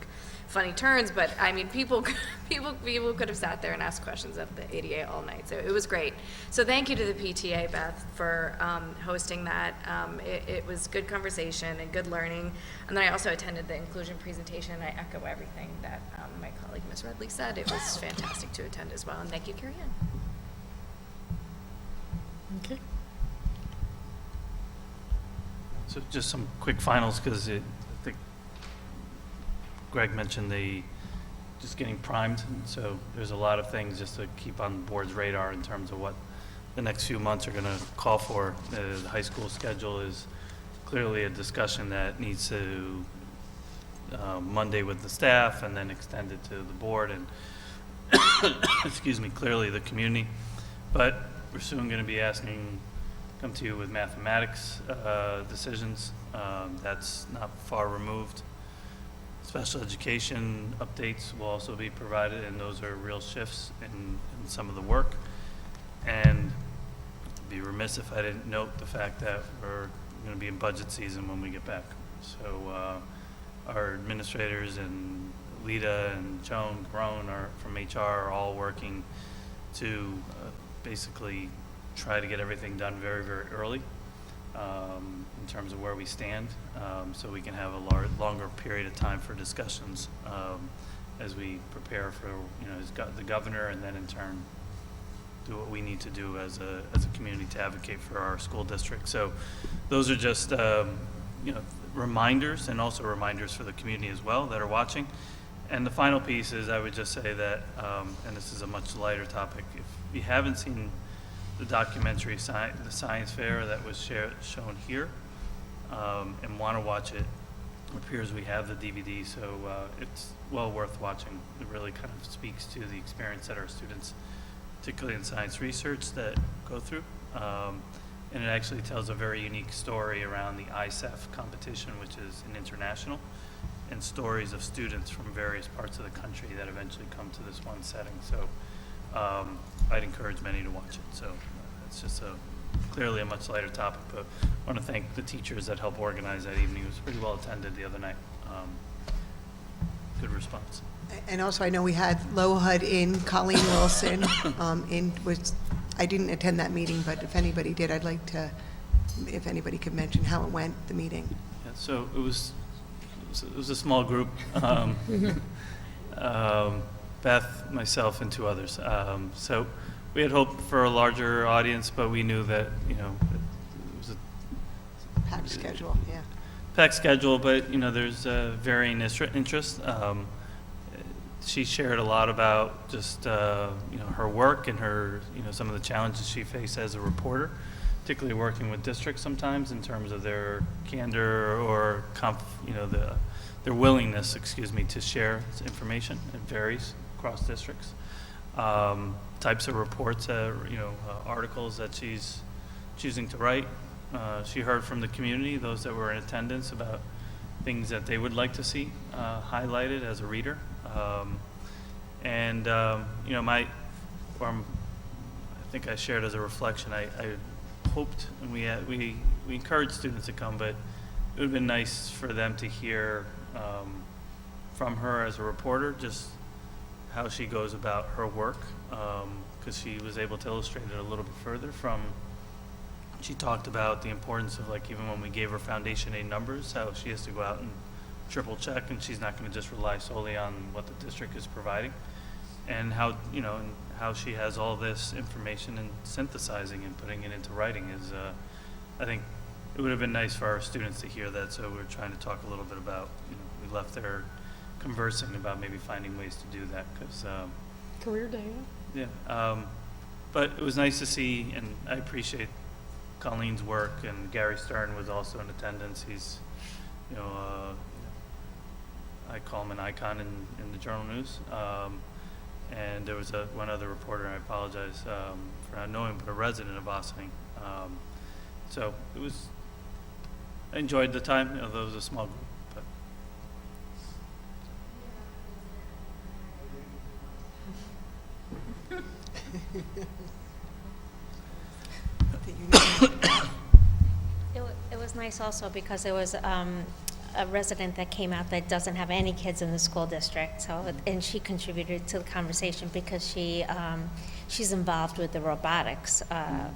funny turns, but I mean, people could have sat there and asked questions of the ADA all night, so it was great. So thank you to the PTA, Beth, for hosting that. It was good conversation and good learning. And then I also attended the inclusion presentation. I echo everything that my colleague, Ms. Redley, said. It was fantastic to attend as well, and thank you, Carrie Ann. Okay. So just some quick finals, because I think Greg mentioned just getting primed, and so there's a lot of things just to keep on the board's radar in terms of what the next few months are going to call for. The high school schedule is clearly a discussion that needs to Monday with the staff and then extended to the board and excuse me, clearly the community. But we're soon going to be come to you with mathematics decisions. That's not far removed. Special education updates will also be provided, and those are real shifts in some of the work. And I'd be remiss if I didn't note the fact that we're going to be in budget season when we get back. So our administrators and Lita and Joan Groen from HR are all working to basically try to get everything done very, very early in terms of where we stand, so we can have a longer period of time for discussions as we prepare for the governor, and then in turn do what we need to do as a community to advocate for our school district. So those are just reminders, and also reminders for the community as well that are watching. And the final piece is, I would just say that, and this is a much lighter topic, if you haven't seen the documentary, the science fair that was shown here, and want to watch it, it appears we have the DVD, so it's well worth watching. It really kind of speaks to the experience that our students, particularly in science research, that go through. And it actually tells a very unique story around the ISEF competition, which is an international, and stories of students from various parts of the country that eventually come to this one setting. So I'd encourage many to watch it. So it's just clearly a much lighter topic, but I want to thank the teachers that helped organize that evening. It was pretty well attended the other night. Good response. And also, I know we had LOHUD in, Colleen Wilson I didn't attend that meeting, but if anybody did, I'd like to, if anybody could mention how it went, the meeting. Yeah, so it was a small group. Beth, myself, and 2 others. So we had hoped for a larger audience, but we knew that it was a Packed schedule, yeah. Packed schedule, but there's varying interest. She shared a lot about just her work and her some of the challenges she faced as a reporter, particularly working with districts sometimes in terms of their candor or their willingness, to share information. It varies across districts. Types of reports, articles that she's choosing to write. She heard from the community, those that were in attendance, about things that they would like to see highlighted as a reader. I think I shared as a reflection, I hoped, and we encouraged students to come, but it would have been nice for them to hear from her as a reporter, just how she goes about her work, because she was able to illustrate it a little bit further from, she talked about the importance of, like, even when we gave her Foundation A numbers, how she has to go out and triple check, and she's not going to just rely solely on what the district is providing, and how, and how she has all this information and synthesizing and putting it into writing is, I think it would have been nice for our students to hear that, so we're trying to talk a little bit about, we left there conversing about maybe finding ways to do that, because, Career day, yeah, but it was nice to see, and I appreciate Colleen's work, and Gary Stern was also in attendance. He's, I call him an icon in the Journal News. And there was one other reporter, and I apologize for not knowing, but a resident of Ossining. So it was, I enjoyed the time, although it was a small group. But. It was nice also because it was a resident that came out that doesn't have any kids in the school district. So, and she contributed to the conversation because she's involved with the robotics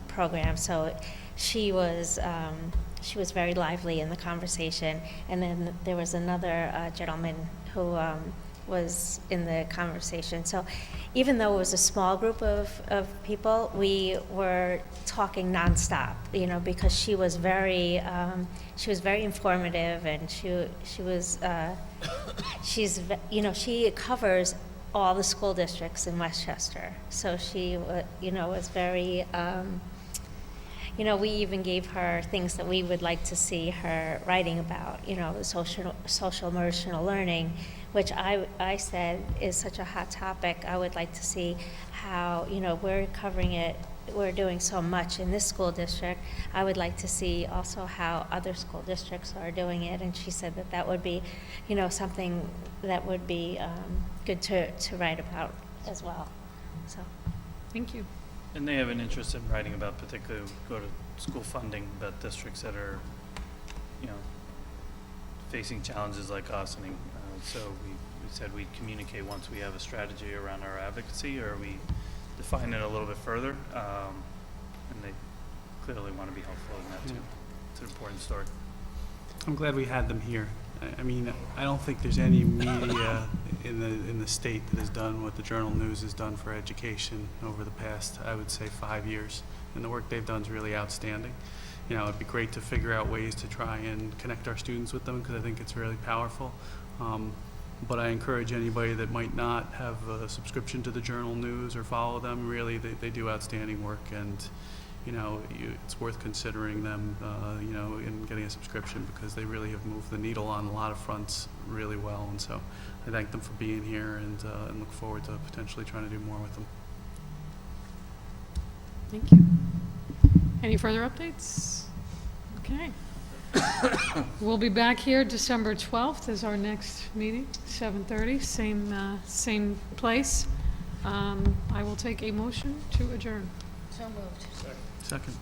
program. So she was very lively in the conversation. And then there was another gentleman who was in the conversation. So even though it was a small group of people, we were talking nonstop, because she was very informative, and she covers all the school districts in Westchester. So she, was very, we even gave her things that we would like to see her writing about, social emotional learning, which I said is such a hot topic. I would like to see how, we're covering it, we're doing so much in this school district. I would like to see also how other school districts are doing it. And she said that would be, something that would be good to write about as well. So, thank you. And they have an interest in writing about, particularly go to school funding, about districts that are, facing challenges like Ossining. So we said we'd communicate once we have a strategy around our advocacy, or we define it a little bit further. And they clearly want to be helpful in that too. It's an important story. I'm glad we had them here. I mean, I don't think there's any media in the state that has done what the Journal News has done for education over the past, I would say, 5 years. And the work they've done is really outstanding. It'd be great to figure out ways to try and connect our students with them, because I think it's really powerful. But I encourage anybody that might not have a subscription to the Journal News or follow them. Really, they do outstanding work, and it's worth considering them, in getting a subscription, because they really have moved the needle on a lot of fronts really well. And so I thank them for being here, and look forward to potentially trying to do more with them. Thank you. Any further updates? Okay. We'll be back here December 12th is our next meeting, 7:30, same place. I will take a motion to adjourn. So moved. Second.